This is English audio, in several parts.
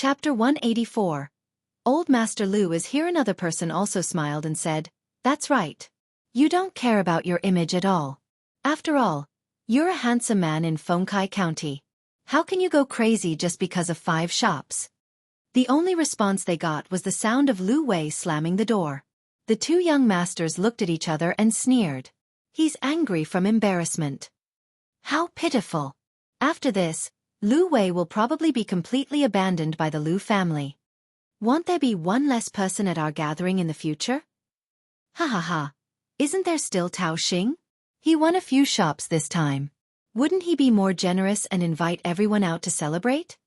Chapter 184. Old Master Lu is here. Another person also smiled and said, "That's right. You don't care about your image at all. After all, you're a handsome man in Fengkai County. How can you go crazy just because of 5 shops?" The only response they got was the sound of Lu Wei slamming the door. The 2 young masters looked at each other and sneered. He's angry from embarrassment. How pitiful. After this, Lu Wei will probably be completely abandoned by the Lu family. Won't there be one less person at our gathering in the future? Ha ha ha. Isn't there still Tao Xing? He won a few shops this time. Wouldn't he be more generous and invite everyone out to celebrate?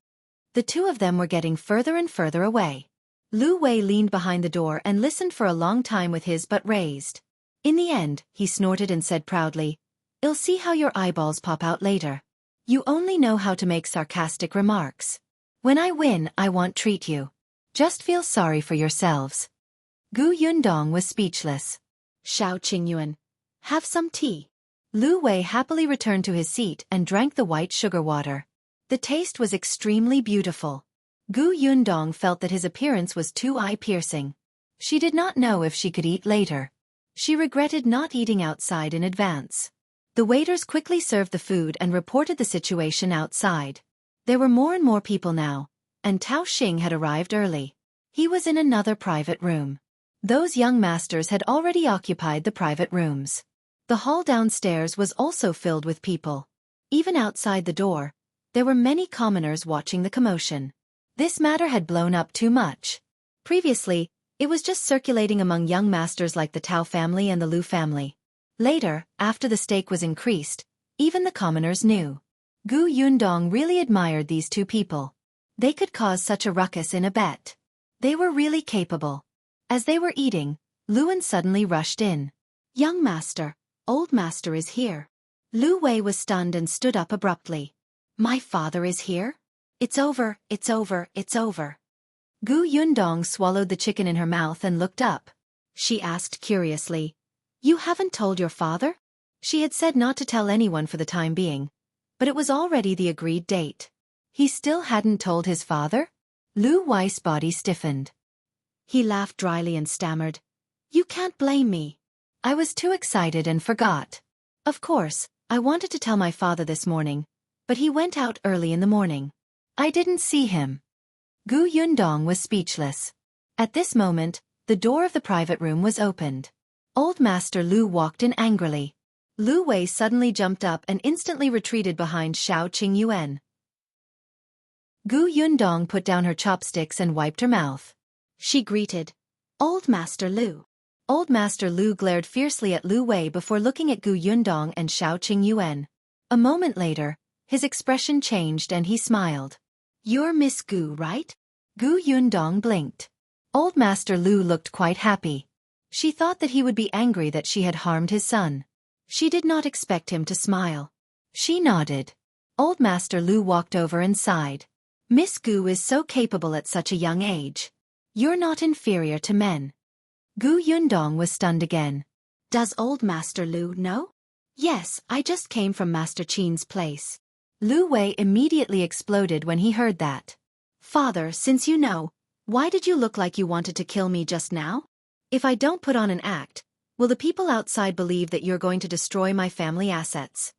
The 2 of them were getting further and further away. Lu Wei leaned behind the door and listened for a long time with his butt raised. In the end, he snorted and said proudly, "I'll see how your eyeballs pop out later. You only know how to make sarcastic remarks. When I win, I won't treat you. Just feel sorry for yourselves." Gu Yundong was speechless. "Shao Qingyuan, have some tea." Lu Wei happily returned to his seat and drank the white sugar water. The taste was extremely beautiful. Gu Yundong felt that his appearance was too eye-piercing. She did not know if she could eat later. She regretted not eating outside in advance. The waiters quickly served the food and reported the situation outside. There were more and more people now, and Tao Xing had arrived early. He was in another private room. Those young masters had already occupied the private rooms. The hall downstairs was also filled with people. Even outside the door, there were many commoners watching the commotion. This matter had blown up too much. Previously, it was just circulating among young masters like the Tao family and the Lu family. Later, after the stake was increased, even the commoners knew. Gu Yundong really admired these 2 people. They could cause such a ruckus in a bet. They were really capable. As they were eating, Luan suddenly rushed in. "Young master, old master is here." Lu Wei was stunned and stood up abruptly. "My father is here? It's over, it's over, it's over." Gu Yundong swallowed the chicken in her mouth and looked up. She asked curiously, "You haven't told your father?" She had said not to tell anyone for the time being, but it was already the agreed date. He still hadn't told his father? Lu Wei's body stiffened. He laughed dryly and stammered, "You can't blame me. I was too excited and forgot. Of course, I wanted to tell my father this morning, but he went out early in the morning. I didn't see him." Gu Yundong was speechless. At this moment, the door of the private room was opened. Old Master Lu walked in angrily. Lu Wei suddenly jumped up and instantly retreated behind Shao Qingyuan. Gu Yundong put down her chopsticks and wiped her mouth. She greeted, "Old Master Lu." Old Master Lu glared fiercely at Lu Wei before looking at Gu Yundong and Shao Qingyuan. A moment later, his expression changed and he smiled. "You're Miss Gu, right?" Gu Yundong blinked. Old Master Lu looked quite happy. She thought that he would be angry that she had harmed his son. She did not expect him to smile. She nodded. Old Master Lu walked over and sighed. "Miss Gu is so capable at such a young age. You're not inferior to men." Gu Yundong was stunned again. "Does Old Master Lu know?" "Yes, I just came from Master Qin's place." Lu Wei immediately exploded when he heard that. "Father, since you know, why did you look like you wanted to kill me just now? If I don't put on an act, will the people outside believe that you're going to destroy my family assets?"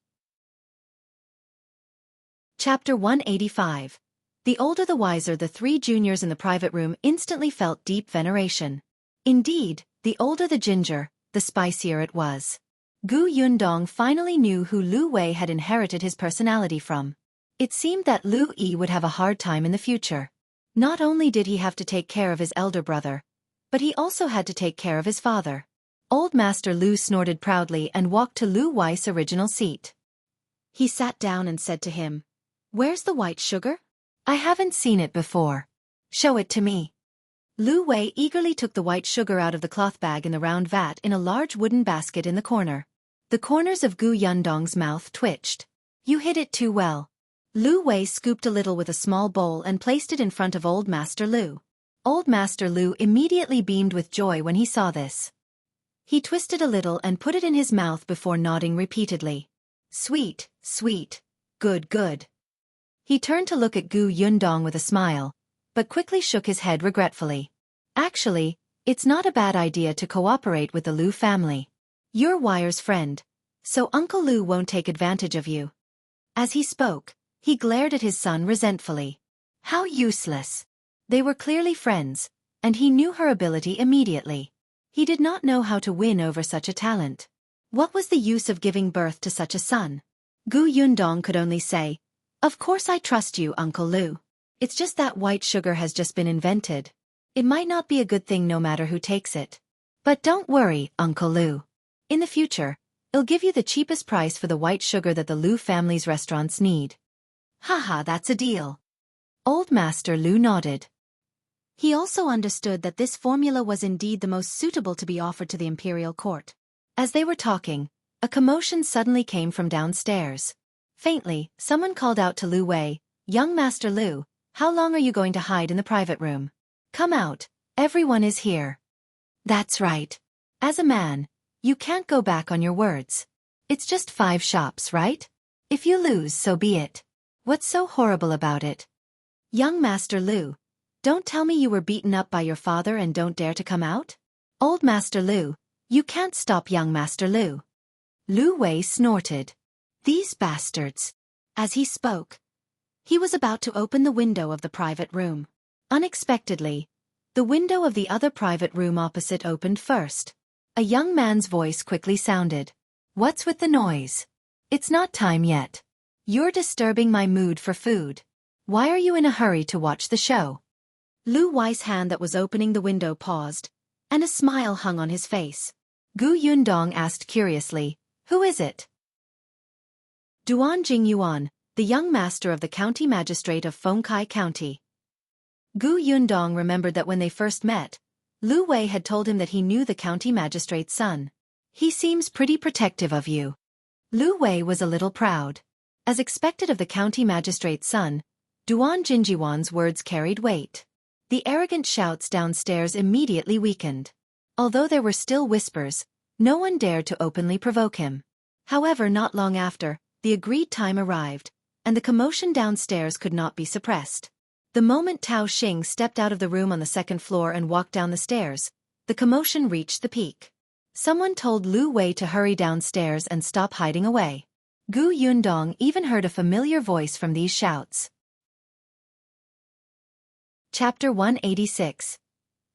Chapter 185. The older the wiser. The 3 juniors in the private room instantly felt deep veneration. Indeed, the older the ginger, the spicier it was. Gu Yundong finally knew who Lu Wei had inherited his personality from. It seemed that Lu Yi would have a hard time in the future. Not only did he have to take care of his elder brother, but he also had to take care of his father. Old Master Lu snorted proudly and walked to Lu Wei's original seat. He sat down and said to him, "Where's the white sugar? I haven't seen it before. Show it to me." Lu Wei eagerly took the white sugar out of the cloth bag in the round vat in a large wooden basket in the corner. The corners of Gu Yundong's mouth twitched. "You hid it too well." Lu Wei scooped a little with a small bowl and placed it in front of Old Master Lu. Old Master Lu immediately beamed with joy when he saw this. He twisted a little and put it in his mouth before nodding repeatedly. "Sweet, sweet, good, good." He turned to look at Gu Yundong with a smile, but quickly shook his head regretfully. Actually, it's not a bad idea to cooperate with the Lu family. You're Wire's friend, so Uncle Lu won't take advantage of you. As he spoke, he glared at his son resentfully. How useless. They were clearly friends, and he knew her ability immediately. He did not know how to win over such a talent. What was the use of giving birth to such a son? Gu Yundong could only say, "Of course I trust you, Uncle Lu. It's just that white sugar has just been invented. It might not be a good thing no matter who takes it. But don't worry, Uncle Lu. In the future, I'll give you the cheapest price for the white sugar that the Lu family's restaurants need." Haha, that's a deal. Old Master Lu nodded. He also understood that this formula was indeed the most suitable to be offered to the imperial court. As they were talking, a commotion suddenly came from downstairs. Faintly, someone called out to Lu Wei, "Young Master Lu, how long are you going to hide in the private room? Come out, everyone is here." That's right. As a man, you can't go back on your words. It's just 5 shops, right? If you lose, so be it. What's so horrible about it? Young Master Lu, don't tell me you were beaten up by your father and don't dare to come out? Old Master Lu, you can't stop young Master Lu. Lu Wei snorted. These bastards. As he spoke, he was about to open the window of the private room. Unexpectedly, the window of the other private room opposite opened first. A young man's voice quickly sounded. What's with the noise? It's not time yet. You're disturbing my mood for food. Why are you in a hurry to watch the show? Lu Wei's hand that was opening the window paused, and a smile hung on his face. Gu Yundong asked curiously, "Who is it?" Duan Qingyuan, the young master of the county magistrate of Fengkai County. Gu Yundong remembered that when they first met, Lu Wei had told him that he knew the county magistrate's son. He seems pretty protective of you. Lu Wei was a little proud. As expected of the county magistrate's son, Duan Qingyuan's words carried weight. The arrogant shouts downstairs immediately weakened. Although there were still whispers, no one dared to openly provoke him. However, not long after, the agreed time arrived, and the commotion downstairs could not be suppressed. The moment Tao Xing stepped out of the room on the second floor and walked down the stairs, the commotion reached the peak. Someone told Lu Wei to hurry downstairs and stop hiding away. Gu Yundong even heard a familiar voice from these shouts. Chapter 186.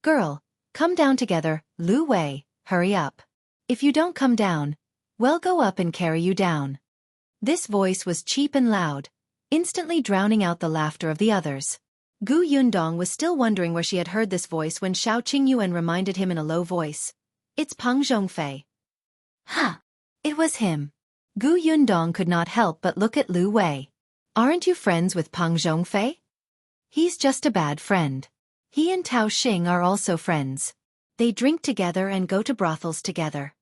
Girl, come down together, Lu Wei, hurry up. If you don't come down, we'll go up and carry you down. This voice was cheap and loud, instantly drowning out the laughter of the others. Gu Yundong was still wondering where she had heard this voice when Shao Qingyuan reminded him in a low voice. It's Peng Zhongfei. Ha! It was him. Gu Yundong could not help but look at Lu Wei. Aren't you friends with Peng Zhongfei? He's just a bad friend. He and Tao Xing are also friends. They drink together and go to brothels together.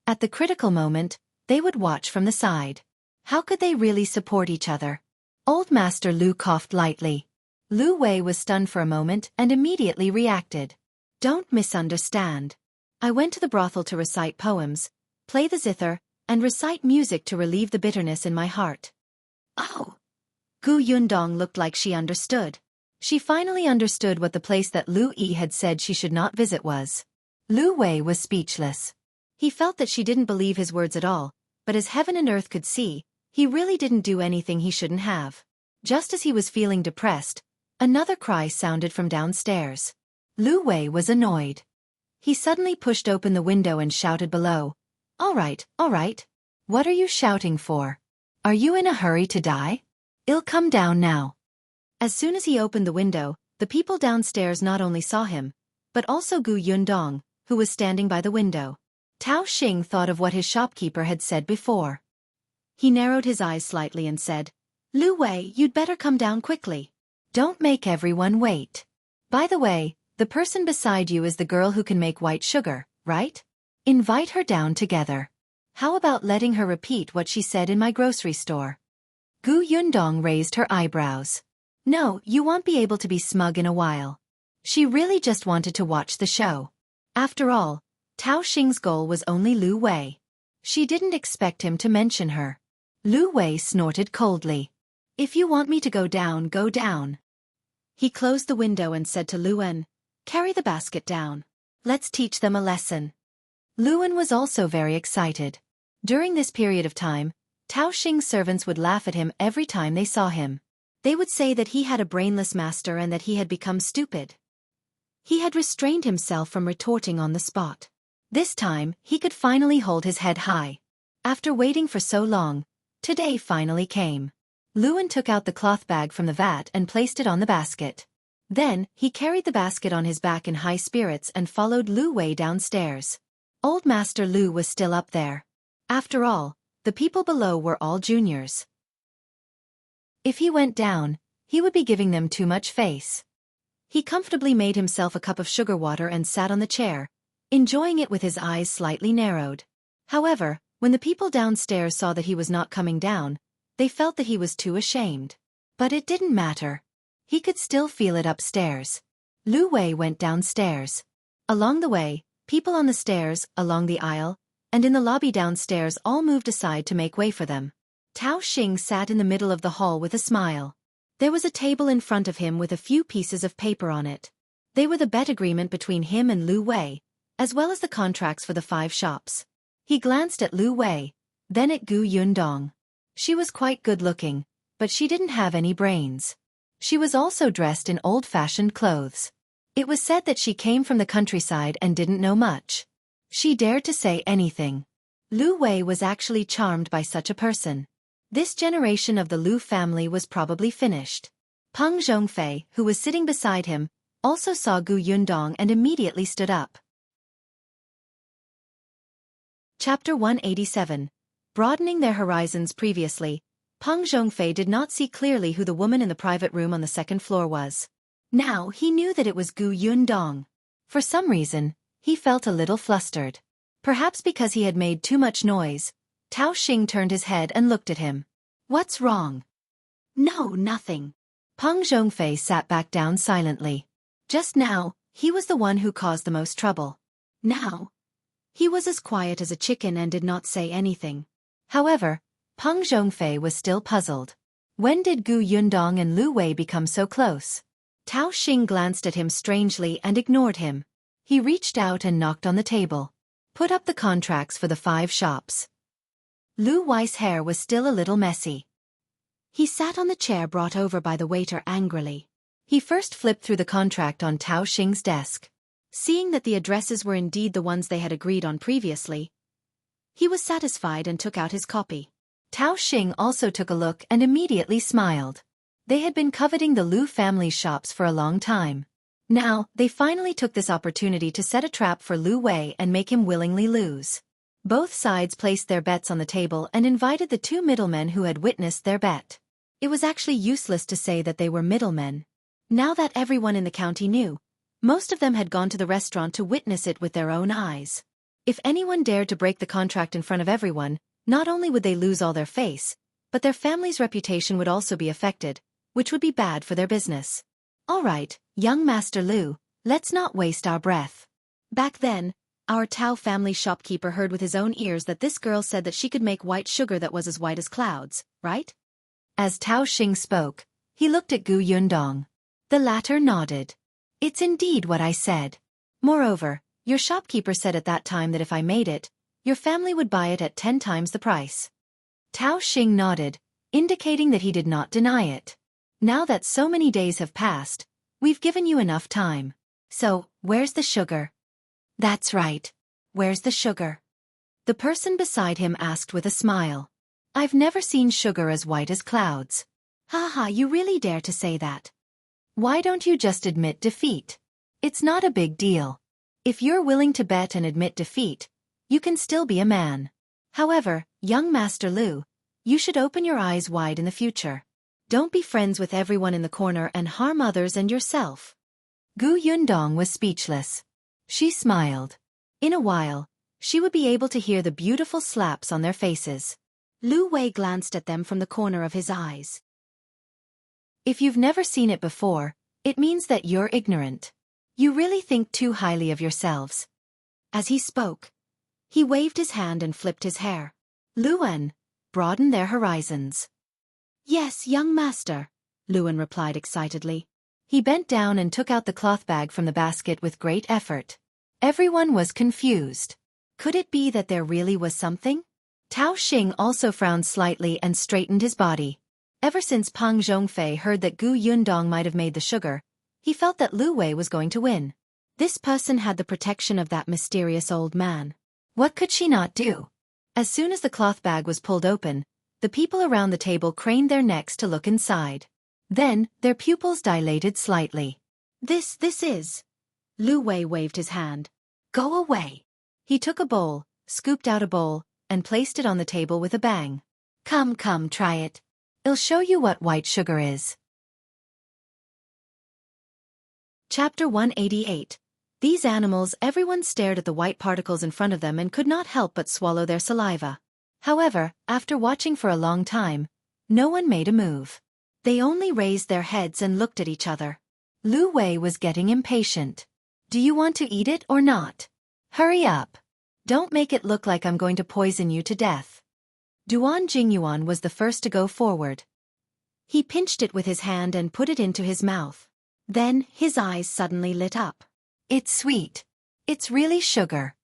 At the critical moment, they would watch from the side. How could they really support each other? Old Master Lu coughed lightly. Lu Wei was stunned for a moment and immediately reacted. Don't misunderstand. I went to the brothel to recite poems, play the zither, and recite music to relieve the bitterness in my heart. Oh! Gu Yundong looked like she understood. She finally understood what the place that Lu Yi had said she should not visit was. Lu Wei was speechless. He felt that she didn't believe his words at all, but as heaven and earth could see, he really didn't do anything he shouldn't have. Just as he was feeling depressed, another cry sounded from downstairs. Lu Wei was annoyed. He suddenly pushed open the window and shouted below. All right. What are you shouting for? Are you in a hurry to die? I'll come down now. As soon as he opened the window, the people downstairs not only saw him, but also Gu Yundong, who was standing by the window. Tao Xing thought of what his shopkeeper had said before. He narrowed his eyes slightly and said, Lu Wei, you'd better come down quickly. Don't make everyone wait. By the way, the person beside you is the girl who can make white sugar, right? Invite her down together. How about letting her repeat what she said in my grocery store? Gu Yundong raised her eyebrows. No, you won't be able to be smug in a while. She really just wanted to watch the show. After all, Tao Xing's goal was only Lu Wei. She didn't expect him to mention her. Lu Wei snorted coldly. If you want me to go down, go down. He closed the window and said to Luan, "Carry the basket down. Let's teach them a lesson." Luan was also very excited. During this period of time, Tao Xing's servants would laugh at him every time they saw him. They would say that he had a brainless master and that he had become stupid. He had restrained himself from retorting on the spot. This time, he could finally hold his head high. After waiting for so long, today finally came. Luan took out the cloth bag from the vat and placed it on the basket. Then, he carried the basket on his back in high spirits and followed Lu Wei downstairs. Old Master Lu was still up there. After all, the people below were all juniors. If he went down, he would be giving them too much face. He comfortably made himself a cup of sugar water and sat on the chair, enjoying it with his eyes slightly narrowed. However, when the people downstairs saw that he was not coming down, they felt that he was too ashamed. But it didn't matter. He could still feel it upstairs. Lu Wei went downstairs. Along the way, people on the stairs, along the aisle, and in the lobby downstairs all moved aside to make way for them. Tao Xing sat in the middle of the hall with a smile. There was a table in front of him with a few pieces of paper on it. They were the bet agreement between him and Lu Wei, as well as the contracts for the 5 shops. He glanced at Lu Wei, then at Gu Yundong. She was quite good-looking, but she didn't have any brains. She was also dressed in old-fashioned clothes. It was said that she came from the countryside and didn't know much. She dared to say anything. Lu Wei was actually charmed by such a person. This generation of the Lu family was probably finished. Peng Zhongfei, who was sitting beside him, also saw Gu Yundong and immediately stood up. Chapter 187. Broadening their horizons. Previously, Peng Zhongfei did not see clearly who the woman in the private room on the 2nd floor was. Now he knew that it was Gu Yundong. For some reason, he felt a little flustered. Perhaps because he had made too much noise, Tao Xing turned his head and looked at him. "What's wrong?" "No, nothing." Peng Zhongfei sat back down silently. Just now, he was the one who caused the most trouble. Now, he was as quiet as a chicken and did not say anything. However, Peng Zhongfei was still puzzled. When did Gu Yundong and Lu Wei become so close? Tao Xing glanced at him strangely and ignored him. He reached out and knocked on the table. "Put up the contracts for the 5 shops." Lu Wei's hair was still a little messy. He sat on the chair brought over by the waiter angrily. He first flipped through the contract on Tao Xing's desk. Seeing that the addresses were indeed the ones they had agreed on previously, he was satisfied and took out his copy. Tao Xing also took a look and immediately smiled. They had been coveting the Lu family's shops for a long time. Now, they finally took this opportunity to set a trap for Lu Wei and make him willingly lose. Both sides placed their bets on the table and invited the 2 middlemen who had witnessed their bet. It was actually useless to say that they were middlemen. Now that everyone in the county knew, most of them had gone to the restaurant to witness it with their own eyes. If anyone dared to break the contract in front of everyone, not only would they lose all their face, but their family's reputation would also be affected, which would be bad for their business. "All right, young Master Lu, let's not waste our breath." Back then, our Tao family shopkeeper heard with his own ears that this girl said that she could make white sugar that was as white as clouds, right? As Tao Xing spoke, he looked at Gu Yundong. The latter nodded. "It's indeed what I said. Moreover, your shopkeeper said at that time that if I made it, your family would buy it at 10 times the price." Tao Xing nodded, indicating that he did not deny it. "Now that so many days have passed, we've given you enough time. So, where's the sugar?" "That's right. Where's the sugar?" The person beside him asked with a smile. "I've never seen sugar as white as clouds." "Ha, you really dare to say that? Why don't you just admit defeat? It's not a big deal. If you're willing to bet and admit defeat, you can still be a man. However, young Master Lu, you should open your eyes wide in the future. Don't be friends with everyone in the corner and harm others and yourself." Gu Yundong was speechless. She smiled. In a while, she would be able to hear the beautiful slaps on their faces. Lu Wei glanced at them from the corner of his eyes. "If you've never seen it before, it means that you're ignorant. You really think too highly of yourselves." As he spoke, he waved his hand and flipped his hair. "Luan, broaden their horizons." "Yes, young master," Luan replied excitedly. He bent down and took out the cloth bag from the basket with great effort. Everyone was confused. Could it be that there really was something? Tao Xing also frowned slightly and straightened his body. Ever since Peng Zhongfei heard that Gu Yundong might have made the sugar, he felt that Lu Wei was going to win. This person had the protection of that mysterious old man. What could she not do? As soon as the cloth bag was pulled open, the people around the table craned their necks to look inside. Then, their pupils dilated slightly. This is... Lu Wei waved his hand. Go away. He took a bowl, scooped out a bowl, and placed it on the table with a bang. Come, try it. I'll show you what white sugar is. Chapter 188. These animals. Everyone stared at the white particles in front of them and could not help but swallow their saliva. However, after watching for a long time, no one made a move. They only raised their heads and looked at each other. Lu Wei was getting impatient. Do you want to eat it or not? Hurry up. Don't make it look like I'm going to poison you to death. Qingyuan was the first to go forward. He pinched it with his hand and put it into his mouth. Then, his eyes suddenly lit up. It's sweet. It's really sugar.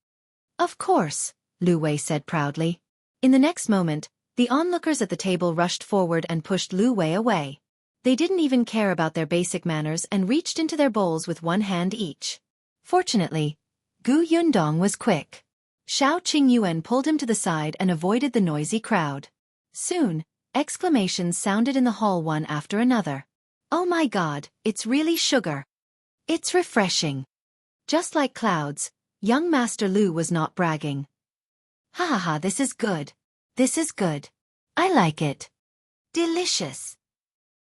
Of course, Lu Wei said proudly. In the next moment, the onlookers at the table rushed forward and pushed Lu Wei away. They didn't even care about their basic manners and reached into their bowls with one hand each. Fortunately, Gu Yundong was quick. Shao Qingyuan pulled him to the side and avoided the noisy crowd. Soon, exclamations sounded in the hall one after another. Oh my God, it's really sugar. It's refreshing. Just like clouds, young Master Lu was not bragging. Ha ha ha, this is good. This is good. I like it. Delicious.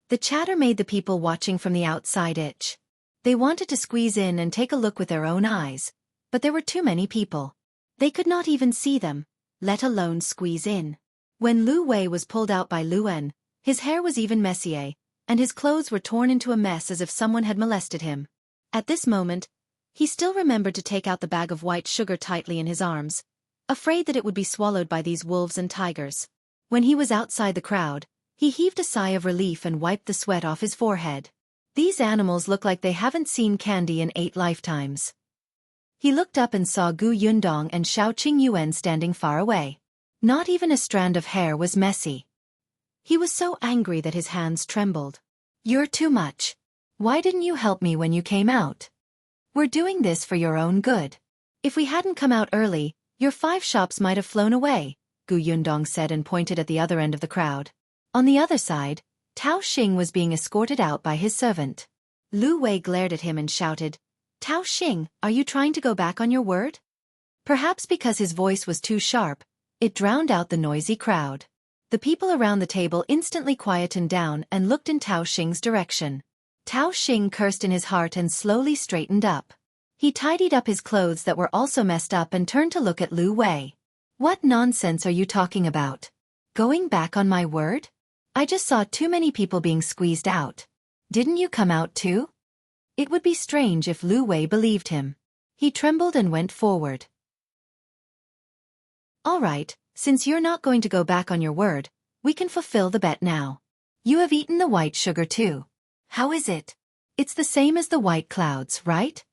The chatter made the people watching from the outside itch. They wanted to squeeze in and take a look with their own eyes, but there were too many people. They could not even see them, let alone squeeze in. When Lu Wei was pulled out by Luan, his hair was even messier, and his clothes were torn into a mess as if someone had molested him. At this moment, he still remembered to take out the bag of white sugar tightly in his arms, afraid that it would be swallowed by these wolves and tigers. When he was outside the crowd, he heaved a sigh of relief and wiped the sweat off his forehead. These animals look like they haven't seen candy in 8 lifetimes. He looked up and saw Gu Yundong and Shao Qingyuan standing far away. Not even a strand of hair was messy. He was so angry that his hands trembled. You're too much. Why didn't you help me when you came out? We're doing this for your own good. If we hadn't come out early, your 5 shops might have flown away, Gu Yundong said and pointed at the other end of the crowd. On the other side, Tao Xing was being escorted out by his servant. Lu Wei glared at him and shouted, Tao Xing, are you trying to go back on your word? Perhaps because his voice was too sharp, it drowned out the noisy crowd. The people around the table instantly quietened down and looked in Tao Xing's direction. Tao Xing cursed in his heart and slowly straightened up. He tidied up his clothes that were also messed up and turned to look at Lu Wei. What nonsense are you talking about? Going back on my word? I just saw too many people being squeezed out. Didn't you come out too? It would be strange if Lu Wei believed him. He trembled and went forward. All right, since you're not going to go back on your word, we can fulfill the bet now. You have eaten the white sugar too. How is it? It's the same as the white clouds, right?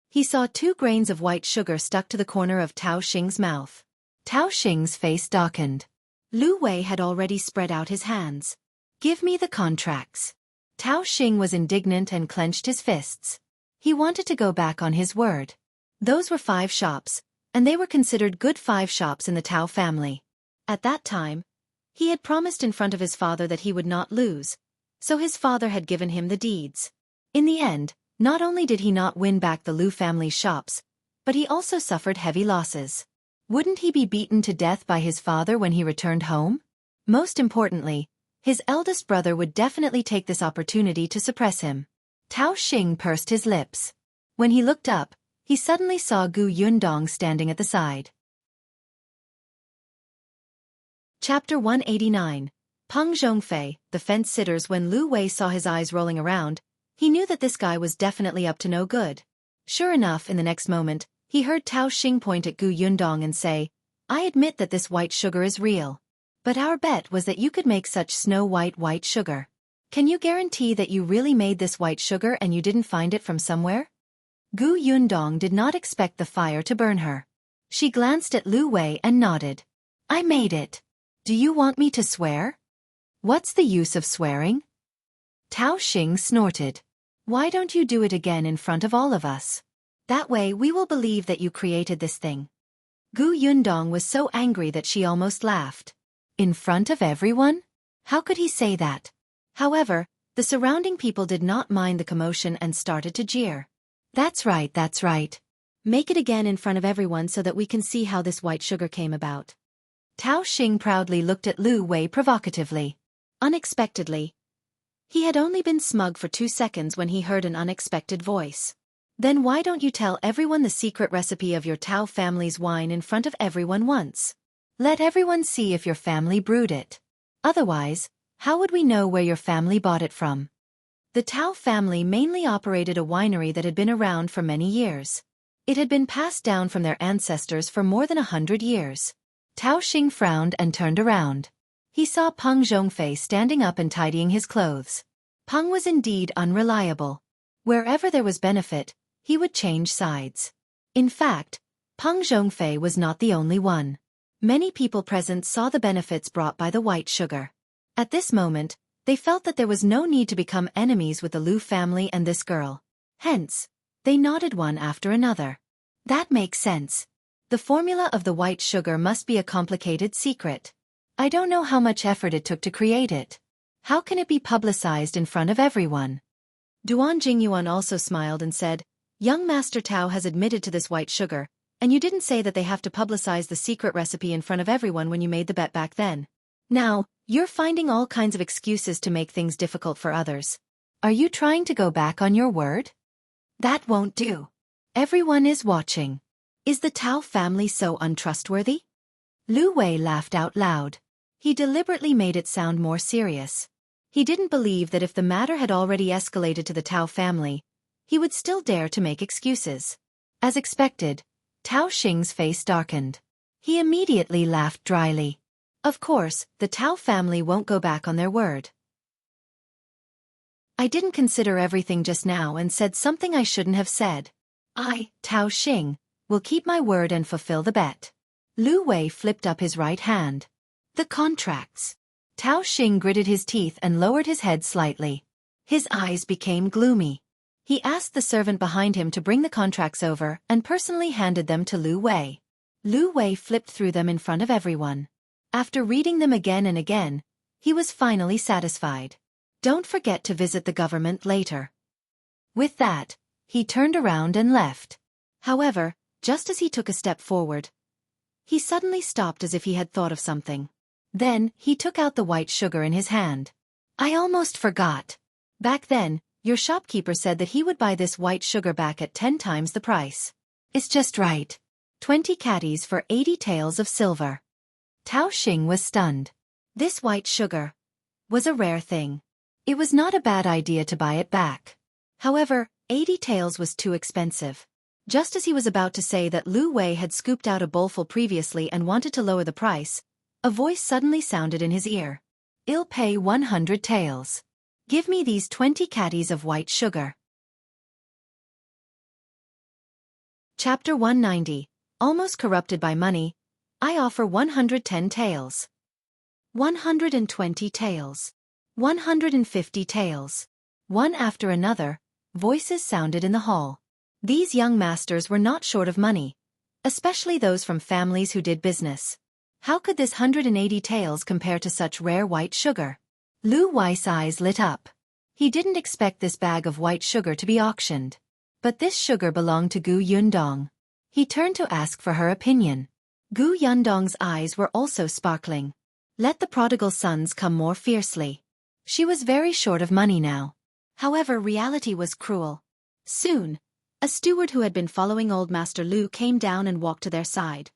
He saw 2 grains of white sugar stuck to the corner of Tao Xing's mouth. Tao Xing's face darkened. Lu Wei had already spread out his hands. Give me the contracts. Tao Xing was indignant and clenched his fists. He wanted to go back on his word. Those were 5 shops, and they were considered good 5 shops in the Tao family. At that time, he had promised in front of his father that he would not lose, so his father had given him the deeds. In the end, not only did he not win back the Lu family's shops, but he also suffered heavy losses. Wouldn't he be beaten to death by his father when he returned home? Most importantly, his eldest brother would definitely take this opportunity to suppress him. Tao Xing pursed his lips. When he looked up, he suddenly saw Gu Yundong standing at the side. Chapter 189. Peng Zhongfei, the fence-sitters. When Lu Wei saw his eyes rolling around, he knew that this guy was definitely up to no good. Sure enough, in the next moment, he heard Tao Xing point at Gu Yundong and say, I admit that this white sugar is real. But our bet was that you could make such snow-white sugar. Can you guarantee that you really made this white sugar and you didn't find it from somewhere? Gu Yundong did not expect the fire to burn her. She glanced at Lu Wei and nodded. I made it. Do you want me to swear? What's the use of swearing? Tao Xing snorted. Why don't you do it again in front of all of us? That way we will believe that you created this thing. Gu Yundong was so angry that she almost laughed. In front of everyone? How could he say that? However, the surrounding people did not mind the commotion and started to jeer. That's right, that's right. Make it again in front of everyone so that we can see how this white sugar came about. Tao Xing proudly looked at Lu Wei provocatively. Unexpectedly. He had only been smug for 2 seconds when he heard an unexpected voice. Then why don't you tell everyone the secret recipe of your Tao family's wine in front of everyone once? Let everyone see if your family brewed it. Otherwise, how would we know where your family bought it from? The Tao family mainly operated a winery that had been around for many years. It had been passed down from their ancestors for more than 100 years. Tao Xing frowned and turned around. He saw Peng Zhongfei standing up and tidying his clothes. Peng was indeed unreliable. Wherever there was benefit, he would change sides. In fact, Peng Zhongfei was not the only one. Many people present saw the benefits brought by the white sugar. At this moment, they felt that there was no need to become enemies with the Lu family and this girl. Hence, they nodded one after another. That makes sense. The formula of the white sugar must be a complicated secret. I don't know how much effort it took to create it. How can it be publicized in front of everyone? Duan Qingyuan also smiled and said, Young Master Tao has admitted to this white sugar, and you didn't say that they have to publicize the secret recipe in front of everyone when you made the bet back then. Now, you're finding all kinds of excuses to make things difficult for others. Are you trying to go back on your word? That won't do. Everyone is watching. Is the Tao family so untrustworthy? Lu Wei laughed out loud. He deliberately made it sound more serious. He didn't believe that if the matter had already escalated to the Tao family, he would still dare to make excuses. As expected, Tao Xing's face darkened. He immediately laughed dryly. Of course, the Tao family won't go back on their word. I didn't consider everything just now and said something I shouldn't have said. I, Tao Xing, will keep my word and fulfill the bet. Lu Wei flipped up his right hand. The contracts. Tao Xing gritted his teeth and lowered his head slightly. His eyes became gloomy. He asked the servant behind him to bring the contracts over and personally handed them to Lu Wei. Lu Wei flipped through them in front of everyone. After reading them again and again, he was finally satisfied. Don't forget to visit the government later. With that, he turned around and left. However, just as he took a step forward, he suddenly stopped as if he had thought of something. Then, he took out the white sugar in his hand. I almost forgot. Back then, your shopkeeper said that he would buy this white sugar back at 10 times the price. It's just right. 20 catties for 80 taels of silver. Tao Xing was stunned. This white sugar was a rare thing. It was not a bad idea to buy it back. However, 80 taels was too expensive. Just as he was about to say that Lu Wei had scooped out a bowlful previously and wanted to lower the price, a voice suddenly sounded in his ear. I'll pay 100 taels. Give me these 20 catties of white sugar. Chapter 190. Almost corrupted by money. I offer 110 taels. 120 taels. 150 taels. One after another, voices sounded in the hall. These young masters were not short of money, especially those from families who did business. How could this 180 taels compare to such rare white sugar? Lu Wei's eyes lit up. He didn't expect this bag of white sugar to be auctioned. But this sugar belonged to Gu Yundong. He turned to ask for her opinion. Gu Yundong's eyes were also sparkling. Let the prodigal sons come more fiercely. She was very short of money now. However, reality was cruel. Soon, a steward who had been following Old Master Lu came down and walked to their side.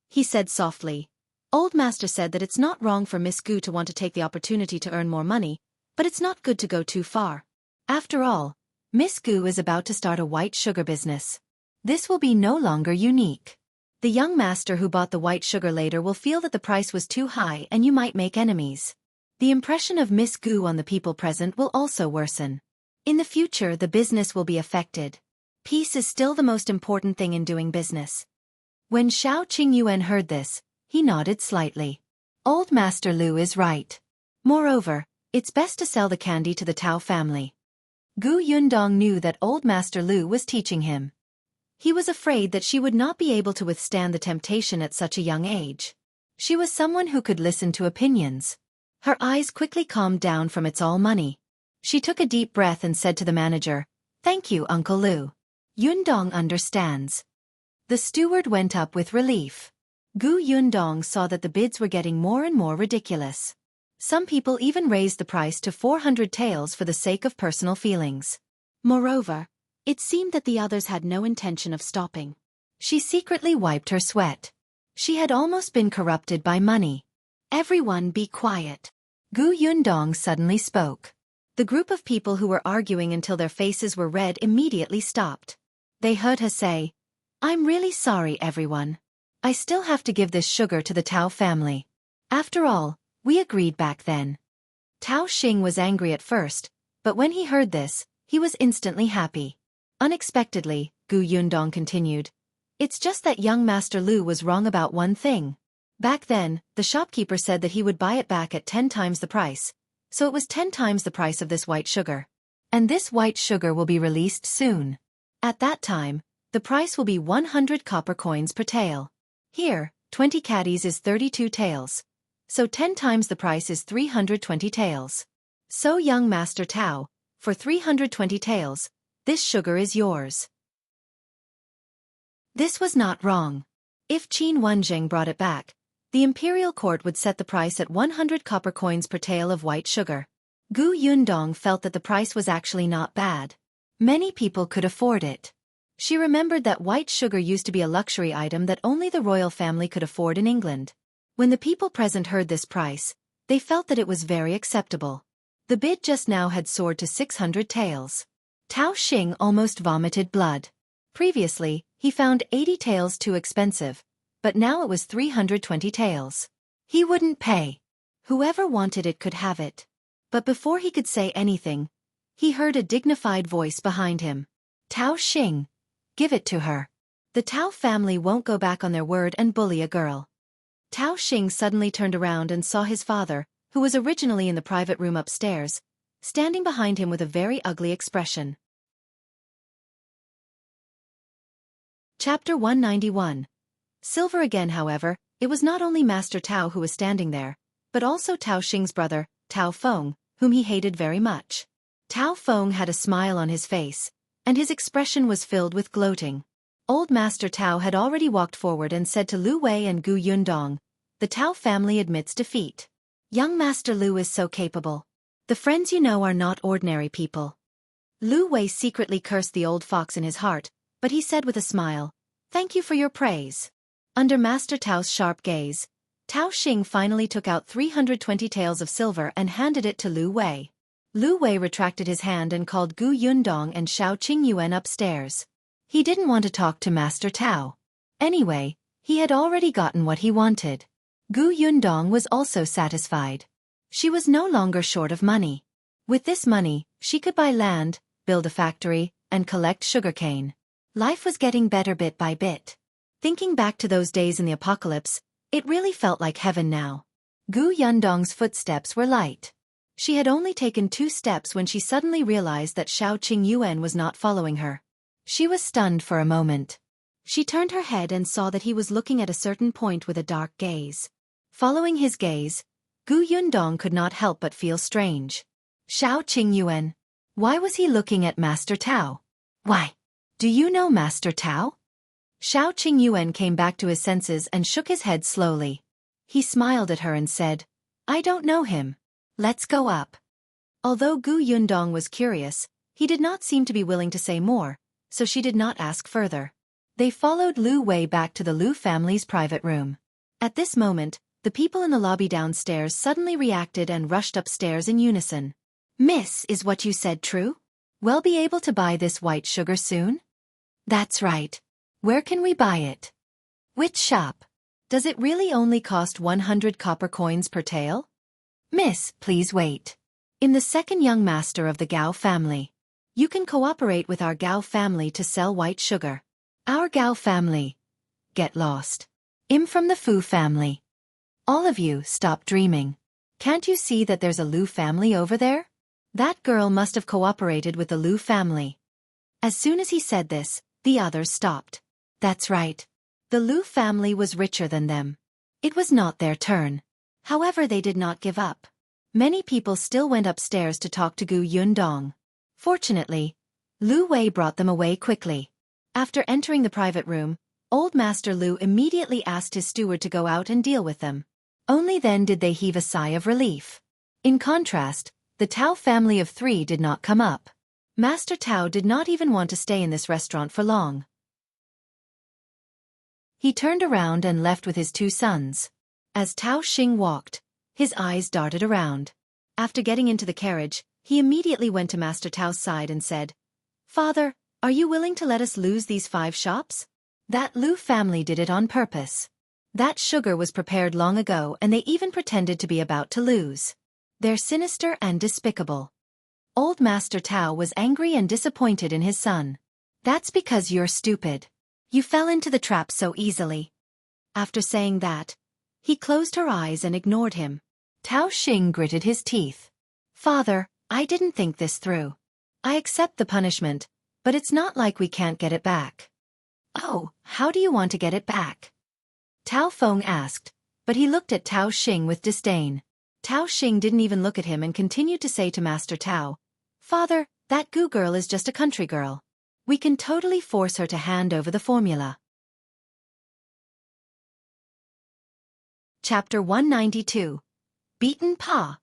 He said softly, Old Master said that it's not wrong for Miss Gu to want to take the opportunity to earn more money, but it's not good to go too far. After all, Miss Gu is about to start a white sugar business. This will be no longer unique. The young master who bought the white sugar later will feel that the price was too high and you might make enemies. The impression of Miss Gu on the people present will also worsen. In the future, the business will be affected. Peace is still the most important thing in doing business. When Shao Qingyuan heard this, he nodded slightly. Old Master Lu is right. Moreover, it's best to sell the candy to the Tao family. Gu Yundong knew that Old Master Lu was teaching him. He was afraid that she would not be able to withstand the temptation at such a young age. She was someone who could listen to opinions. Her eyes quickly calmed down from "it's all money." She took a deep breath and said to the manager, "Thank you, Uncle Lu. Yundong understands." The steward went up with relief. Gu Yundong saw that the bids were getting more and more ridiculous. Some people even raised the price to 400 taels for the sake of personal feelings. Moreover, it seemed that the others had no intention of stopping. She secretly wiped her sweat. She had almost been corrupted by money. "Everyone be quiet." Gu Yundong suddenly spoke. The group of people who were arguing until their faces were red immediately stopped. They heard her say, "I'm really sorry, everyone. I still have to give this sugar to the Tao family. After all, we agreed back then." Tao Xing was angry at first, but when he heard this, he was instantly happy. Unexpectedly, Gu Yundong continued, "It's just that young Master Lu was wrong about one thing. Back then, the shopkeeper said that he would buy it back at 10 times the price, so it was 10 times the price of this white sugar. And this white sugar will be released soon. At that time, the price will be 100 copper coins per tael. Here, 20 caddies is 32 taels. So 10 times the price is 320 taels. So young Master Tao, for 320 taels, this sugar is yours." This was not wrong. If Qin Wanzheng brought it back, the imperial court would set the price at 100 copper coins per tael of white sugar. Gu Yundong felt that the price was actually not bad. Many people could afford it. She remembered that white sugar used to be a luxury item that only the royal family could afford in England. When the people present heard this price, they felt that it was very acceptable. The bid just now had soared to 600 taels. Tao Xing almost vomited blood. Previously, he found 80 taels too expensive, but now it was 320 taels. He wouldn't pay. Whoever wanted it could have it. But before he could say anything, he heard a dignified voice behind him. "Tao Xing, give it to her. The Tao family won't go back on their word and bully a girl." Tao Xing suddenly turned around and saw his father, who was originally in the private room upstairs, standing behind him with a very ugly expression. Chapter 191. Silver again. However, it was not only Master Tao who was standing there, but also Tao Xing's brother, Tao Feng, whom he hated very much. Tao Feng had a smile on his face, and his expression was filled with gloating. Old Master Tao had already walked forward and said to Lu Wei and Gu Yundong, "The Tao family admits defeat. Young Master Lu is so capable. The friends you know are not ordinary people." Lu Wei secretly cursed the old fox in his heart, but he said with a smile, "Thank you for your praise." Under Master Tao's sharp gaze, Tao Xing finally took out 320 taels of silver and handed it to Lu Wei. Lu Wei retracted his hand and called Gu Yundong and Shao Qingyuan upstairs. He didn't want to talk to Master Tao. Anyway, he had already gotten what he wanted. Gu Yundong was also satisfied. She was no longer short of money. With this money, she could buy land, build a factory, and collect sugarcane. Life was getting better bit by bit. Thinking back to those days in the apocalypse, it really felt like heaven now. Gu Yundong's footsteps were light. She had only taken 2 steps when she suddenly realized that Shao Qingyuan was not following her. She was stunned for a moment. She turned her head and saw that he was looking at a certain point with a dark gaze. Following his gaze, Gu Yundong could not help but feel strange. Shao Qingyuan. Why was he looking at Master Tao? "Why? Do you know Master Tao?" Shao Qingyuan came back to his senses and shook his head slowly. He smiled at her and said, "I don't know him. Let's go up." Although Gu Yundong was curious, he did not seem to be willing to say more, so she did not ask further. They followed Lu Wei back to the Lu family's private room. At this moment, the people in the lobby downstairs suddenly reacted and rushed upstairs in unison. "Miss, is what you said true? We'll be able to buy this white sugar soon?" "That's right. Where can we buy it? Which shop? Does it really only cost 100 copper coins per tael?" Miss, please wait. I'm the second young master of the Gao family. You can cooperate with our Gao family to sell white sugar. Our Gao family. Get lost. I'm from the Fu family. All of you, stop dreaming. Can't you see that there's a Lu family over there? That girl must have cooperated with the Lu family. As soon as he said this, the others stopped. That's right. The Lu family was richer than them. It was not their turn. However, they did not give up. Many people still went upstairs to talk to Gu Yundong. Fortunately, Lu Wei brought them away quickly. After entering the private room, Old Master Lu immediately asked his steward to go out and deal with them. Only then did they heave a sigh of relief. In contrast, the Tao family of 3 did not come up. Master Tao did not even want to stay in this restaurant for long. He turned around and left with his 2 sons. As Tao Xing walked, his eyes darted around. After getting into the carriage, he immediately went to Master Tao's side and said, "Father, are you willing to let us lose these 5 shops? That Lu family did it on purpose. That sugar was prepared long ago and they even pretended to be about to lose. They're sinister and despicable." Old Master Tao was angry and disappointed in his son. "That's because you're stupid. You fell into the trap so easily." After saying that, he closed her eyes and ignored him. Tao Xing gritted his teeth. "Father, I didn't think this through. I accept the punishment, but it's not like we can't get it back." "Oh, how do you want to get it back?" Tao Feng asked, but he looked at Tao Xing with disdain. Tao Xing didn't even look at him and continued to say to Master Tao, "Father, that Gu girl is just a country girl. We can totally force her to hand over the formula." Chapter 192. Beaten Pa.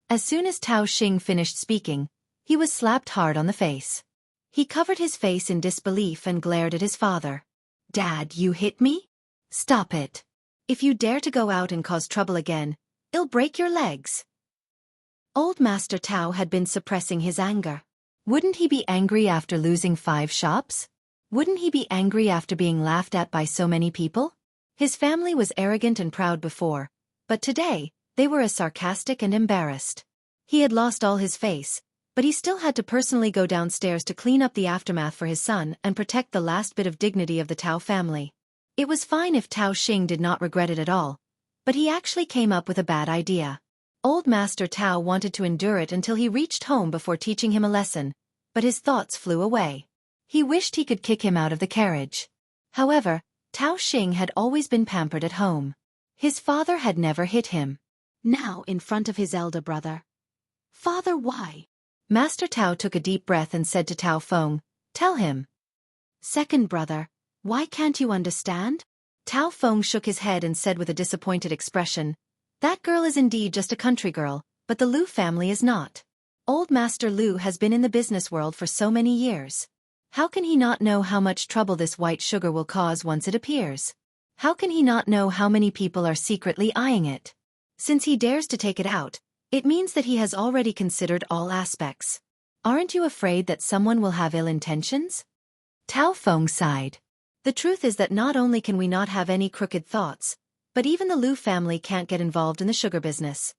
As soon as Tao Xing finished speaking, he was slapped hard on the face. He covered his face in disbelief and glared at his father. "Dad, you hit me? Stop it. If you dare to go out and cause trouble again, I'll break your legs." Old Master Tao had been suppressing his anger. Wouldn't he be angry after losing 5 shops? Wouldn't he be angry after being laughed at by so many people? His family was arrogant and proud before, but today, they were as sarcastic and embarrassed. He had lost all his face, but he still had to personally go downstairs to clean up the aftermath for his son and protect the last bit of dignity of the Tao family. It was fine if Tao Xing did not regret it at all, but he actually came up with a bad idea. Old Master Tao wanted to endure it until he reached home before teaching him a lesson, but his thoughts flew away. He wished he could kick him out of the carriage. However, Tao Xing had always been pampered at home. His father had never hit him. Now in front of his elder brother. "Father, why?" Master Tao took a deep breath and said to Tao Feng, "Tell him." "Second brother, why can't you understand?" Tao Feng shook his head and said with a disappointed expression, "That girl is indeed just a country girl, but the Lu family is not. Old Master Lu has been in the business world for so many years. How can he not know how much trouble this white sugar will cause once it appears? How can he not know how many people are secretly eyeing it? Since he dares to take it out, it means that he has already considered all aspects. Aren't you afraid that someone will have ill intentions?" Tao Feng sighed. "The truth is that not only can we not have any crooked thoughts, but even the Lu family can't get involved in the sugar business."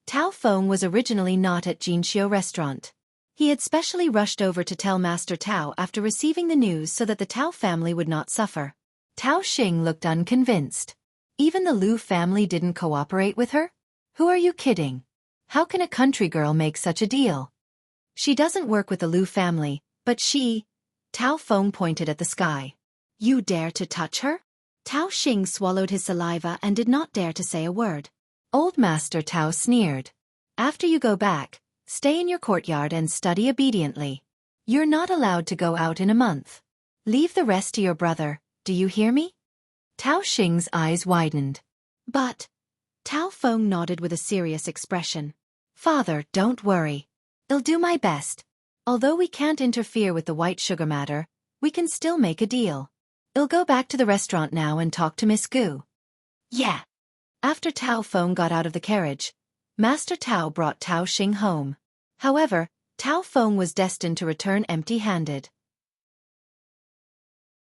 Tao Feng was originally not at Jinxiu restaurant. He had specially rushed over to tell Master Tao after receiving the news so that the Tao family would not suffer. Tao Xing looked unconvinced. Even the Lu family didn't cooperate with her? Who are you kidding? How can a country girl make such a deal? She doesn't work with the Lu family, but she... Tao Feng pointed at the sky. "You dare to touch her?" Tao Xing swallowed his saliva and did not dare to say a word. Old Master Tao sneered. "After you go back, stay in your courtyard and study obediently. You're not allowed to go out in a month. Leave the rest to your brother, do you hear me?" Tao Xing's eyes widened. "But..." Tao Feng nodded with a serious expression. "Father, don't worry. I'll do my best. Although we can't interfere with the white sugar matter, we can still make a deal. I'll go back to the restaurant now and talk to Miss Gu." "Yeah." After Tao Feng got out of the carriage, Master Tao brought Tao Xing home. However, Tao Feng was destined to return empty-handed.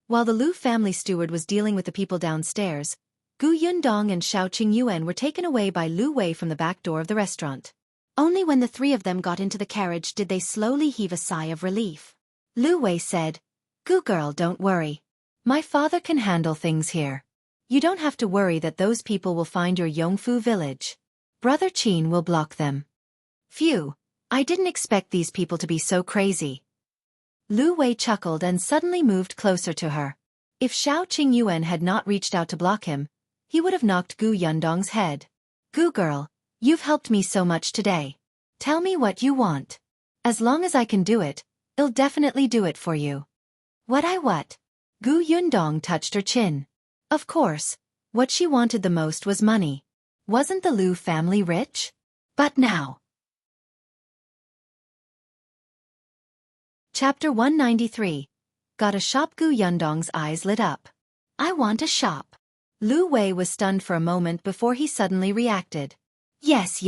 While the Lu family steward was dealing with the people downstairs, Gu Yundong and Shao Qingyuan were taken away by Lu Wei from the back door of the restaurant. Only when the three of them got into the carriage did they slowly heave a sigh of relief. Lu Wei said, "Gu girl, don't worry. My father can handle things here. You don't have to worry that those people will find your Yongfu village. Brother Qin will block them." Phew, I didn't expect these people to be so crazy. Lu Wei chuckled and suddenly moved closer to her. If Shao Qingyuan had not reached out to block him, he would have knocked Gu Yundong's head. "Gu girl, you've helped me so much today. Tell me what you want. As long as I can do it, I'll definitely do it for you." What? Gu Yundong touched her chin. Of course, what she wanted the most was money. Wasn't the Lu family rich? But now. Chapter 193. Got a shop. Gu Yundong's eyes lit up. "I want a shop." Lu Wei was stunned for a moment before he suddenly reacted. Yes.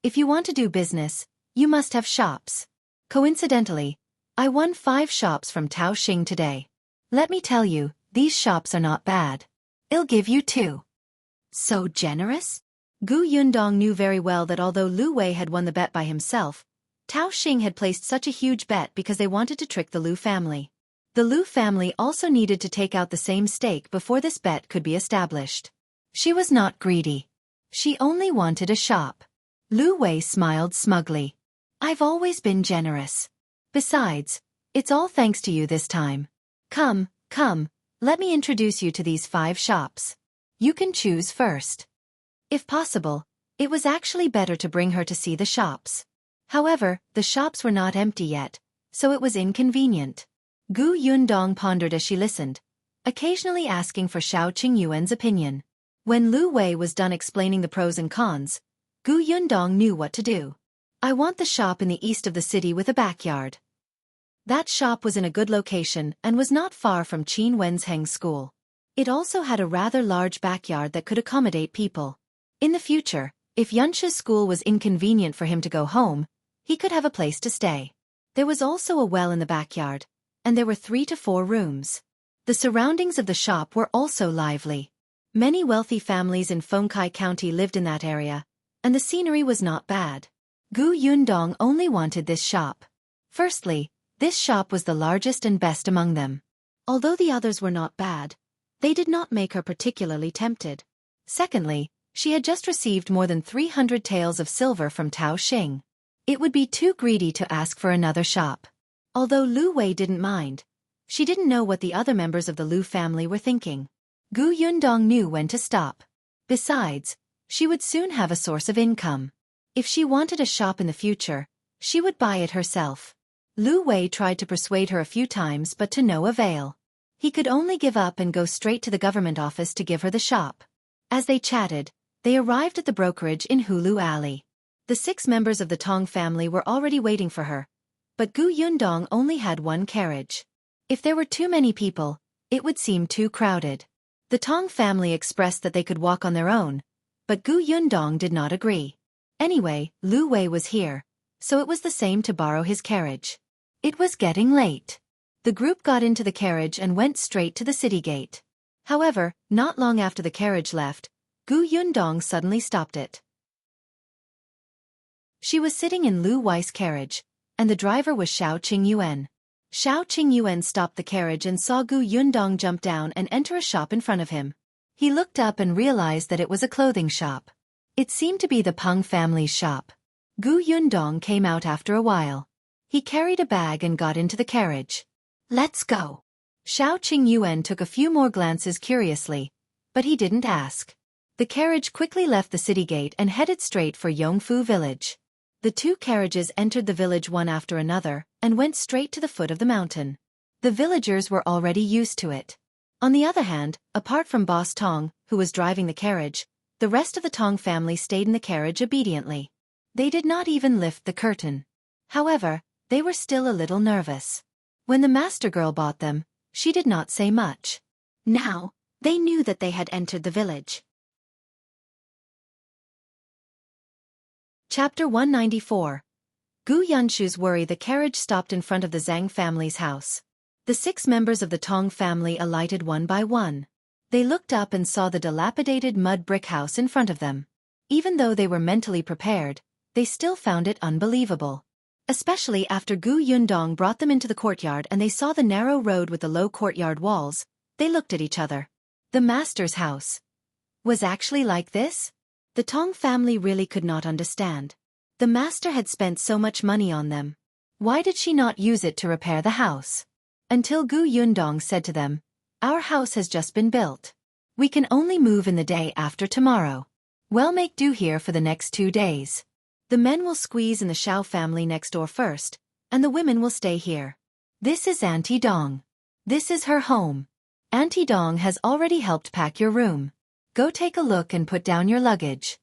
If you want to do business, you must have shops. Coincidentally, I won 5 shops from Tao Xing today. Let me tell you, these shops are not bad. I'll give you 2. So generous? Gu Yundong knew very well that although Lu Wei had won the bet by himself, Tao Xing had placed such a huge bet because they wanted to trick the Lu family. The Lu family also needed to take out the same stake before this bet could be established. She was not greedy. She only wanted a shop. Lu Wei smiled smugly. "I've always been generous. Besides, it's all thanks to you this time. Come, let me introduce you to these 5 shops. You can choose first." If possible, it was actually better to bring her to see the shops. However, the shops were not empty yet, so it was inconvenient. Gu Yundong pondered as she listened, occasionally asking for Shao Qingyuan's opinion. When Lu Wei was done explaining the pros and cons, Gu Yundong knew what to do. "I want the shop in the east of the city with a backyard." That shop was in a good location and was not far from Qin Wensheng's school. It also had a rather large backyard that could accommodate people. In the future, if Yunshu's school was inconvenient for him to go home, he could have a place to stay. There was also a well in the backyard, and there were 3 to 4 rooms. The surroundings of the shop were also lively. Many wealthy families in Fengkai County lived in that area, and the scenery was not bad. Gu Yundong only wanted this shop. Firstly, this shop was the largest and best among them. Although the others were not bad, they did not make her particularly tempted. Secondly, she had just received more than 300 taels of silver from Tao Xing. It would be too greedy to ask for another shop. Although Lu Wei didn't mind, she didn't know what the other members of the Lu family were thinking. Gu Yundong knew when to stop. Besides, she would soon have a source of income. If she wanted a shop in the future, she would buy it herself. Lu Wei tried to persuade her a few times but to no avail. He could only give up and go straight to the government office to give her the shop. As they chatted, they arrived at the brokerage in Hulu Alley. The 6 members of the Tong family were already waiting for her, but Gu Yundong only had 1 carriage. If there were too many people, it would seem too crowded. The Tong family expressed that they could walk on their own, but Gu Yundong did not agree. Anyway, Lu Wei was here, so it was the same to borrow his carriage. It was getting late. The group got into the carriage and went straight to the city gate. However, not long after the carriage left, Gu Yundong suddenly stopped it. She was sitting in Lu Wei's carriage, and the driver was Shao Qingyuan. Shao Qingyuan stopped the carriage and saw Gu Yundong jump down and enter a shop in front of him. He looked up and realized that it was a clothing shop. It seemed to be the Peng family's shop. Gu Yundong came out after a while. He carried a bag and got into the carriage. "Let's go." Shao Qingyuan took a few more glances curiously, but he didn't ask. The carriage quickly left the city gate and headed straight for Yongfu village. The 2 carriages entered the village one after another and went straight to the foot of the mountain. The villagers were already used to it. On the other hand, apart from Boss Tong, who was driving the carriage, the rest of the Tong family stayed in the carriage obediently. They did not even lift the curtain. However, they were still a little nervous. When the master girl bought them, she did not say much. Now, they knew that they had entered the village. Chapter 194. Gu Yunshu's worry. The carriage stopped in front of the Zhang family's house. The 6 members of the Tong family alighted one by one. They looked up and saw the dilapidated mud brick house in front of them. Even though they were mentally prepared, they still found it unbelievable. Especially after Gu Yundong brought them into the courtyard and they saw the narrow road with the low courtyard walls, they looked at each other. The master's house was actually like this? The Tong family really could not understand. The master had spent so much money on them. Why did she not use it to repair the house? Until Gu Yundong said to them, "Our house has just been built. We can only move in the day after tomorrow. Well, make do here for the next 2 days. The men will squeeze in the Shao family next door first, and the women will stay here. This is Auntie Dong. This is her home. Auntie Dong has already helped pack your room. Go take a look and put down your luggage."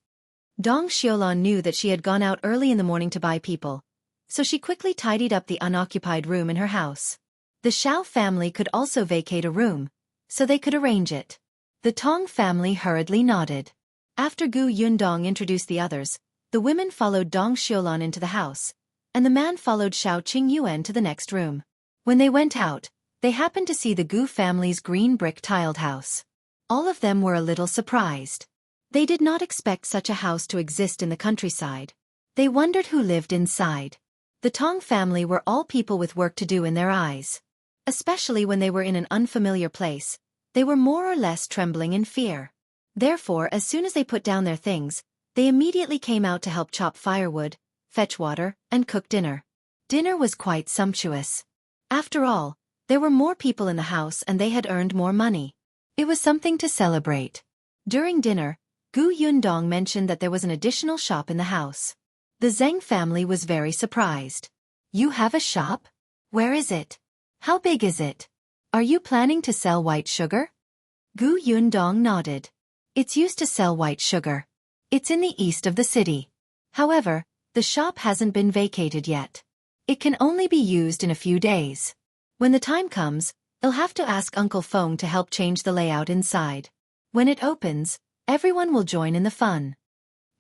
Dong Xiaolan knew that she had gone out early in the morning to buy people, so she quickly tidied up the unoccupied room in her house. The Shao family could also vacate a room, so they could arrange it. The Tong family hurriedly nodded. After Gu Yundong introduced the others, the women followed Dong Xiaolan into the house, and the man followed Shao Qingyuan to the next room. When they went out, they happened to see the Gu family's green brick tiled house. All of them were a little surprised. They did not expect such a house to exist in the countryside. They wondered who lived inside. The Tong family were all people with work to do in their eyes. Especially when they were in an unfamiliar place, they were more or less trembling in fear. Therefore, as soon as they put down their things, they immediately came out to help chop firewood, fetch water, and cook dinner. Dinner was quite sumptuous. After all, there were more people in the house and they had earned more money. It was something to celebrate. During dinner, Gu Yundong mentioned that there was an additional shop in the house. The Zheng family was very surprised. "You have a shop? Where is it? How big is it? Are you planning to sell white sugar?" Gu Yundong nodded. "It's used to sell white sugar. It's in the east of the city. However, the shop hasn't been vacated yet. It can only be used in a few days. When the time comes, you'll have to ask Uncle Feng to help change the layout inside. When it opens, everyone will join in the fun."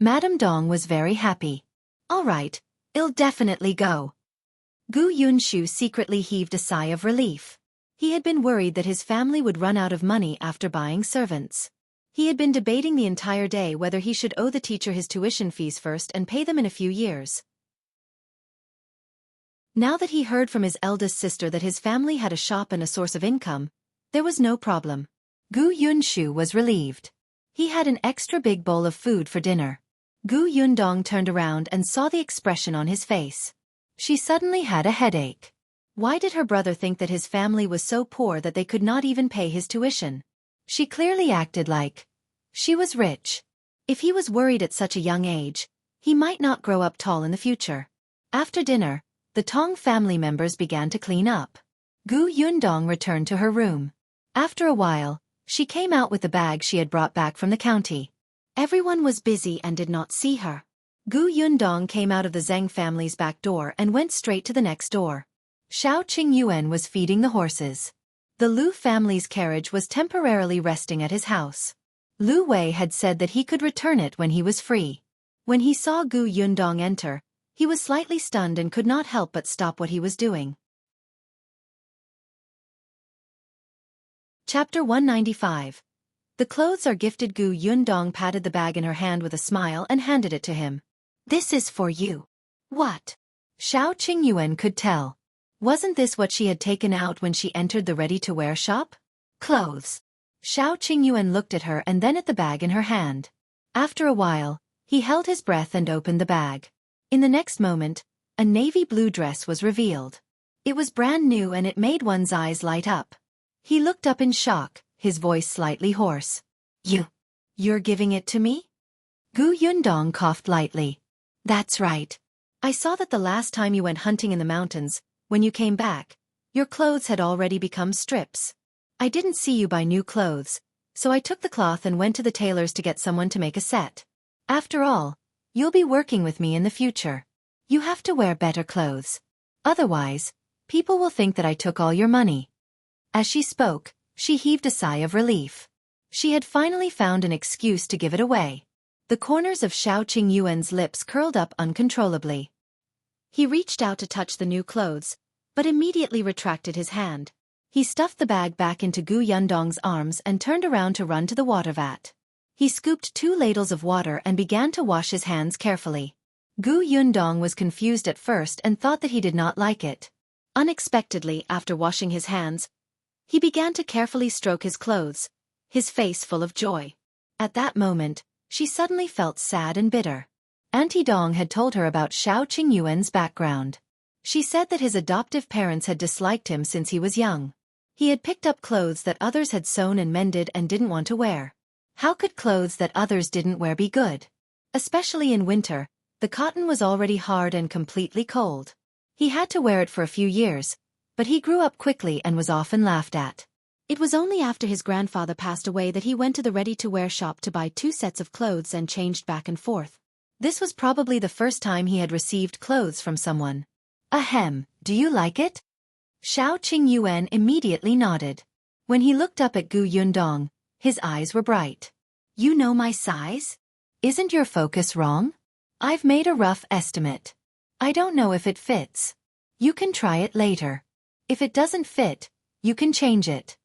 Madame Dong was very happy. "All right, I'll definitely go." Gu Yunshu secretly heaved a sigh of relief. He had been worried that his family would run out of money after buying servants. He had been debating the entire day whether he should owe the teacher his tuition fees first and pay them in a few years. Now that he heard from his eldest sister that his family had a shop and a source of income, there was no problem. Gu Yunshu was relieved. He had an extra big bowl of food for dinner. Gu Yundong turned around and saw the expression on his face. She suddenly had a headache. Why did her brother think that his family was so poor that they could not even pay his tuition? She clearly acted like she was rich. If he was worried at such a young age, he might not grow up tall in the future. After dinner, the Tong family members began to clean up. Gu Yundong returned to her room. After a while, she came out with the bag she had brought back from the county. Everyone was busy and did not see her. Gu Yundong came out of the Zheng family's back door and went straight to the next door. Shao Qingyuan was feeding the horses. The Lu family's carriage was temporarily resting at his house. Lu Wei had said that he could return it when he was free. When he saw Gu Yundong enter, he was slightly stunned and could not help but stop what he was doing. Chapter 195. The clothes are gifted. Gu Yundong patted the bag in her hand with a smile and handed it to him. "This is for you." "What?" Shao Qingyuan could tell. Wasn't this what she had taken out when she entered the ready-to-wear shop? "Clothes." Shao Qingyuan looked at her and then at the bag in her hand. After a while, he held his breath and opened the bag. In the next moment, a navy blue dress was revealed. It was brand new and it made one's eyes light up. He looked up in shock, his voice slightly hoarse. You're giving it to me?" Gu Yundong coughed lightly. "That's right. I saw that the last time you went hunting in the mountains, when you came back, your clothes had already become strips. I didn't see you buy new clothes, so I took the cloth and went to the tailor's to get someone to make a set. After all, you'll be working with me in the future. You have to wear better clothes. Otherwise, people will think that I took all your money." As she spoke, she heaved a sigh of relief. She had finally found an excuse to give it away. The corners of Shao Qingyuan's lips curled up uncontrollably. He reached out to touch the new clothes, but immediately retracted his hand. He stuffed the bag back into Gu Yundong's arms and turned around to run to the water vat. He scooped 2 ladles of water and began to wash his hands carefully. Gu Yundong was confused at first and thought that he did not like it. Unexpectedly, after washing his hands, he began to carefully stroke his clothes, his face full of joy. At that moment, she suddenly felt sad and bitter. Auntie Dong had told her about Shao Qingyuan's background. She said that his adoptive parents had disliked him since he was young. He had picked up clothes that others had sewn and mended and didn't want to wear. How could clothes that others didn't wear be good? Especially in winter, the cotton was already hard and completely cold. He had to wear it for a few years, but he grew up quickly and was often laughed at. It was only after his grandfather passed away that he went to the ready-to-wear shop to buy 2 sets of clothes and changed back and forth. This was probably the first time he had received clothes from someone. Ahem, do you like it? Shao Qingyuan immediately nodded. When he looked up at Gu Yundong, his eyes were bright. You know my size? Isn't your focus wrong? I've made a rough estimate. I don't know if it fits. You can try it later. If it doesn't fit, you can change it.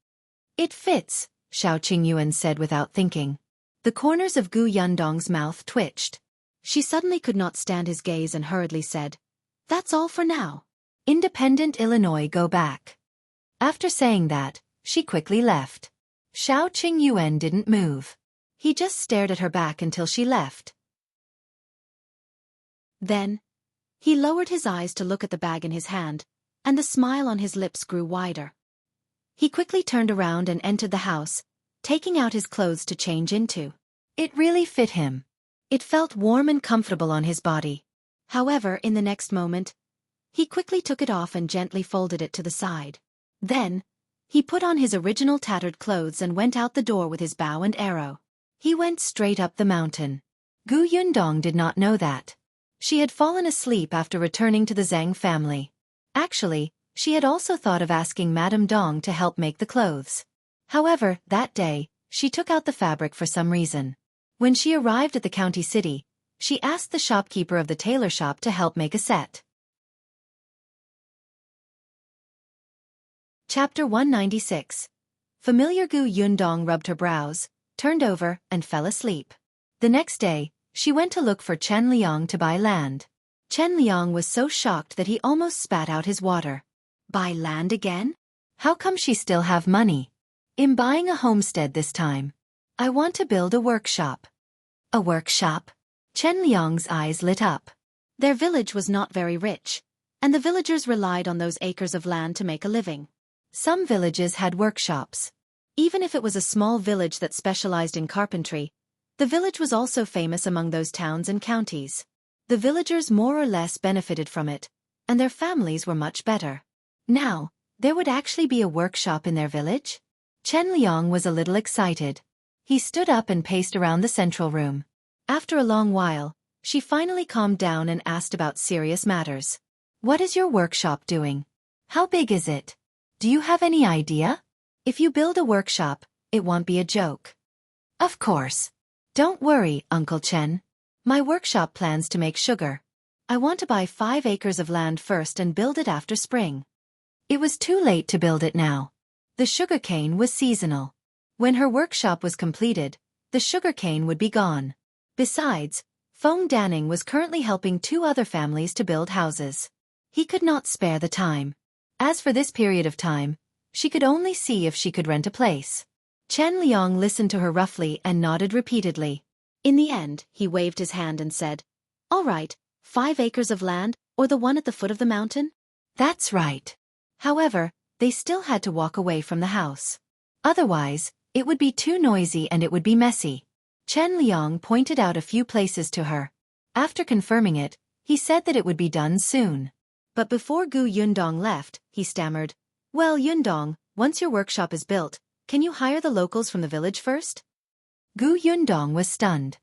It fits, Shao Qingyuan said without thinking. The corners of Gu Yundong's mouth twitched. She suddenly could not stand his gaze and hurriedly said, That's all for now. Independent Illinois, go back. After saying that, she quickly left. Shao Qingyuan didn't move. He just stared at her back until she left. Then, he lowered his eyes to look at the bag in his hand, and the smile on his lips grew wider. He quickly turned around and entered the house, taking out his clothes to change into. It really fit him. It felt warm and comfortable on his body. However, in the next moment, he quickly took it off and gently folded it to the side. Then, he put on his original tattered clothes and went out the door with his bow and arrow. He went straight up the mountain. Gu Yundong did not know that. She had fallen asleep after returning to the Zhang family. Actually, she had also thought of asking Madame Dong to help make the clothes. However, that day, she took out the fabric for some reason. When she arrived at the county city, she asked the shopkeeper of the tailor shop to help make a set. Chapter 196. Familiar Gu Yundong rubbed her brows, turned over, and fell asleep. The next day, she went to look for Chen Liang to buy land. Chen Liang was so shocked that he almost spat out his water. Buy land again? How come she still have money? I'm buying a homestead this time. I want to build a workshop. A workshop? Chen Liang's eyes lit up. Their village was not very rich, and the villagers relied on those acres of land to make a living. Some villages had workshops. Even if it was a small village that specialized in carpentry, the village was also famous among those towns and counties. The villagers more or less benefited from it, and their families were much better. Now, there would actually be a workshop in their village? Chen Liang was a little excited. He stood up and paced around the central room. After a long while, she finally calmed down and asked about serious matters. What is your workshop doing? How big is it? Do you have any idea? If you build a workshop, it won't be a joke. Of course. Don't worry, Uncle Chen. My workshop plans to make sugar. I want to buy 5 acres of land first and build it after spring. It was too late to build it now. The sugarcane was seasonal. When her workshop was completed, the sugarcane would be gone. Besides, Feng Danning was currently helping 2 other families to build houses. He could not spare the time. As for this period of time, she could only see if she could rent a place. Chen Liang listened to her roughly and nodded repeatedly. In the end, he waved his hand and said, All right, 5 acres of land, or the one at the foot of the mountain? That's right. However, they still had to walk away from the house. Otherwise, it would be too noisy and it would be messy. Chen Liang pointed out a few places to her. After confirming it, he said that it would be done soon. But before Gu Yundong left, he stammered, Well, Yundong, once your workshop is built, can you hire the locals from the village first? Gu Yundong was stunned.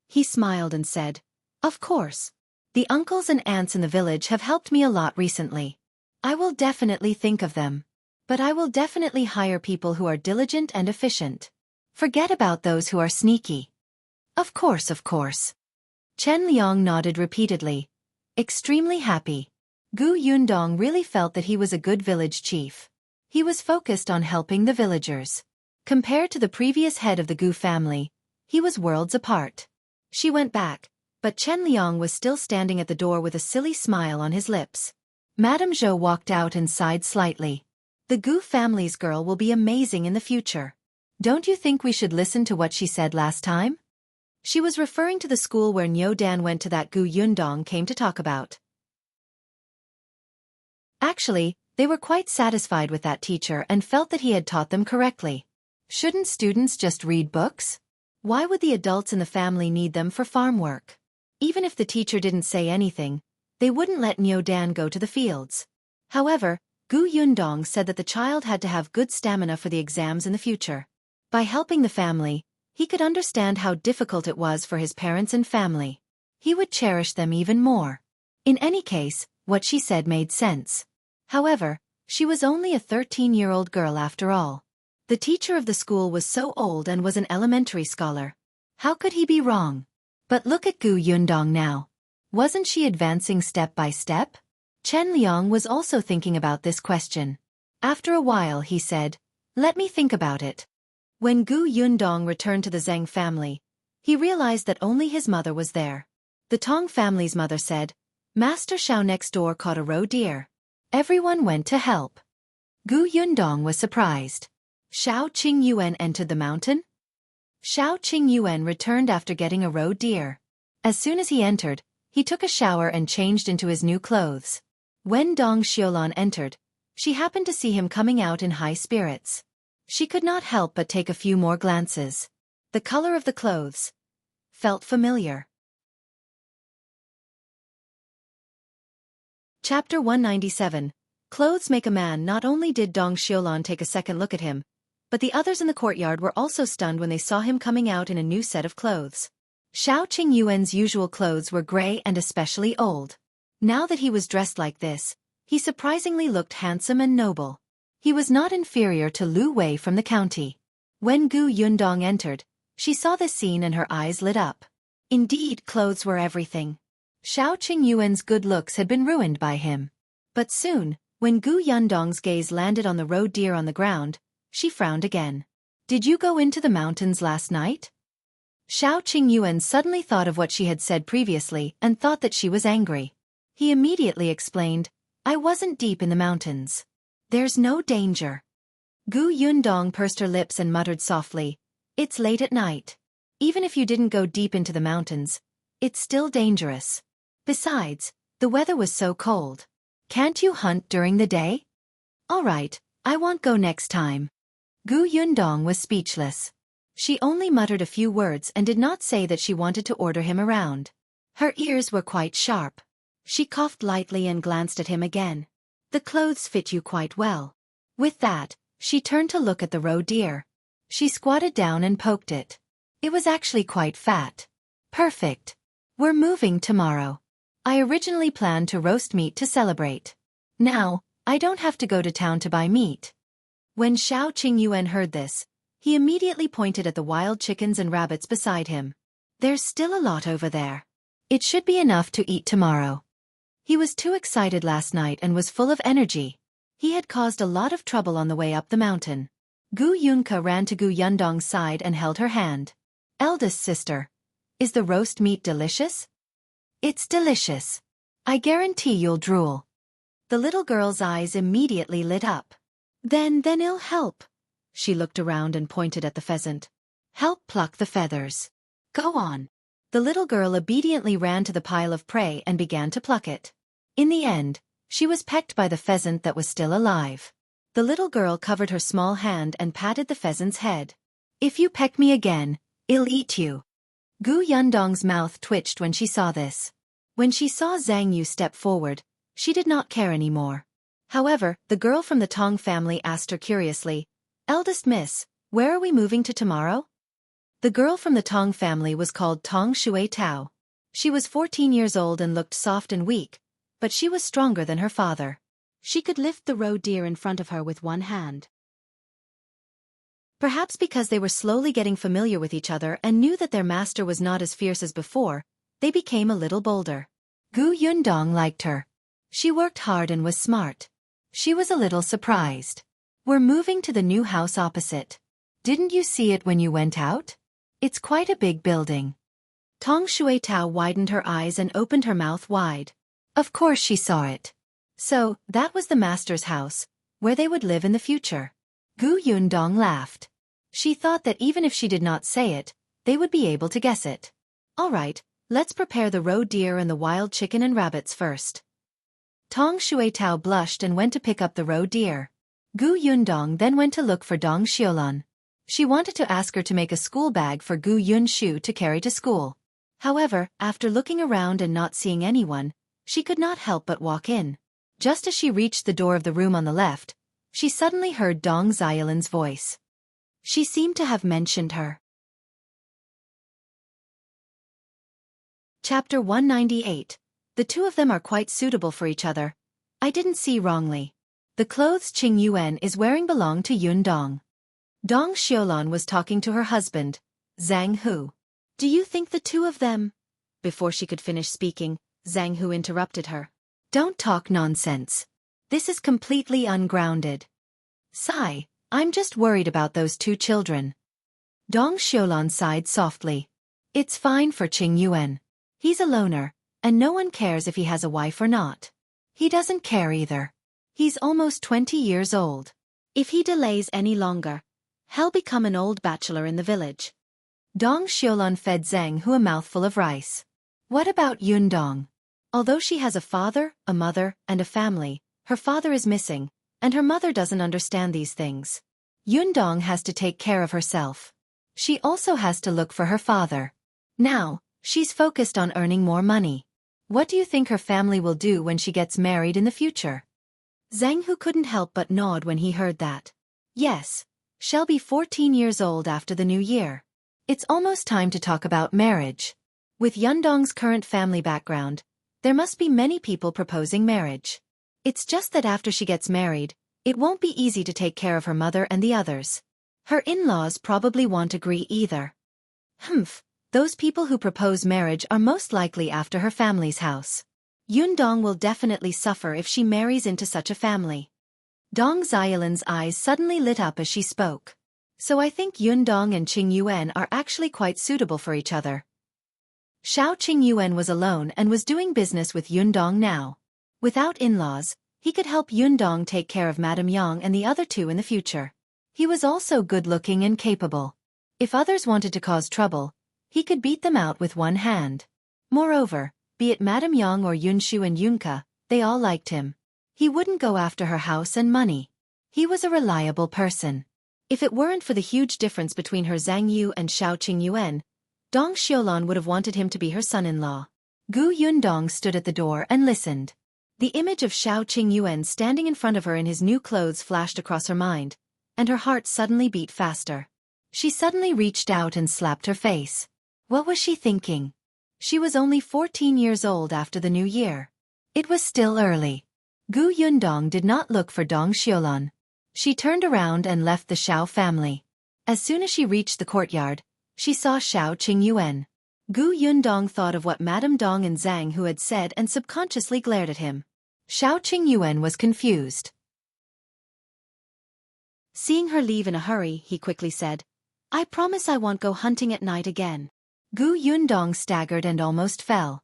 He smiled and said, Of course. The uncles and aunts in the village have helped me a lot recently. I will definitely think of them. But I will definitely hire people who are diligent and efficient. Forget about those who are sneaky. Of course, of course. Chen Liang nodded repeatedly. Extremely happy. Gu Yundong really felt that he was a good village chief. He was focused on helping the villagers. Compared to the previous head of the Gu family, he was worlds apart. She went back, but Chen Liang was still standing at the door with a silly smile on his lips. Madame Zhou walked out and sighed slightly. The Gu family's girl will be amazing in the future. Don't you think we should listen to what she said last time? She was referring to the school where Niu Dan went to that Gu Yundong came to talk about. Actually, they were quite satisfied with that teacher and felt that he had taught them correctly. Shouldn't students just read books? Why would the adults in the family need them for farm work? Even if the teacher didn't say anything, they wouldn't let Niu Dan go to the fields. However, Gu Yundong said that the child had to have good stamina for the exams in the future. By helping the family, he could understand how difficult it was for his parents and family. He would cherish them even more. In any case, what she said made sense. However, she was only a 13-year-old girl after all. The teacher of the school was so old and was an elementary scholar. How could he be wrong? But look at Gu Yundong now. Wasn't she advancing step by step? Chen Liang was also thinking about this question. After a while he said, "Let me think about it." When Gu Yundong returned to the Zheng family, he realized that only his mother was there. The Tong family's mother said, "Master Shao next door caught a roe deer." Everyone went to help. Gu Yundong was surprised. Shao Qingyuan entered the mountain? Shao Qingyuan returned after getting a roe deer. As soon as he entered, he took a shower and changed into his new clothes. When Dong Xiulan entered, she happened to see him coming out in high spirits. She could not help but take a few more glances. The color of the clothes felt familiar. Chapter 197. Clothes make a man. Not only did Dong Xiulan take a second look at him, but the others in the courtyard were also stunned when they saw him coming out in a new set of clothes. Shao Qingyuan's usual clothes were gray and especially old. Now that he was dressed like this, he surprisingly looked handsome and noble. He was not inferior to Lu Wei from the county. When Gu Yundong entered, she saw this scene and her eyes lit up. Indeed, clothes were everything. Shao Qingyuan's good looks had been ruined by him. But soon, when Gu Yundong's gaze landed on the roe deer on the ground, she frowned again. "Did you go into the mountains last night?" Shao Qingyuan suddenly thought of what she had said previously and thought that she was angry. He immediately explained, "I wasn't deep in the mountains. There's no danger." Gu Yundong pursed her lips and muttered softly, "It's late at night. Even if you didn't go deep into the mountains, it's still dangerous. Besides, the weather was so cold. Can't you hunt during the day?" "All right, I won't go next time." Gu Yundong was speechless. She only muttered a few words and did not say that she wanted to order him around. Her ears were quite sharp. She coughed lightly and glanced at him again. "The clothes fit you quite well." With that, she turned to look at the roe deer. She squatted down and poked it. It was actually quite fat. "Perfect. We're moving tomorrow. I originally planned to roast meat to celebrate. Now, I don't have to go to town to buy meat." When Shao Qingyuan heard this, he immediately pointed at the wild chickens and rabbits beside him. "There's still a lot over there. It should be enough to eat tomorrow." He was too excited last night and was full of energy. He had caused a lot of trouble on the way up the mountain. Gu Yunke ran to Gu Yundong's side and held her hand. "Eldest sister, is the roast meat delicious?" "It's delicious. I guarantee you'll drool." The little girl's eyes immediately lit up. Then I'll help." She looked around and pointed at the pheasant. "Help pluck the feathers. Go on." The little girl obediently ran to the pile of prey and began to pluck it. In the end, she was pecked by the pheasant that was still alive. The little girl covered her small hand and patted the pheasant's head. "If you peck me again, I'll eat you." Gu Yundong's mouth twitched when she saw this. When she saw Zhang Yu step forward, she did not care anymore. However, the girl from the Tong family asked her curiously, "Eldest miss, where are we moving to tomorrow?" The girl from the Tong family was called Tong Shui Tao. She was 14 years old and looked soft and weak, but she was stronger than her father. She could lift the roe deer in front of her with one hand. Perhaps because they were slowly getting familiar with each other and knew that their master was not as fierce as before, they became a little bolder. Gu Yundong liked her. She worked hard and was smart. She was a little surprised. We're moving to the new house opposite. Didn't you see it when you went out? It's quite a big building. Tong Shuitao widened her eyes and opened her mouth wide. Of course she saw it. So, that was the master's house, where they would live in the future. Gu Yundong laughed. She thought that even if she did not say it, they would be able to guess it. All right, let's prepare the roe deer and the wild chicken and rabbits first. Tong Shuitao blushed and went to pick up the roe deer. Gu Yundong then went to look for Dong Xiulan. She wanted to ask her to make a school bag for Gu Yunshu to carry to school. However, after looking around and not seeing anyone, she could not help but walk in. Just as she reached the door of the room on the left, she suddenly heard Dong Xiulan's voice. She seemed to have mentioned her. Chapter 198. The two of them are quite suitable for each other. I didn't see wrongly. The clothes Qingyuan is wearing belong to Yundong. Dong Xiulan was talking to her husband, Zhang Hu. Do you think the two of them? Before she could finish speaking, Zhang Hu interrupted her. Don't talk nonsense. This is completely ungrounded. Sigh, I'm just worried about those two children. Dong Xiulan sighed softly. It's fine for Qingyuan. He's a loner, and no one cares if he has a wife or not. He doesn't care either. He's almost 20 years old. If he delays any longer, he'll become an old bachelor in the village. Dong Xiulan fed Zhang Hu a mouthful of rice. What about Yundong? Although she has a father, a mother, and a family, her father is missing, and her mother doesn't understand these things. Yundong has to take care of herself. She also has to look for her father. Now, she's focused on earning more money. What do you think her family will do when she gets married in the future? Zhang Hu couldn't help but nod when he heard that. Yes, she'll be 14 years old after the new year. It's almost time to talk about marriage. With Yundong's current family background, there must be many people proposing marriage. It's just that after she gets married, it won't be easy to take care of her mother and the others. Her in-laws probably won't agree either. Those people who propose marriage are most likely after her family's house. Yundong will definitely suffer if she marries into such a family. Dong Xiulan's eyes suddenly lit up as she spoke. So I think Yundong and Qingyuan are actually quite suitable for each other. Shao Qingyuan was alone and was doing business with Yundong now. Without in-laws, he could help Yundong take care of Madame Yang and the other two in the future. He was also good-looking and capable. If others wanted to cause trouble, he could beat them out with one hand. Moreover, be it Madame Yang or Yunshu and Yunka, they all liked him. He wouldn't go after her house and money. He was a reliable person. If it weren't for the huge difference between her Zhang Yu and Shao Qingyuan, Dong Xiulan would have wanted him to be her son-in-law. Gu Yundong stood at the door and listened. The image of Shao Qingyuan standing in front of her in his new clothes flashed across her mind, and her heart suddenly beat faster. She suddenly reached out and slapped her face. What was she thinking? She was only 14 years old after the new year. It was still early. Gu Yundong did not look for Dong Xiulan. She turned around and left the Shao family. As soon as she reached the courtyard, she saw Shao Qingyuan. Gu Yundong thought of what Madame Dong and Zhang Hu had said and subconsciously glared at him. Shao Qingyuan was confused. Seeing her leave in a hurry, he quickly said, I promise I won't go hunting at night again. Gu Yundong staggered and almost fell.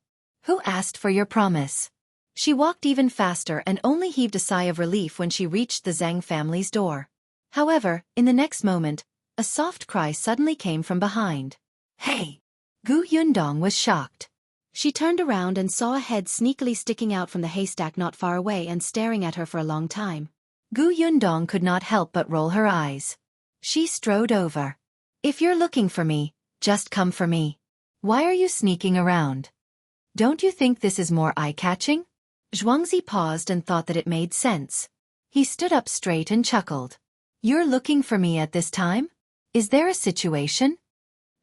Who asked for your promise? She walked even faster and only heaved a sigh of relief when she reached the Zhang family's door. However, in the next moment, a soft cry suddenly came from behind. Hey! Gu Yundong was shocked. She turned around and saw a head sneakily sticking out from the haystack not far away and staring at her for a long time. Gu Yundong could not help but roll her eyes. She strode over. If you're looking for me, just come for me. Why are you sneaking around? Don't you think this is more eye-catching? Zhuangzi paused and thought that it made sense. He stood up straight and chuckled. You're looking for me at this time? Is there a situation?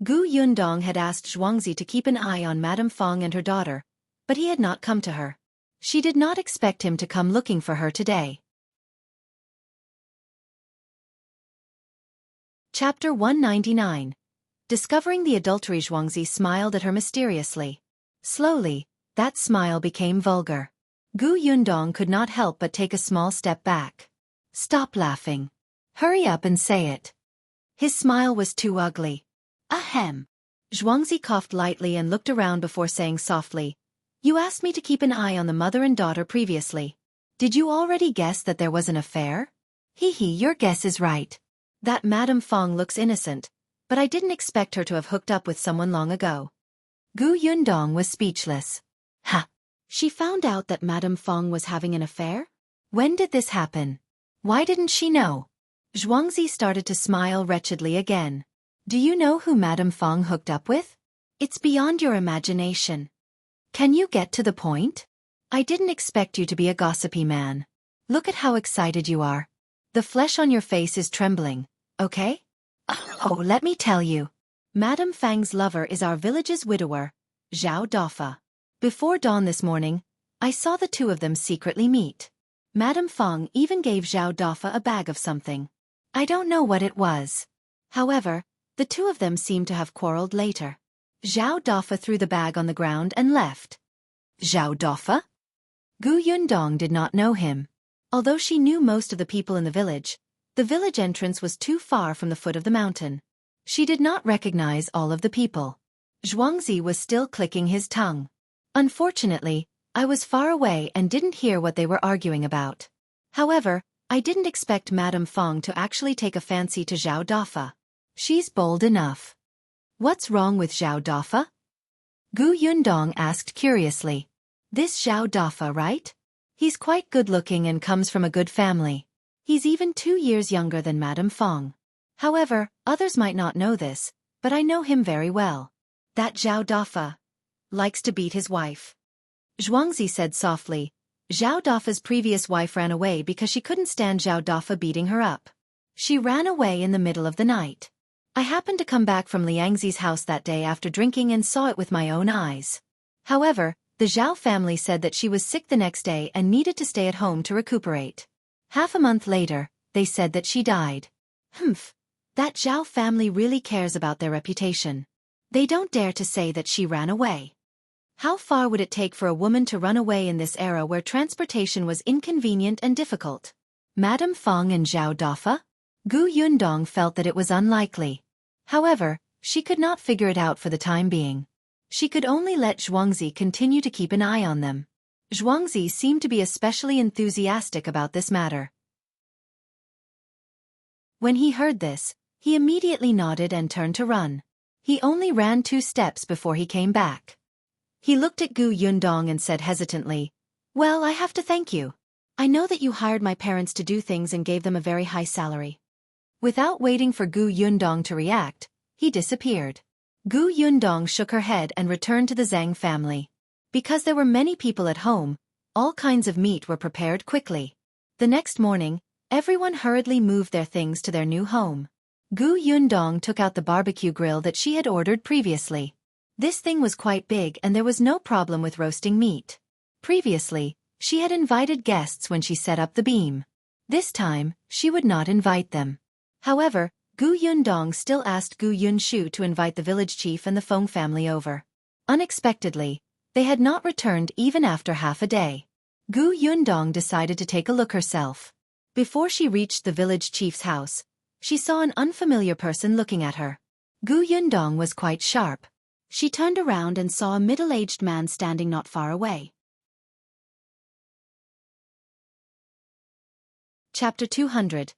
Gu Yundong had asked Zhuangzi to keep an eye on Madame Fong and her daughter, but he had not come to her. She did not expect him to come looking for her today. Chapter 199. Discovering the adultery. Zhuangzi smiled at her mysteriously. Slowly, that smile became vulgar. Gu Yundong could not help but take a small step back. Stop laughing. Hurry up and say it. His smile was too ugly. Ahem. Zhuangzi coughed lightly and looked around before saying softly, You asked me to keep an eye on the mother and daughter previously. Did you already guess that there was an affair? Your guess is right. That Madame Fong looks innocent, but I didn't expect her to have hooked up with someone long ago. Gu Yundong was speechless. Ha! She found out that Madame Fong was having an affair? When did this happen? Why didn't she know? Zhuangzi started to smile wretchedly again. Do you know who Madame Fong hooked up with? It's beyond your imagination. Can you get to the point? I didn't expect you to be a gossipy man. Look at how excited you are. The flesh on your face is trembling, okay? Oh, let me tell you. Madame Fang's lover is our village's widower, Zhao Dafa. Before dawn this morning, I saw the two of them secretly meet. Madame Fong even gave Zhao Dafa a bag of something. I don't know what it was. However, the two of them seemed to have quarreled later. Zhao Dafa threw the bag on the ground and left. Zhao Dafa? Gu Yundong did not know him. Although she knew most of the people in the village entrance was too far from the foot of the mountain. She did not recognize all of the people. Zhuangzi was still clicking his tongue. Unfortunately, I was far away and didn't hear what they were arguing about. However, I didn't expect Madame Fong to actually take a fancy to Zhao Dafa. She's bold enough. What's wrong with Zhao Dafa? Gu Yundong asked curiously. This Zhao Dafa, right? He's quite good-looking and comes from a good family. He's even 2 years younger than Madame Fong. However, others might not know this, but I know him very well. That Zhao Dafa likes to beat his wife. Zhuangzi said softly. Zhao Dafa's previous wife ran away because she couldn't stand Zhao Dafa beating her up. She ran away in the middle of the night. I happened to come back from Liangzi's house that day after drinking and saw it with my own eyes. However, the Zhao family said that she was sick the next day and needed to stay at home to recuperate. Half a month later, they said that she died. That Zhao family really cares about their reputation. They don't dare to say that she ran away. How far would it take for a woman to run away in this era where transportation was inconvenient and difficult? Madame Fong and Zhao Dafa? Gu Yundong felt that it was unlikely. However, she could not figure it out for the time being. She could only let Zhuangzi continue to keep an eye on them. Zhuangzi seemed to be especially enthusiastic about this matter. When he heard this, he immediately nodded and turned to run. He only ran 2 steps before he came back. He looked at Gu Yundong and said hesitantly, Well, I have to thank you. I know that you hired my parents to do things and gave them a very high salary. Without waiting for Gu Yundong to react, he disappeared. Gu Yundong shook her head and returned to the Zhang family. Because there were many people at home, all kinds of meat were prepared quickly. The next morning, everyone hurriedly moved their things to their new home. Gu Yundong took out the barbecue grill that she had ordered previously. This thing was quite big and there was no problem with roasting meat. Previously, she had invited guests when she set up the beam. This time, she would not invite them. However, Gu Yundong still asked Gu Yunshu to invite the village chief and the Feng family over. Unexpectedly, they had not returned even after half a day. Gu Yundong decided to take a look herself. Before she reached the village chief's house, she saw an unfamiliar person looking at her. Gu Yundong was quite sharp. She turned around and saw a middle-aged man standing not far away. Chapter 200.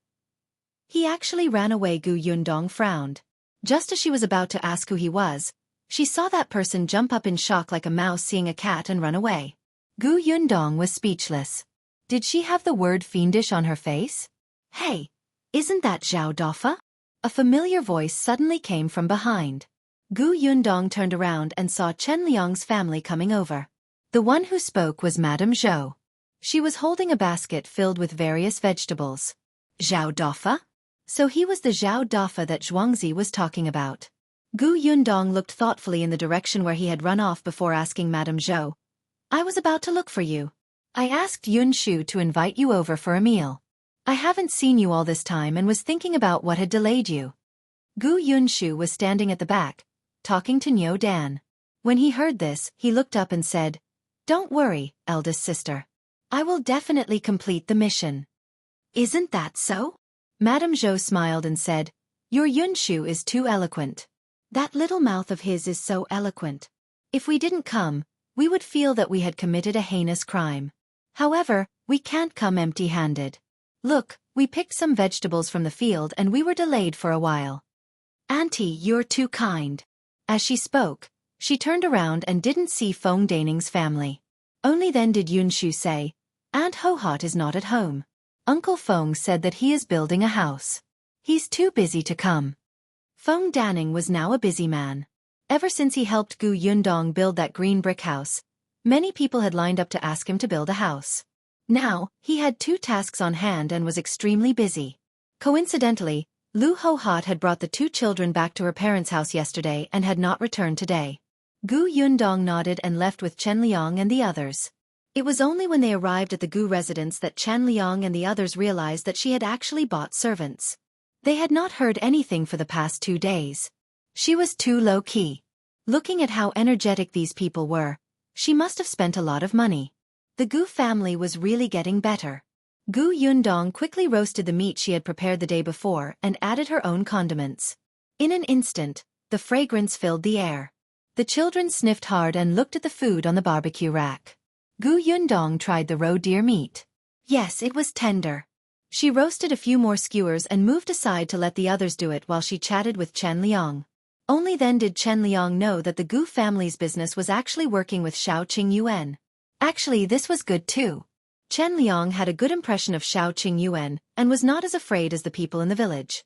He actually ran away. Gu Yundong frowned. Just as she was about to ask who he was, she saw that person jump up in shock like a mouse seeing a cat and run away. Gu Yundong was speechless. Did she have the word fiendish on her face? Hey, isn't that Zhao Dafa? A familiar voice suddenly came from behind. Gu Yundong turned around and saw Chen Liang's family coming over. The one who spoke was Madame Zhou. She was holding a basket filled with various vegetables. Zhao Dafa? So he was the Zhao Dafa that Zhuangzi was talking about. Gu Yundong looked thoughtfully in the direction where he had run off before asking Madame Zhou. I was about to look for you. I asked Yunshu to invite you over for a meal. I haven't seen you all this time and was thinking about what had delayed you. Gu Yunshu was standing at the back, talking to Niu Dan. When he heard this, he looked up and said, Don't worry, eldest sister. I will definitely complete the mission. Isn't that so? Madame Zhou smiled and said, "Your Yunshu is too eloquent. That little mouth of his is so eloquent. If we didn't come, we would feel that we had committed a heinous crime. However, we can't come empty-handed. Look, we picked some vegetables from the field and we were delayed for a while." "Auntie, you're too kind." As she spoke, she turned around and didn't see Feng Daning's family. Only then did Yunshu say, "Aunt Ho-Hot is not at home. Uncle Feng said that he is building a house. He's too busy to come." Feng Daning was now a busy man. Ever since he helped Gu Yundong build that green brick house, many people had lined up to ask him to build a house. Now, he had 2 tasks on hand and was extremely busy. Coincidentally, Lu Ho-Hot had brought the 2 children back to her parents' house yesterday and had not returned today. Gu Yundong nodded and left with Chen Liang and the others. It was only when they arrived at the Gu residence that Chen Liang and the others realized that she had actually bought servants. They had not heard anything for the past 2 days. She was too low-key. Looking at how energetic these people were, she must have spent a lot of money. The Gu family was really getting better. Gu Yundong quickly roasted the meat she had prepared the day before and added her own condiments. In an instant, the fragrance filled the air. The children sniffed hard and looked at the food on the barbecue rack. Gu Yundong tried the raw deer meat. Yes, it was tender. She roasted a few more skewers and moved aside to let the others do it while she chatted with Chen Liang. Only then did Chen Liang know that the Gu family's business was actually working with Shao Qingyuan. Actually, this was good too. Chen Liang had a good impression of Shao Qingyuan and was not as afraid as the people in the village.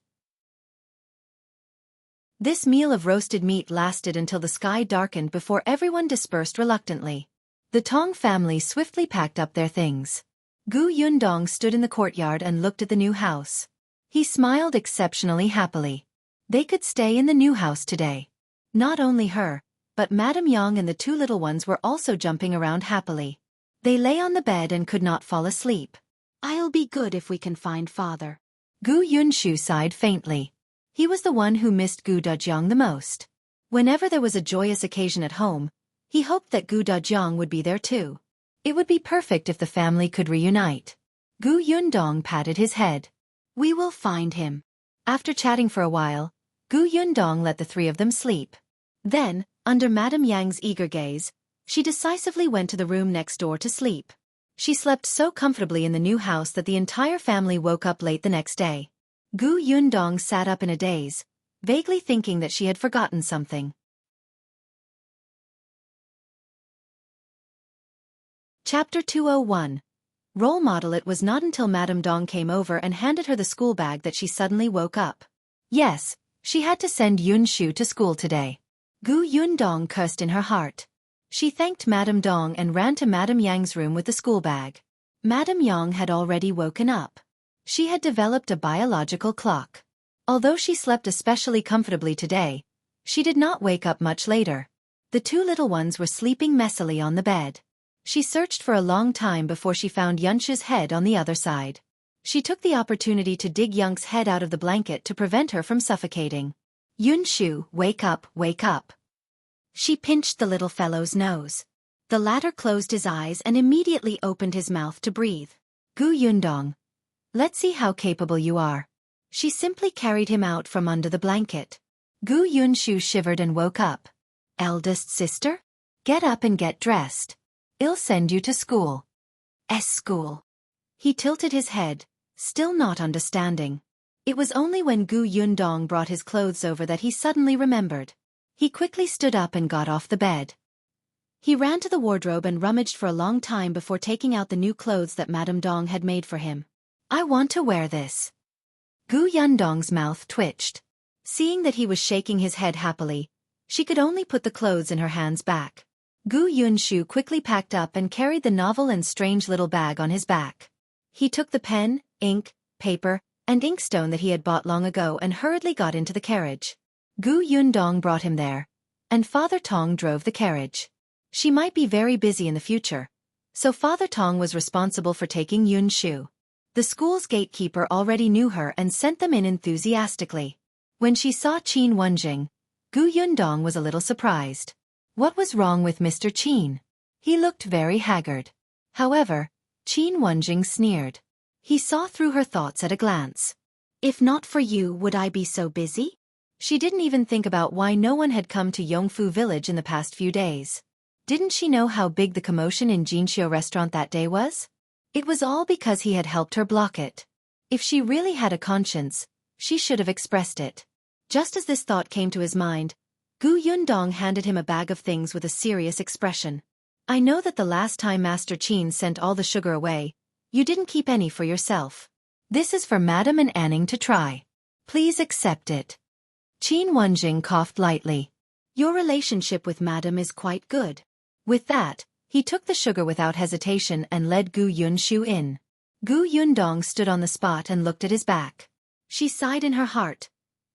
This meal of roasted meat lasted until the sky darkened before everyone dispersed reluctantly. The Tong family swiftly packed up their things. Gu Yundong stood in the courtyard and looked at the new house. He smiled exceptionally happily. They could stay in the new house today. Not only her, but Madame Yang and the 2 little ones were also jumping around happily. They lay on the bed and could not fall asleep. "I'll be good if we can find father." Gu Yunshu sighed faintly. He was the one who missed Gu Dajiang the most. Whenever there was a joyous occasion at home, he hoped that Gu Dajiang would be there too. It would be perfect if the family could reunite. Gu Yundong patted his head. "We will find him." After chatting for a while, Gu Yundong let the 3 of them sleep. Then, under Madame Yang's eager gaze, she decisively went to the room next door to sleep. She slept so comfortably in the new house that the entire family woke up late the next day. Gu Yundong sat up in a daze, vaguely thinking that she had forgotten something. Chapter 201. Role model. It was not until Madame Dong came over and handed her the school bag that she suddenly woke up. Yes, she had to send Yunshu to school today. Gu Yundong cursed in her heart. She thanked Madame Dong and ran to Madame Yang's room with the school bag. Madame Yang had already woken up. She had developed a biological clock. Although she slept especially comfortably today, she did not wake up much later. The 2 little ones were sleeping messily on the bed. She searched for a long time before she found Yunshu's head on the other side. She took the opportunity to dig Yunk's head out of the blanket to prevent her from suffocating. "Yunshu, wake up, wake up." She pinched the little fellow's nose. The latter closed his eyes and immediately opened his mouth to breathe. "Gu Yundong, let's see how capable you are." She simply carried him out from under the blanket. Gu Yunshu shivered and woke up. "Eldest sister? Get up and get dressed. I'll send you to school." School." He tilted his head, still not understanding. It was only when Gu Yundong brought his clothes over that he suddenly remembered. He quickly stood up and got off the bed. He ran to the wardrobe and rummaged for a long time before taking out the new clothes that Madame Dong had made for him. "I want to wear this." Gu Yundong's mouth twitched. Seeing that he was shaking his head happily, she could only put the clothes in her hands back. Gu Yunshu quickly packed up and carried the novel and strange little bag on his back. He took the pen, ink, paper, and inkstone that he had bought long ago and hurriedly got into the carriage. Gu Yundong brought him there, and Father Tong drove the carriage. She might be very busy in the future, so Father Tong was responsible for taking Yunshu. The school's gatekeeper already knew her and sent them in enthusiastically. When she saw Qin Wenjing, Gu Yundong was a little surprised. What was wrong with Mr. Qin? He looked very haggard. However, Qin Wenjing sneered. He saw through her thoughts at a glance. If not for you, would I be so busy? She didn't even think about why no one had come to Yongfu village in the past few days. Didn't she know how big the commotion in Jinxiu restaurant that day was? It was all because he had helped her block it. If she really had a conscience, she should have expressed it. Just as this thought came to his mind, Gu Yundong handed him a bag of things with a serious expression. I know that the last time Master Qin sent all the sugar away, you didn't keep any for yourself. This is for Madam and Anning to try. Please accept it. Qin Wenjing coughed lightly. Your relationship with Madam is quite good. With that, he took the sugar without hesitation and led Gu Yunshu in. Gu Yundong stood on the spot and looked at his back. She sighed in her heart.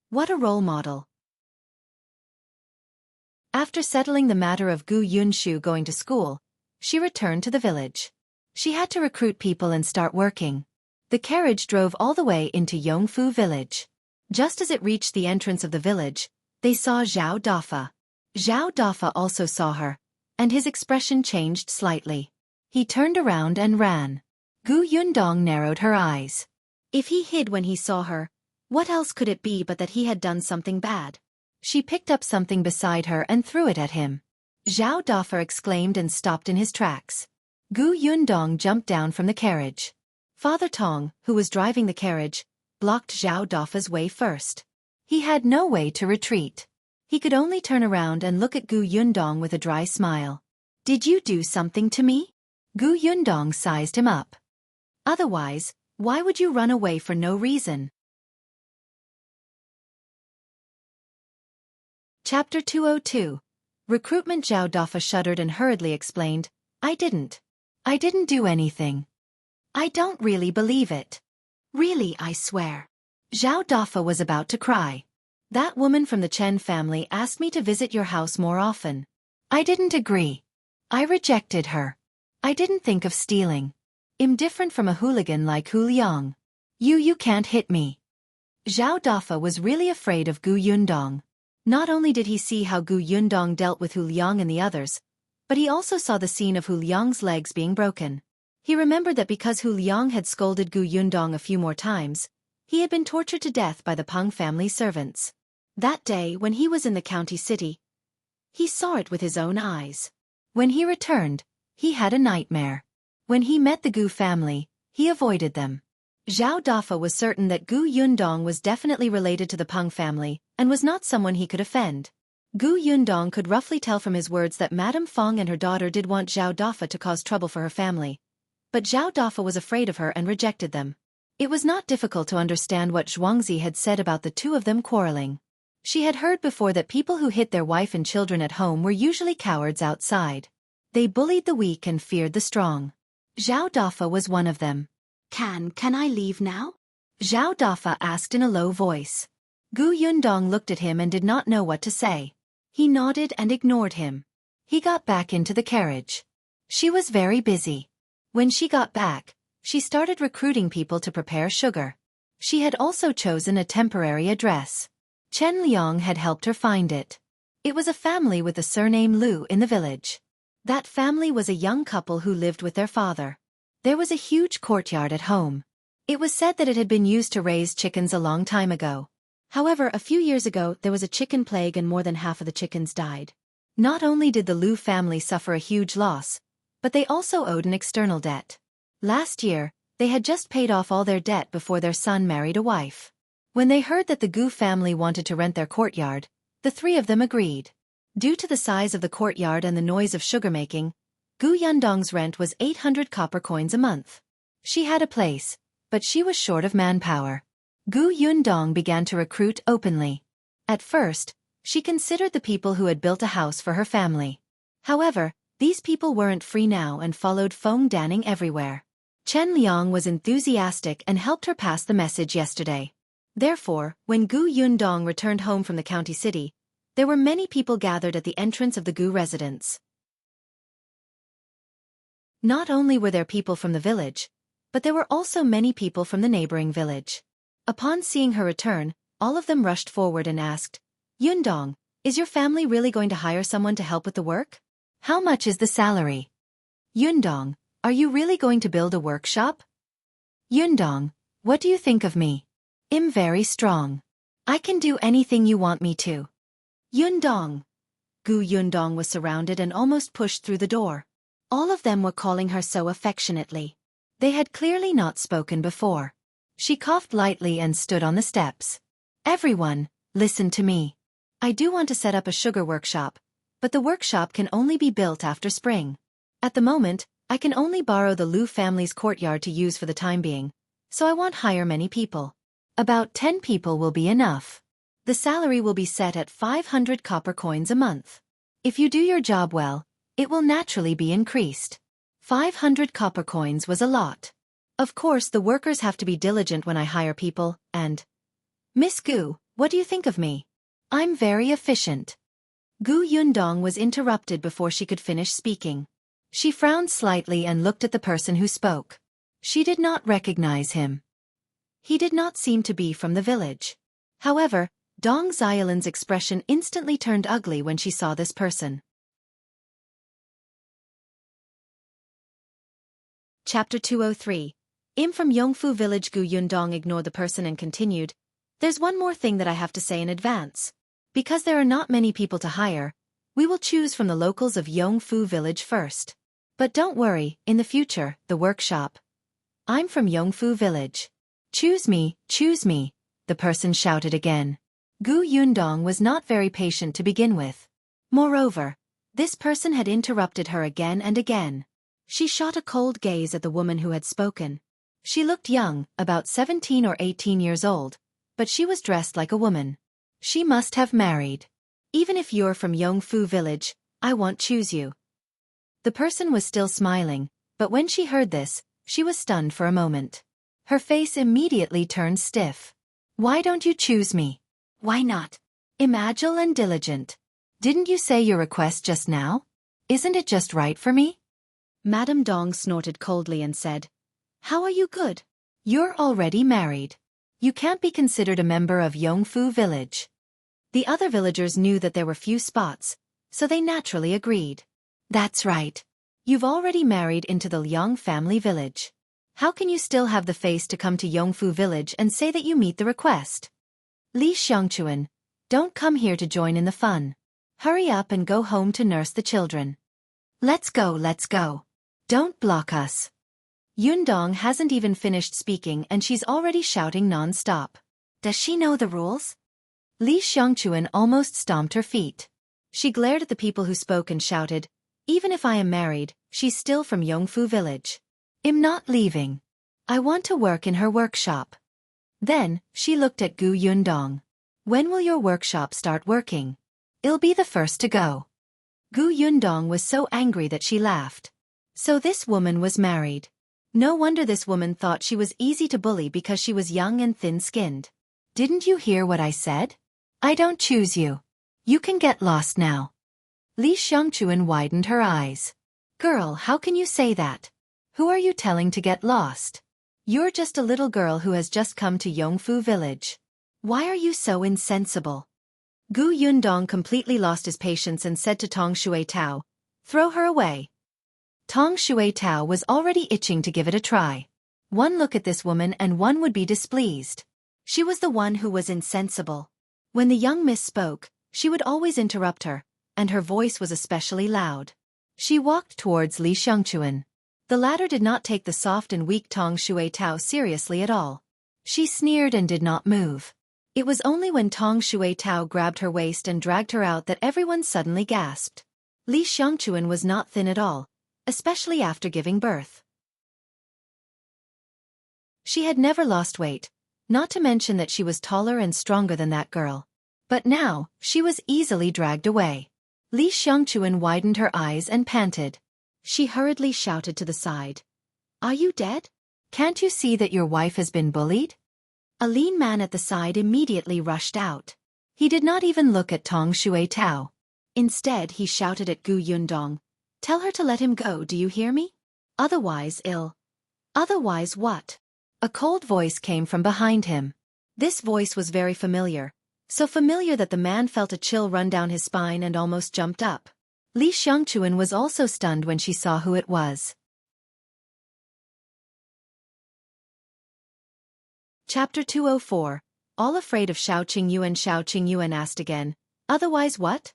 What a role model. After settling the matter of Gu Yunshu going to school, she returned to the village. She had to recruit people and start working. The carriage drove all the way into Yongfu village. Just as it reached the entrance of the village, they saw Zhao Dafa. Zhao Dafa also saw her, and his expression changed slightly. He turned around and ran. Gu Yundong narrowed her eyes. If he hid when he saw her, what else could it be but that he had done something bad? She picked up something beside her and threw it at him. Zhao Dafa exclaimed and stopped in his tracks. Gu Yundong jumped down from the carriage. Father Tong, who was driving the carriage, blocked Zhao Dafa's way first. He had no way to retreat. He could only turn around and look at Gu Yundong with a dry smile. Did you do something to me? Gu Yundong sized him up. Otherwise, why would you run away for no reason? Chapter 202. Recruitment. Zhao Dafa shuddered and hurriedly explained, I didn't do anything. I don't really believe it. Really, I swear. Zhao Dafa was about to cry. That woman from the Chen family asked me to visit your house more often. I didn't agree. I rejected her. I didn't think of stealing. I'm different from a hooligan like Hu Liang. You can't hit me. Zhao Dafa was really afraid of Gu Yundong. Not only did he see how Gu Yundong dealt with Hu Liang and the others, but he also saw the scene of Hu Liang's legs being broken. He remembered that because Hu Liang had scolded Gu Yundong a few more times, he had been tortured to death by the Peng family servants. That day when he was in the county city, he saw it with his own eyes. When he returned, he had a nightmare. When he met the Gu family, he avoided them. Zhao Dafa was certain that Gu Yundong was definitely related to the Peng family, and was not someone he could offend. Gu Yundong could roughly tell from his words that Madame Feng and her daughter did want Zhao Dafa to cause trouble for her family. But Zhao Dafa was afraid of her and rejected them. It was not difficult to understand what Zhuangzi had said about the two of them quarreling. She had heard before that people who hit their wife and children at home were usually cowards outside. They bullied the weak and feared the strong. Zhao Dafa was one of them. Can I leave now? Zhao Dafa asked in a low voice. Gu Yundong looked at him and did not know what to say. He nodded and ignored him. He got back into the carriage. She was very busy. When she got back, she started recruiting people to prepare sugar. She had also chosen a temporary address. Chen Liang had helped her find it. It was a family with the surname Lu in the village. That family was a young couple who lived with their father. There was a huge courtyard at home. It was said that it had been used to raise chickens a long time ago. However, a few years ago there was a chicken plague and more than half of the chickens died. Not only did the Lu family suffer a huge loss, but they also owed an external debt. Last year, they had just paid off all their debt before their son married a wife. When they heard that the Gu family wanted to rent their courtyard, the three of them agreed. Due to the size of the courtyard and the noise of sugar making, Gu Yundong's rent was 800 copper coins a month. She had a place, but she was short of manpower. Gu Yundong began to recruit openly. At first, she considered the people who had built a house for her family. However, these people weren't free now and followed Feng Danning everywhere. Chen Liang was enthusiastic and helped her pass the message yesterday. Therefore, when Gu Yundong returned home from the county city, there were many people gathered at the entrance of the Gu residence. Not only were there people from the village, but there were also many people from the neighboring village. Upon seeing her return, all of them rushed forward and asked, Yundong, is your family really going to hire someone to help with the work? How much is the salary? Yundong, are you really going to build a workshop? Yundong, what do you think of me? I'm very strong. I can do anything you want me to. Yundong. Gu Yundong was surrounded and almost pushed through the door. All of them were calling her so affectionately. They had clearly not spoken before. She coughed lightly and stood on the steps. Everyone, listen to me. I do want to set up a sugar workshop, but the workshop can only be built after spring. At the moment, I can only borrow the Lu family's courtyard to use for the time being, so I won't hire many people. About 10 people will be enough. The salary will be set at 500 copper coins a month. If you do your job well, it will naturally be increased. 500 copper coins was a lot. Of course, the workers have to be diligent when I hire people, and... Miss Gu, what do you think of me? I'm very efficient. Gu Yundong was interrupted before she could finish speaking. She frowned slightly and looked at the person who spoke. She did not recognize him. He did not seem to be from the village. However, Dong Xiaolin's expression instantly turned ugly when she saw this person. Chapter 203. I'm from Yongfu village. Gu Yundong ignored the person and continued, There's one more thing that I have to say in advance. Because there are not many people to hire, we will choose from the locals of Yongfu village first. But don't worry, in the future, the workshop. I'm from Yongfu village. Choose me, the person shouted again. Gu Yundong was not very patient to begin with. Moreover, this person had interrupted her again and again. She shot a cold gaze at the woman who had spoken. She looked young, about 17 or 18 years old, but she was dressed like a woman. She must have married. Even if you're from Yongfu village, I won't choose you. The person was still smiling, but when she heard this, she was stunned for a moment. Her face immediately turned stiff. Why don't you choose me? Why not? I'm agile and diligent. Didn't you say your request just now? Isn't it just right for me? Madame Dong snorted coldly and said, How are you good? You're already married. You can't be considered a member of Yongfu village. The other villagers knew that there were few spots, so they naturally agreed. That's right. You've already married into the Liang family village. How can you still have the face to come to Yongfu village and say that you meet the request? Li Xiangchuan, don't come here to join in the fun. Hurry up and go home to nurse the children. Let's go. Don't block us. Yundong hasn't even finished speaking and she's already shouting non-stop. Does she know the rules? Li Xiangchuan almost stomped her feet. She glared at the people who spoke and shouted, Even if I am married, she's still from Yongfu village. I'm not leaving. I want to work in her workshop. Then, she looked at Gu Yundong. When will your workshop start working? I'll be the first to go. Gu Yundong was so angry that she laughed. So this woman was married. No wonder this woman thought she was easy to bully because she was young and thin-skinned. Didn't you hear what I said? I don't choose you. You can get lost now. Li Xiangchuan widened her eyes. Girl, how can you say that? Who are you telling to get lost? You're just a little girl who has just come to Yongfu village. Why are you so insensible? Gu Yundong completely lost his patience and said to Tong Shui Tao, Throw her away. Tong Shui Tao was already itching to give it a try. One look at this woman and one would be displeased. She was the one who was insensible. When the young miss spoke, she would always interrupt her, and her voice was especially loud. She walked towards Li Xiangchuan. The latter did not take the soft and weak Tong Shui Tao seriously at all. She sneered and did not move. It was only when Tong Shui Tao grabbed her waist and dragged her out that everyone suddenly gasped. Li Xiangchuan was not thin at all, especially after giving birth. She had never lost weight, not to mention that she was taller and stronger than that girl. But now, she was easily dragged away. Li Xiangchuan widened her eyes and panted. She hurriedly shouted to the side. Are you dead? Can't you see that your wife has been bullied? A lean man at the side immediately rushed out. He did not even look at Tong Shui Tao. Instead, he shouted at Gu Yundong. Tell her to let him go, do you hear me? Otherwise Otherwise what? A cold voice came from behind him. This voice was very familiar. So familiar that the man felt a chill run down his spine and almost jumped up. Li Xiangchuan was also stunned when she saw who it was. Chapter 204. All afraid of Shao Qingyuan. Shao Qingyuan asked again, "Otherwise what?"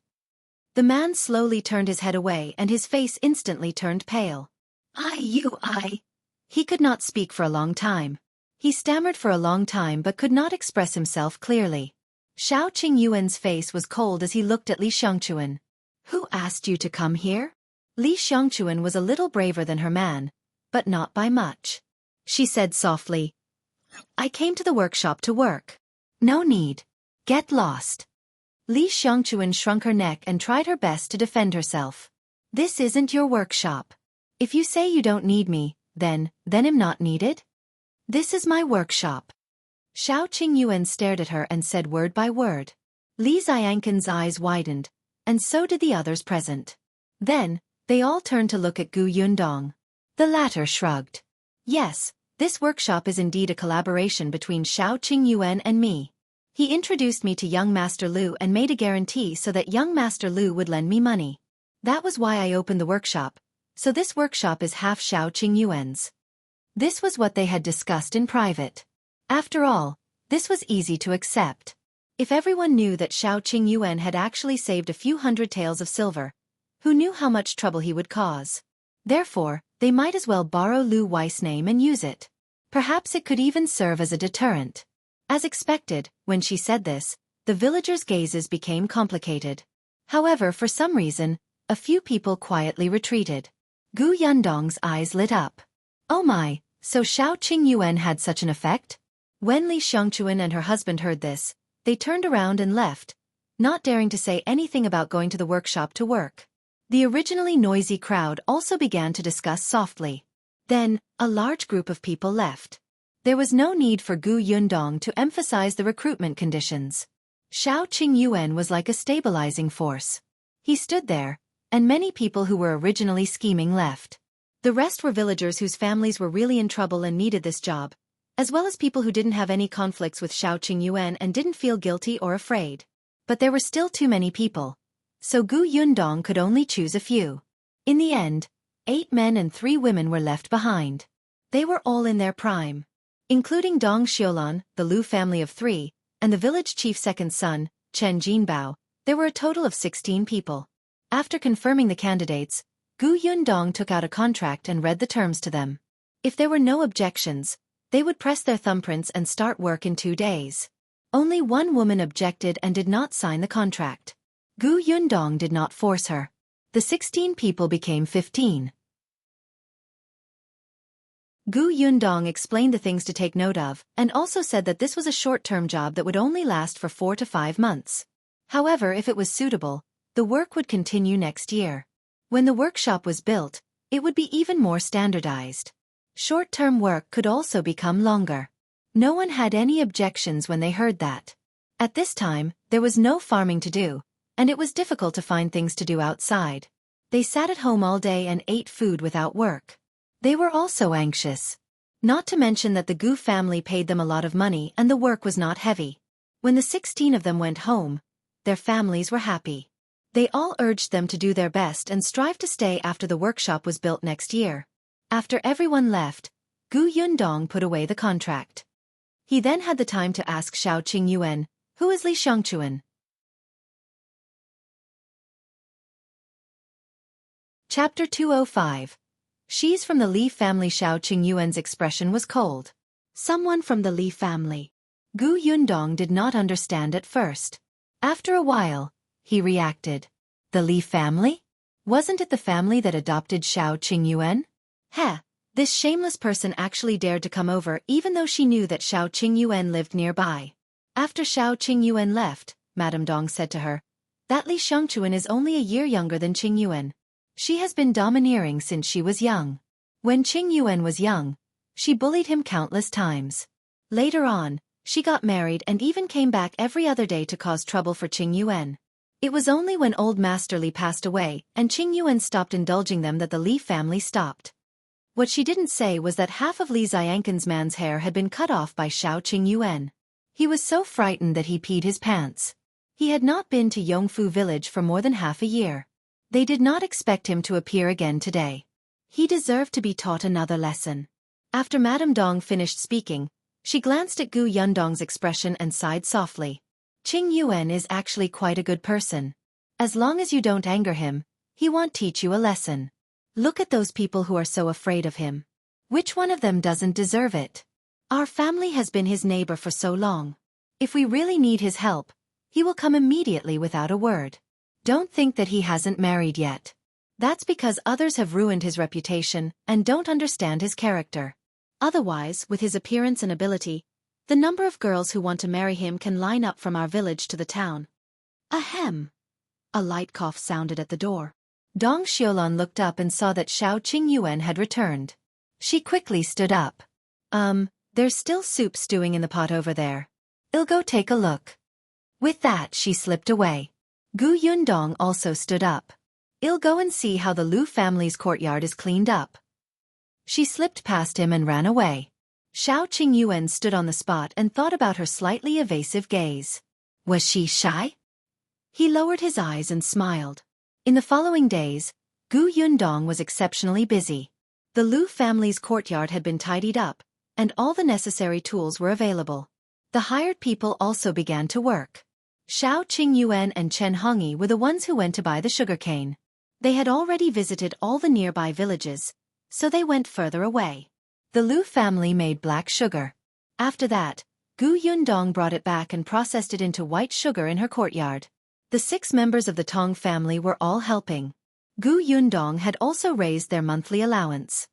The man slowly turned his head away and his face instantly turned pale. I. He could not speak for a long time. He stammered for a long time but could not express himself clearly. Shao Qingyuan's face was cold as he looked at Li Xiangquan. "Who asked you to come here?" Li Xiangquan was a little braver than her man, but not by much. She said softly, "I came to the workshop to work." "No need. Get lost." Li Xiangquan shrunk her neck and tried her best to defend herself. "This isn't your workshop. If you say you don't need me, then I'm not needed? This is my workshop." Shao Qingyuan stared at her and said word by word. Li Xiangquan's eyes widened, and so did the others present. Then, they all turned to look at Gu Yundong. The latter shrugged. "Yes, this workshop is indeed a collaboration between Shao Qingyuan and me. He introduced me to young Master Lu and made a guarantee so that young Master Lu would lend me money. That was why I opened the workshop, so this workshop is half Shao Qingyuan's." This was what they had discussed in private. After all, this was easy to accept. If everyone knew that Shao Qingyuan had actually saved a few hundred taels of silver, who knew how much trouble he would cause? Therefore, they might as well borrow Lu Wei's name and use it. Perhaps it could even serve as a deterrent. As expected, when she said this, the villagers' gazes became complicated. However, for some reason, a few people quietly retreated. Gu Yundong's eyes lit up. "Oh my, so Shao Qingyuan had such an effect?" When Li Xiangquan and her husband heard this, they turned around and left, not daring to say anything about going to the workshop to work. The originally noisy crowd also began to discuss softly. Then, a large group of people left. There was no need for Gu Yundong to emphasize the recruitment conditions. Shao Qingyuan was like a stabilizing force. He stood there, and many people who were originally scheming left. The rest were villagers whose families were really in trouble and needed this job, as well as people who didn't have any conflicts with Shao Qingyuan and didn't feel guilty or afraid. But there were still too many people, so Gu Yundong could only choose a few. In the end, 8 men and 3 women were left behind. They were all in their prime, including Dong Xiulan, the Lu family of 3, and the village chief's second son, Chen Jinbao. There were a total of 16 people. After confirming the candidates, Gu Yundong took out a contract and read the terms to them. If there were no objections, they would press their thumbprints and start work in 2 days. Only one woman objected and did not sign the contract. Gu Yundong did not force her. The 16 people became 15. Gu Yundong explained the things to take note of, and also said that this was a short-term job that would only last for 4 to 5 months. However, if it was suitable, the work would continue next year. When the workshop was built, it would be even more standardized. Short-term work could also become longer. No one had any objections when they heard that. At this time, there was no farming to do, and it was difficult to find things to do outside. They sat at home all day and ate food without work. They were also anxious. Not to mention that the Gu family paid them a lot of money and the work was not heavy. When the 16 of them went home, their families were happy. They all urged them to do their best and strive to stay after the workshop was built next year. After everyone left, Gu Yundong put away the contract. He then had the time to ask Shao Qingyuan, "Who is Li Xiangquan?" Chapter 205. She's from the Li family. Shao Qingyuan's expression was cold. Someone from the Li family. Gu Yundong did not understand at first. After a while, he reacted. The Li family? Wasn't it the family that adopted Shao Qingyuan? Heh, this shameless person actually dared to come over even though she knew that Shao Qingyuan lived nearby. After Shao Qingyuan left, Madame Dong said to her, "That Li Xiangquan is only a year younger than Qingyuan. She has been domineering since she was young. When Qingyuan was young, she bullied him countless times. Later on, she got married and even came back every other day to cause trouble for Qingyuan. It was only when old Master Li passed away and Qingyuan stopped indulging them that the Li family stopped." What she didn't say was that half of Li Xiangquan's man's hair had been cut off by Shao Qingyuan. He was so frightened that he peed his pants. He had not been to Yongfu village for more than half a year. They did not expect him to appear again today. He deserved to be taught another lesson. After Madame Dong finished speaking, She glanced at Gu Yundong's expression and sighed softly. Qingyuan is actually quite a good person. As long as you don't anger him, he won't teach you a lesson. Look at those people who are so afraid of him. Which one of them doesn't deserve it? Our family has been his neighbor for so long. If we really need his help, he will come immediately without a word. Don't think that he hasn't married yet. That's because others have ruined his reputation and don't understand his character. Otherwise, with his appearance and ability, the number of girls who want to marry him can line up from our village to the town. Ahem. A light cough sounded at the door. Dong Xiaolan looked up and saw that Shao Qingyuan had returned. She quickly stood up. There's still soup stewing in the pot over there. I'll go take a look. With that she slipped away. Gu Yundong also stood up. I'll go and see how the Lu family's courtyard is cleaned up. She slipped past him and ran away. Shao Qingyuan stood on the spot and thought about her slightly evasive gaze. Was she shy? He lowered his eyes and smiled. In the following days, Gu Yundong was exceptionally busy. The Lu family's courtyard had been tidied up, and all the necessary tools were available. The hired people also began to work. Shao Qingyuan and Chen Hongyi were the ones who went to buy the sugarcane. They had already visited all the nearby villages, so they went further away. The Lu family made black sugar. After that, Gu Yundong brought it back and processed it into white sugar in her courtyard. The 6 members of the Tong family were all helping. Gu Yundong had also raised their monthly allowance.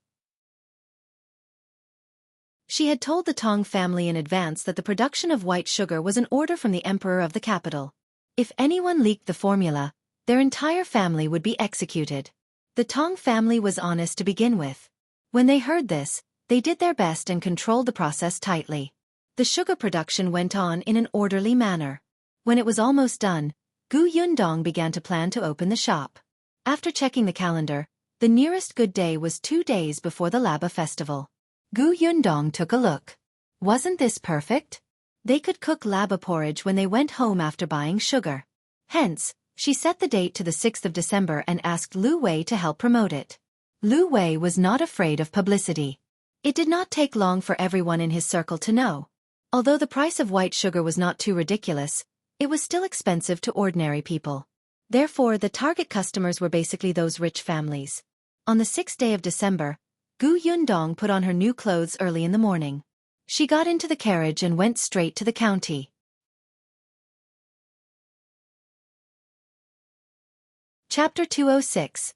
She had told the Tong family in advance that the production of white sugar was an order from the emperor of the capital. If anyone leaked the formula, their entire family would be executed. The Tong family was honest to begin with. When they heard this, they did their best and controlled the process tightly. The sugar production went on in an orderly manner. When it was almost done, Gu Yundong began to plan to open the shop. After checking the calendar, the nearest good day was 2 days before the Laba festival. Gu Yundong took a look. Wasn't this perfect? They could cook laba porridge when they went home after buying sugar. Hence, she set the date to the 6th of December and asked Lu Wei to help promote it. Lu Wei was not afraid of publicity. It did not take long for everyone in his circle to know. Although the price of white sugar was not too ridiculous, it was still expensive to ordinary people. Therefore, the target customers were basically those rich families. On the 6th day of December, Gu Yundong put on her new clothes early in the morning. She got into the carriage and went straight to the county. Chapter 206.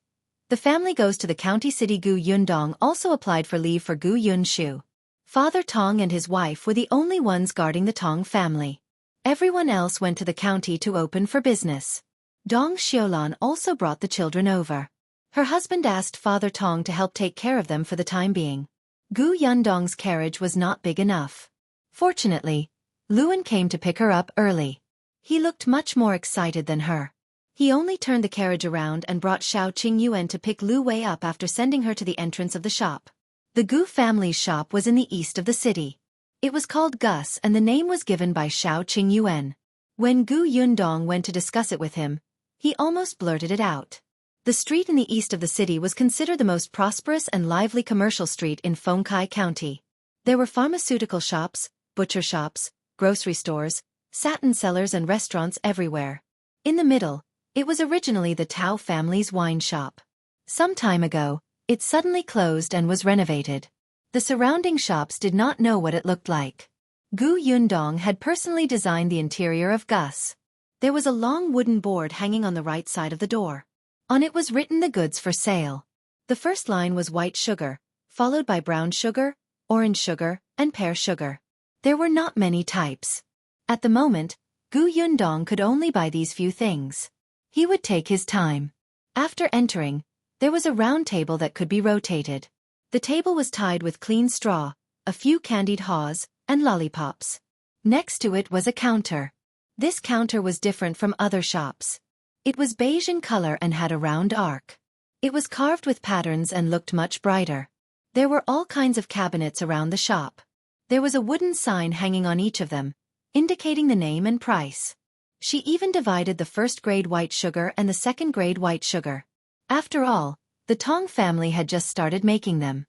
The family goes to the county city. Gu Yundong also applied for leave for Gu Yunshu. Father Tong and his wife were the only ones guarding the Tong family. Everyone else went to the county to open for business. Dong Xiaolan also brought the children over. Her husband asked Father Tong to help take care of them for the time being. Gu Yundong's carriage was not big enough. Fortunately, Luan came to pick her up early. He looked much more excited than her. He only turned the carriage around and brought Shao Qingyuan to pick Lu Wei up after sending her to the entrance of the shop. The Gu family's shop was in the east of the city. It was called Gus and the name was given by Shao Qingyuan. When Gu Yundong went to discuss it with him, he almost blurted it out. The street in the east of the city was considered the most prosperous and lively commercial street in Fengkai County. There were pharmaceutical shops, butcher shops, grocery stores, satin sellers and restaurants everywhere. In the middle, it was originally the Tao family's wine shop. Some time ago, it suddenly closed and was renovated. The surrounding shops did not know what it looked like. Gu Yundong had personally designed the interior of Gus. There was a long wooden board hanging on the right side of the door. On it was written the goods for sale. The first line was white sugar, followed by brown sugar, orange sugar, and pear sugar. There were not many types. At the moment, Gu Yundong could only buy these few things. He would take his time. After entering, there was a round table that could be rotated. The table was tied with clean straw, a few candied haws, and lollipops. Next to it was a counter. This counter was different from other shops. It was beige in color and had a round arc. It was carved with patterns and looked much brighter. There were all kinds of cabinets around the shop. There was a wooden sign hanging on each of them, indicating the name and price. She even divided the first-grade white sugar and the second-grade white sugar. After all, the Tong family had just started making them.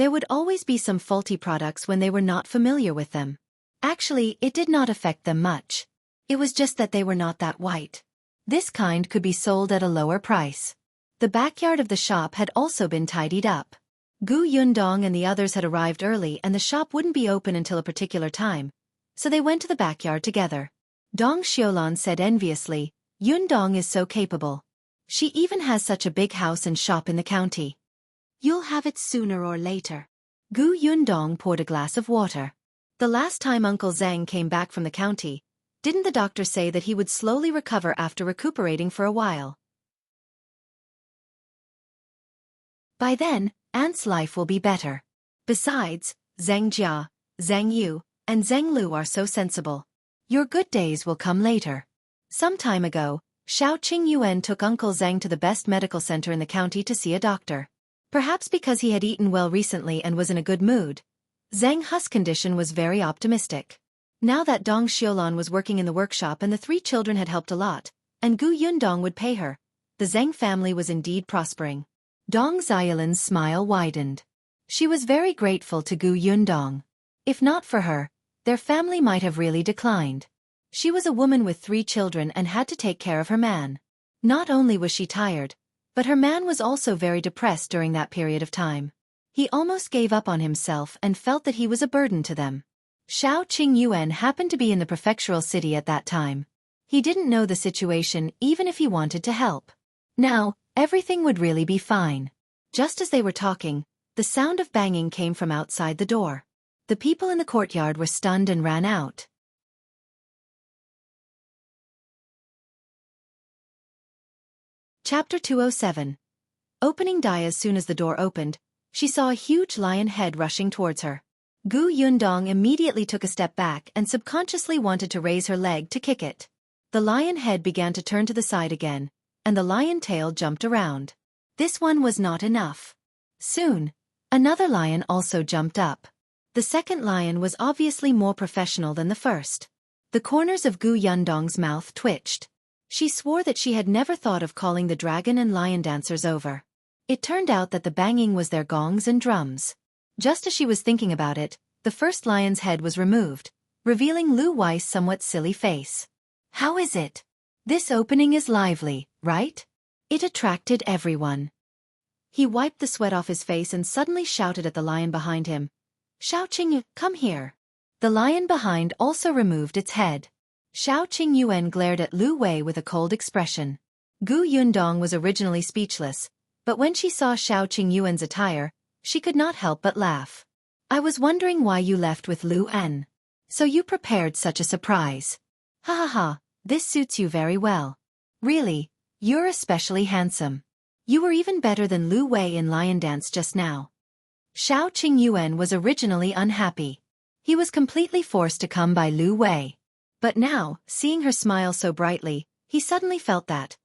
There would always be some faulty products when they were not familiar with them. Actually, it did not affect them much. It was just that they were not that white. This kind could be sold at a lower price. The backyard of the shop had also been tidied up. Gu Yundong and the others had arrived early and the shop wouldn't be open until a particular time, so they went to the backyard together. Dong Xiulan said enviously, "Yundong is so capable. She even has such a big house and shop in the county. You'll have it sooner or later." Gu Yundong poured a glass of water. The last time Uncle Zhang came back from the county, didn't the doctor say that he would slowly recover after recuperating for a while? By then, Ant's life will be better. Besides, Zhang Jia, Zhang Yu, and Zhang Lu are so sensible. Your good days will come later. Some time ago, Shao Qingyuan took Uncle Zhang to the best medical center in the county to see a doctor. Perhaps because he had eaten well recently and was in a good mood, Zhang Hu's condition was very optimistic. Now that Dong Xiulan was working in the workshop and the 3 children had helped a lot, and Gu Yundong would pay her, the Zhang family was indeed prospering. Dong Xiulan's smile widened. She was very grateful to Gu Yundong. If not for her, their family might have really declined. She was a woman with 3 children and had to take care of her man. Not only was she tired, but her man was also very depressed during that period of time. He almost gave up on himself and felt that he was a burden to them. Shao Qingyuan happened to be in the prefectural city at that time. He didn't know the situation even if he wanted to help. Now, everything would really be fine. Just as they were talking, the sound of banging came from outside the door. The people in the courtyard were stunned and ran out. Chapter 207. Opening Dai. As soon as the door opened, she saw a huge lion head rushing towards her. Gu Yundong immediately took a step back and subconsciously wanted to raise her leg to kick it. The lion head began to turn to the side again, and the lion tail jumped around. This one was not enough. Soon, another lion also jumped up. The second lion was obviously more professional than the first. The corners of Gu Yundong's mouth twitched. She swore that she had never thought of calling the dragon and lion dancers over. It turned out that the banging was their gongs and drums. Just as she was thinking about it, the first lion's head was removed, revealing Lu Wei's somewhat silly face. How is it? This opening is lively, right? It attracted everyone. He wiped the sweat off his face and suddenly shouted at the lion behind him, "Shao Qingyu, come here." The lion behind also removed its head. Shao Qingyuan glared at Lu Wei with a cold expression. Gu Yundong was originally speechless, but when she saw Shao Qingyuan's attire, she could not help but laugh. "I was wondering why you left with Lu En. So you prepared such a surprise. Ha ha ha, this suits you very well. Really, you're especially handsome. You were even better than Lu Wei in lion dance just now." Shao Qingyuan was originally unhappy. He was completely forced to come by Lu Wei. But now, seeing her smile so brightly, he suddenly felt that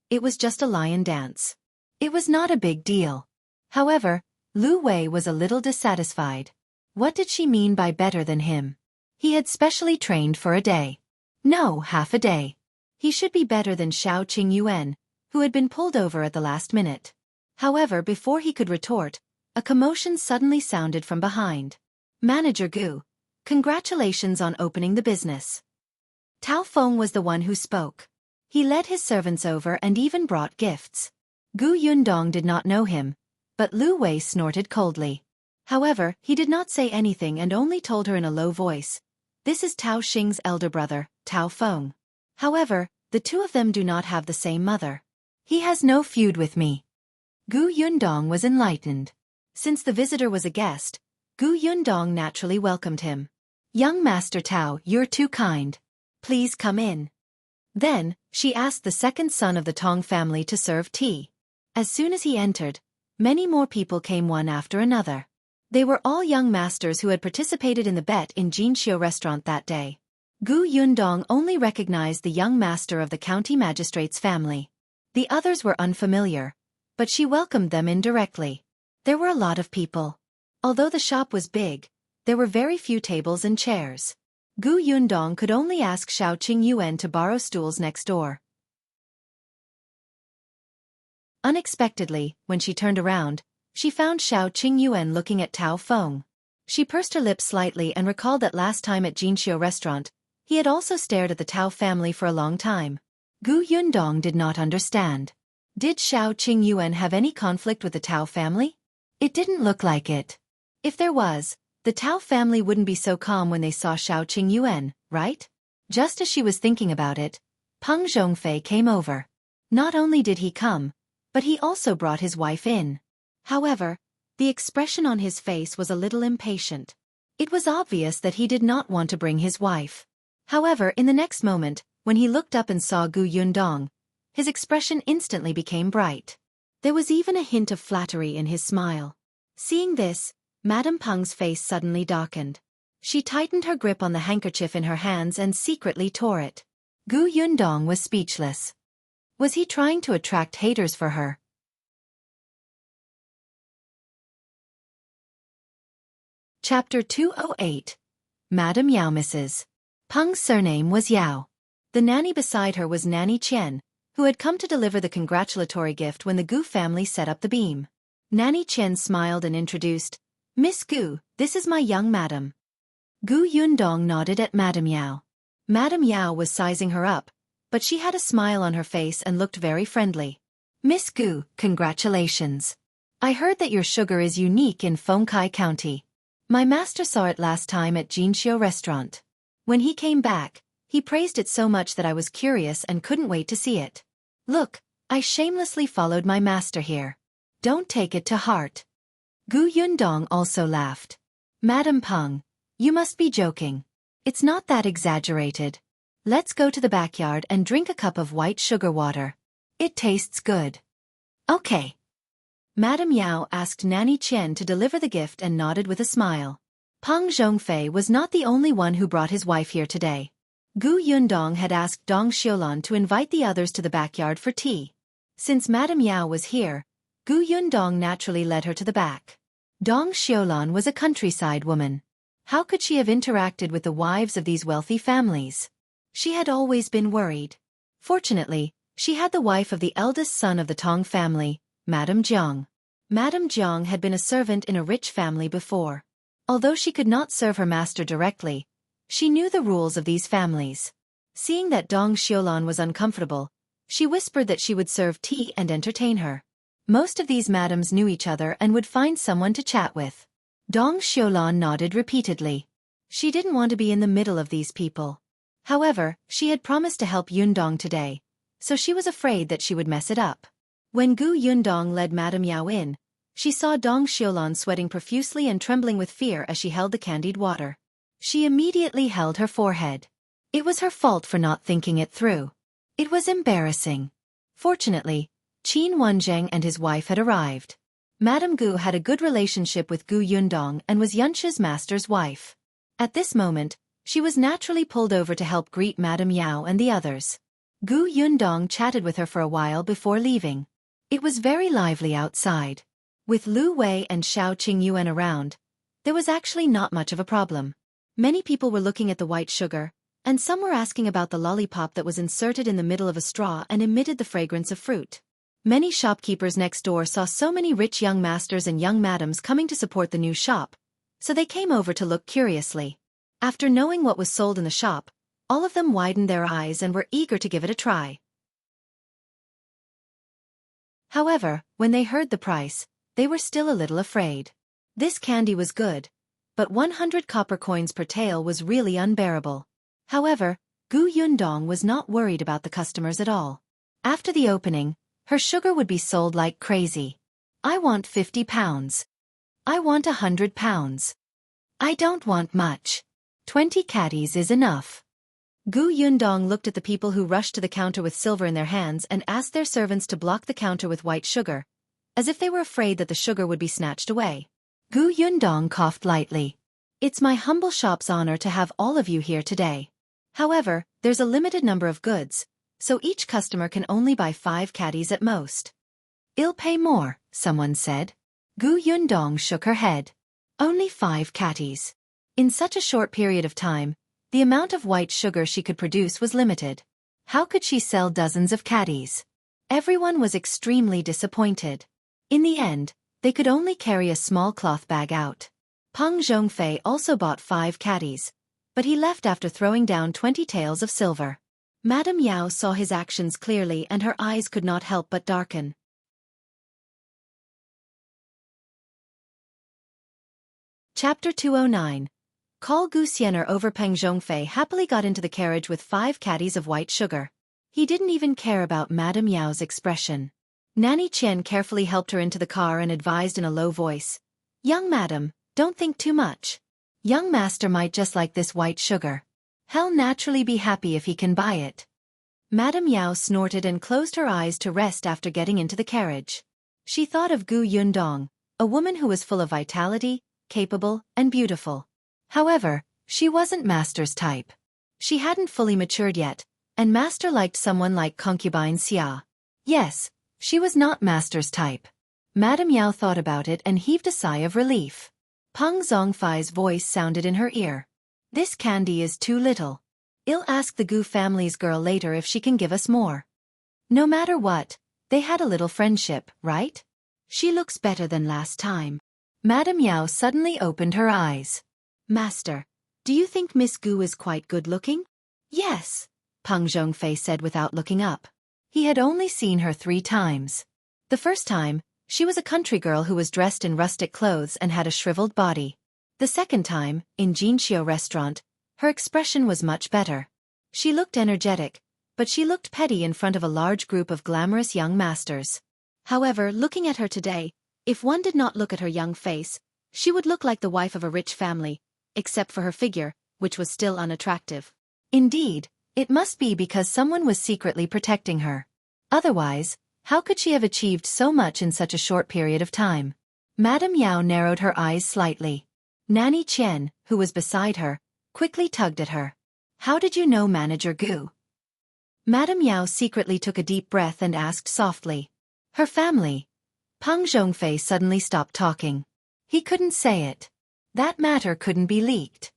it was just a lion dance. It was not a big deal. However, Lu Wei was a little dissatisfied. What did she mean by better than him? He had specially trained for a day. No, half a day. He should be better than Shao Qingyuan, who had been pulled over at the last minute. However, before he could retort, a commotion suddenly sounded from behind. "Manager Gu, congratulations on opening the business." Tao Feng was the one who spoke. He led his servants over and even brought gifts. Gu Yundong did not know him, but Lu Wei snorted coldly. However, he did not say anything and only told her in a low voice, "This is Tao Xing's elder brother, Tao Feng. However, the 2 of them do not have the same mother. He has no feud with me." Gu Yundong was enlightened. Since the visitor was a guest, Gu Yundong naturally welcomed him. "Young Master Tao, you're too kind. Please come in." Then, she asked the second son of the Tong family to serve tea. As soon as he entered, many more people came one after another. They were all young masters who had participated in the bet in Jinxiu restaurant that day. Gu Yundong only recognized the young master of the county magistrate's family. The others were unfamiliar, but she welcomed them indirectly. There were a lot of people. Although the shop was big, there were very few tables and chairs. Gu Yundong could only ask Shao Qingyuan to borrow stools next door. Unexpectedly, when she turned around, she found Shao Qingyuan looking at Tao Feng. She pursed her lips slightly and recalled that last time at Jinxiu restaurant, he had also stared at the Tao family for a long time. Gu Yundong did not understand. Did Shao Qingyuan have any conflict with the Tao family? It didn't look like it. If there was, the Tao family wouldn't be so calm when they saw Shao Qingyuan, right? Just as she was thinking about it, Peng Zhongfei came over. Not only did he come, but he also brought his wife in. However, the expression on his face was a little impatient. It was obvious that he did not want to bring his wife. However, in the next moment, when he looked up and saw Gu Yundong, his expression instantly became bright. There was even a hint of flattery in his smile. Seeing this, Madame Peng's face suddenly darkened. She tightened her grip on the handkerchief in her hands and secretly tore it. Gu Yundong was speechless. Was he trying to attract haters for her? Chapter 208. Madame Yao misses. Peng's surname was Yao. The nanny beside her was Nanny Qian, who had come to deliver the congratulatory gift when the Gu family set up the beam. Nanny Qian smiled and introduced, "Miss Gu, this is my young madam." Gu Yundong nodded at Madame Yao. Madame Yao was sizing her up, but she had a smile on her face and looked very friendly. "Miss Gu, congratulations. I heard that your sugar is unique in Fengkai County. My master saw it last time at Jinxiu restaurant. When he came back, he praised it so much that I was curious and couldn't wait to see it. Look, I shamelessly followed my master here. Don't take it to heart." Gu Yundong also laughed. "Madame Peng, you must be joking. It's not that exaggerated. Let's go to the backyard and drink a cup of white sugar water. It tastes good." "Okay." Madame Yao asked Nanny Qian to deliver the gift and nodded with a smile. Peng Zhongfei was not the only one who brought his wife here today. Gu Yundong had asked Dong Xiulan to invite the others to the backyard for tea. Since Madame Yao was here, Gu Yundong naturally led her to the back. Dong Xiulan was a countryside woman. How could she have interacted with the wives of these wealthy families? She had always been worried. Fortunately, she had the wife of the eldest son of the Tong family, Madame Zhong. Madame Zhong had been a servant in a rich family before. Although she could not serve her master directly, she knew the rules of these families. Seeing that Dong Xiulan was uncomfortable, she whispered that she would serve tea and entertain her. Most of these madams knew each other and would find someone to chat with. Dong Xiulan nodded repeatedly. She didn't want to be in the middle of these people. However, she had promised to help Yundong today, so she was afraid that she would mess it up. When Gu Yundong led Madame Yao in, she saw Dong Xiulan sweating profusely and trembling with fear as she held the candied water. She immediately held her forehead. It was her fault for not thinking it through. It was embarrassing. Fortunately, Qin Wanzheng and his wife had arrived. Madame Gu had a good relationship with Gu Yundong and was Yunshu's master's wife. At this moment, she was naturally pulled over to help greet Madame Yao and the others. Gu Yundong chatted with her for a while before leaving. It was very lively outside. With Lu Wei and Shao Qingyuan around, there was actually not much of a problem. Many people were looking at the white sugar, and some were asking about the lollipop that was inserted in the middle of a straw and emitted the fragrance of fruit. Many shopkeepers next door saw so many rich young masters and young madams coming to support the new shop, so they came over to look curiously. After knowing what was sold in the shop, all of them widened their eyes and were eager to give it a try. However, when they heard the price, they were still a little afraid. This candy was good, but 100 copper coins per tael was really unbearable. However, Gu Yundong was not worried about the customers at all. After the opening, her sugar would be sold like crazy. "I want 50 pounds. I want 100 pounds. I don't want much. 20 caddies is enough." Gu Yundong looked at the people who rushed to the counter with silver in their hands and asked their servants to block the counter with white sugar, as if they were afraid that the sugar would be snatched away. Gu Yundong coughed lightly. "It's my humble shop's honor to have all of you here today. However, there's a limited number of goods, so each customer can only buy 5 caddies at most." "I'll pay more," someone said. Gu Yundong shook her head. "Only 5 caddies." In such a short period of time, the amount of white sugar she could produce was limited. How could she sell dozens of caddies? Everyone was extremely disappointed. In the end, They could only carry a small cloth bag out. Peng Zhongfei also bought 5 caddies, but he left after throwing down 20 taels of silver. Madame Yao saw his actions clearly and her eyes could not help but darken. Chapter 209. Call Gu Xian'er over. Peng Zhongfei happily got into the carriage with 5 caddies of white sugar. He didn't even care about Madame Yao's expression. Nanny Qian carefully helped her into the car and advised in a low voice, "Young madam, don't think too much. Young master might just like this white sugar. He'll naturally be happy if he can buy it." Madame Yao snorted and closed her eyes to rest after getting into the carriage. She thought of Gu Yundong, a woman who was full of vitality, capable, and beautiful. However, she wasn't master's type. She hadn't fully matured yet, and master liked someone like Concubine Xia. Yes, she was not master's type. Madame Yao thought about it and heaved a sigh of relief. Peng Zhongfei's voice sounded in her ear. "This candy is too little. I'll ask the Gu family's girl later if she can give us more." No matter what, they had a little friendship, right? "She looks better than last time." Madame Yao suddenly opened her eyes. "Master, do you think Miss Gu is quite good-looking?" "Yes," Peng Zhongfei said without looking up. He had only seen her 3 times. The first time, she was a country girl who was dressed in rustic clothes and had a shriveled body. The second time, in Jinxiu restaurant, her expression was much better. She looked energetic, but she looked petty in front of a large group of glamorous young masters. However, looking at her today, if one did not look at her young face, she would look like the wife of a rich family, except for her figure, which was still unattractive. Indeed, it must be because someone was secretly protecting her. Otherwise, how could she have achieved so much in such a short period of time? Madame Yao narrowed her eyes slightly. Nanny Qian, who was beside her, quickly tugged at her. "How did you know Manager Gu?" Madame Yao secretly took a deep breath and asked softly. "Her family." Peng Zhongfei suddenly stopped talking. He couldn't say it. That matter couldn't be leaked.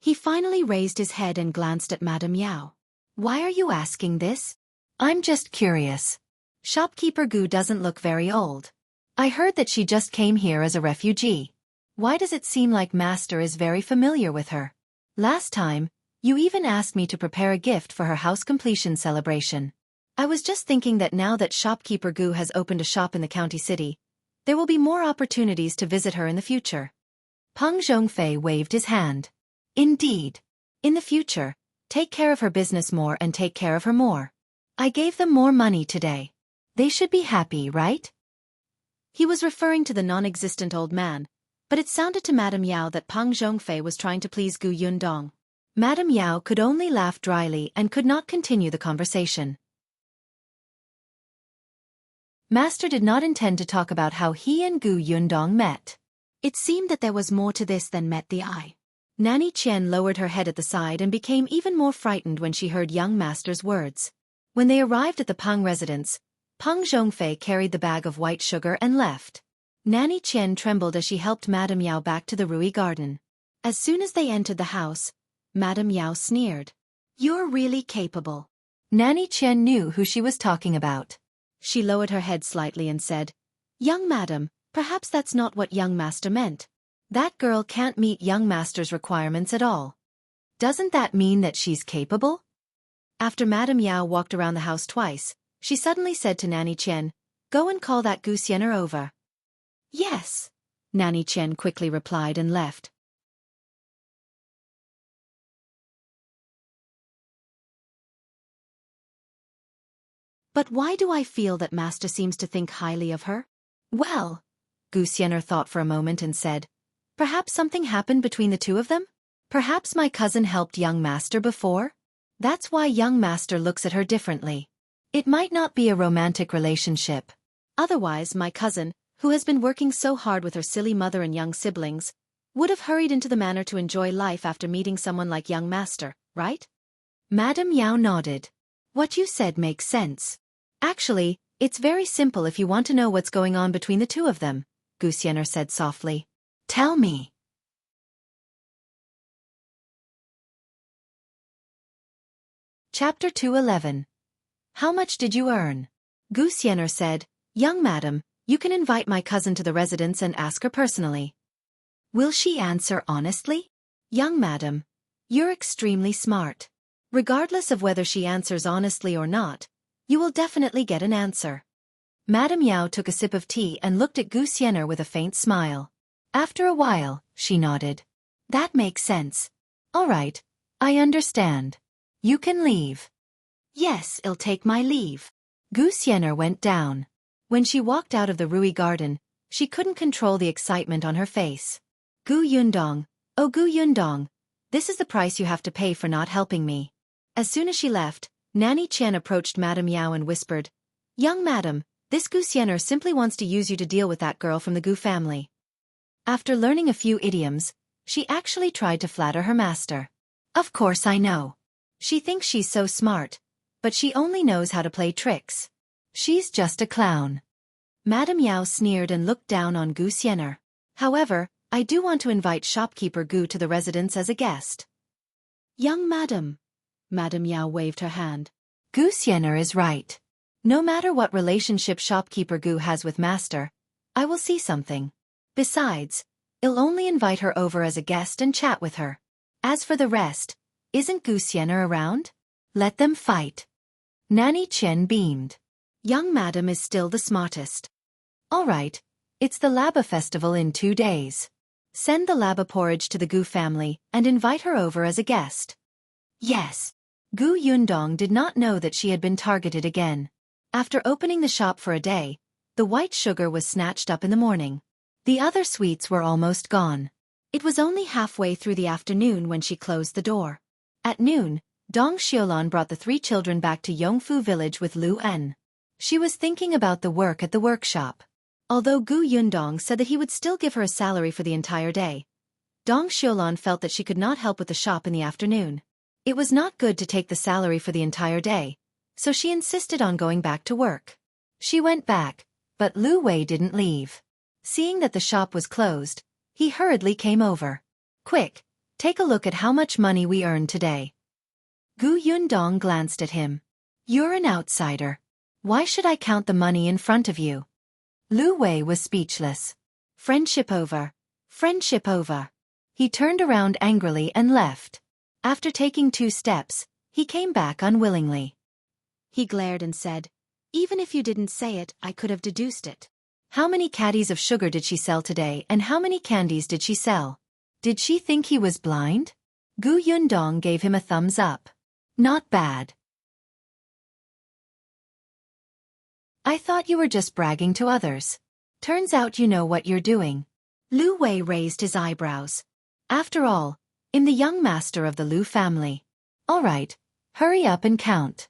He finally raised his head and glanced at Madame Yao. "Why are you asking this?" "I'm just curious. Shopkeeper Gu doesn't look very old. I heard that she just came here as a refugee. Why does it seem like Master is very familiar with her? Last time, you even asked me to prepare a gift for her house completion celebration. I was just thinking that now that Shopkeeper Gu has opened a shop in the county city, there will be more opportunities to visit her in the future." Peng Zhongfei waved his hand. "Indeed. In the future, take care of her business more and take care of her more. I gave them more money today. They should be happy, right?" He was referring to the non-existent old man, but it sounded to Madame Yao that Peng Zhongfei was trying to please Gu Yundong. Madame Yao could only laugh dryly and could not continue the conversation. Master did not intend to talk about how he and Gu Yundong met. It seemed that there was more to this than met the eye. Nanny Qian lowered her head at the side and became even more frightened when she heard young Master's words. When they arrived at the Peng residence, Peng Zhongfei carried the bag of white sugar and left. Nanny Qian trembled as she helped Madame Yao back to the Rui garden. As soon as they entered the house, Madame Yao sneered. "You're really capable." Nanny Qian knew who she was talking about. She lowered her head slightly and said, "Young madam, perhaps that's not what young master meant. That girl can't meet young master's requirements at all. Doesn't that mean that she's capable?" After Madame Yao walked around the house twice, she suddenly said to Nanny Qian, "Go and call that Gu Xian'er over." "Yes," Nanny Qian quickly replied and left. "But why do I feel that Master seems to think highly of her?" "Well," Gu Xian'er thought for a moment and said, "Perhaps something happened between the two of them? Perhaps my cousin helped young Master before? That's why young Master looks at her differently. It might not be a romantic relationship. Otherwise my cousin, who has been working so hard with her silly mother and young siblings, would have hurried into the manor to enjoy life after meeting someone like young Master, right?" Madame Yao nodded. "What you said makes sense. Actually, it's very simple if you want to know what's going on between the two of them," Gu Xian'er said softly. "Tell me." Chapter 211. How much did you earn? Gu Xian'er said, "Young madam, You can invite my cousin to the residence and ask her personally. Will she answer honestly? Young madam, you're extremely smart. Regardless of whether she answers honestly or not, you will definitely get an answer. Madame Yao took a sip of tea and looked at Gu Xian'er with a faint smile. After a while, she nodded. That makes sense. All right, I understand. You can leave. Yes, I'll take my leave. Gu Xian'er went down. When she walked out of the Rui garden, she couldn't control the excitement on her face. Gu Yundong, oh Gu Yundong, this is the price you have to pay for not helping me. As soon as she left, Nanny Qian approached Madame Yao and whispered, Young madam, this Gu Xian'er simply wants to use you to deal with that girl from the Gu family. After learning a few idioms, she actually tried to flatter her master. Of course I know. She thinks she's so smart, but she only knows how to play tricks. She's just a clown. Madame Yao sneered and looked down on Gu Xian'er. However, I do want to invite shopkeeper Gu to the residence as a guest. Young madam. Madame Yao waved her hand. Gu Xian'er is right. No matter what relationship shopkeeper Gu has with master, I will see something. Besides, I'll only invite her over as a guest and chat with her. As for the rest, isn't Gu Xian'er around? Let them fight. Nanny Qian beamed. Young madam is still the smartest. All right, it's the Laba festival in 2 days. Send the Laba porridge to the Gu family and invite her over as a guest. Yes. Gu Yundong did not know that she had been targeted again. After opening the shop for a day, the white sugar was snatched up in the morning. The other sweets were almost gone. It was only halfway through the afternoon when she closed the door. At noon, Dong Xiaolan brought the 3 children back to Yongfu village with Lu En. She was thinking about the work at the workshop. Although Gu Yundong said that he would still give her a salary for the entire day, Dong Xiaolan felt that she could not help with the shop in the afternoon. It was not good to take the salary for the entire day, so she insisted on going back to work. She went back, but Lu Wei didn't leave. Seeing that the shop was closed, he hurriedly came over. Quick, take a look at how much money we earned today. Gu Yundong glanced at him. You're an outsider. Why should I count the money in front of you? Lu Wei was speechless. Friendship over. Friendship over. He turned around angrily and left. After taking 2 steps, he came back unwillingly. He glared and said, Even if you didn't say it, I could have deduced it. How many caddies of sugar did she sell today and how many candies did she sell? Did she think he was blind? Gu Yundong gave him a thumbs up. Not bad. I thought you were just bragging to others. Turns out you know what you're doing. Lu Wei raised his eyebrows. After all, I'm the young master of the Lu family. All right, hurry up and count.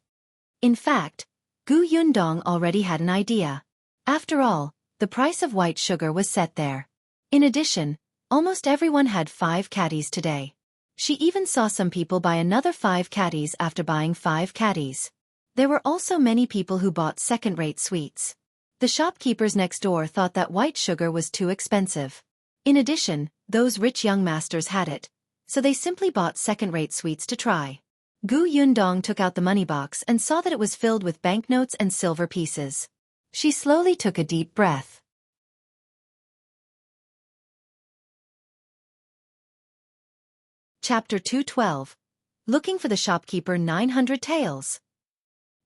In fact, Gu Yundong already had an idea. After all, the price of white sugar was set there. In addition, almost everyone had 5 caddies today. She even saw some people buy another 5 caddies after buying 5 caddies. There were also many people who bought second-rate sweets. The shopkeepers next door thought that white sugar was too expensive. In addition, those rich young masters had it, so they simply bought second-rate sweets to try. Gu Yundong took out the money box and saw that it was filled with banknotes and silver pieces. She slowly took a deep breath. Chapter 212. Looking for the shopkeeper 900 taels.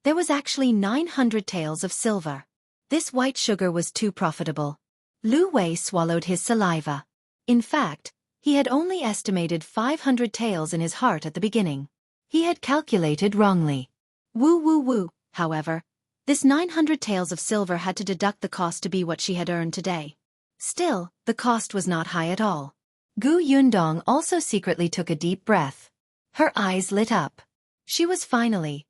There was actually 900 taels of silver. This white sugar was too profitable. Lu Wei swallowed his saliva. In fact, he had only estimated 500 taels in his heart at the beginning. He had calculated wrongly. Woo, however, this 900 taels of silver had to deduct the cost to be what she had earned today. Still, the cost was not high at all. Gu Yundong also secretly took a deep breath. Her eyes lit up. She was finally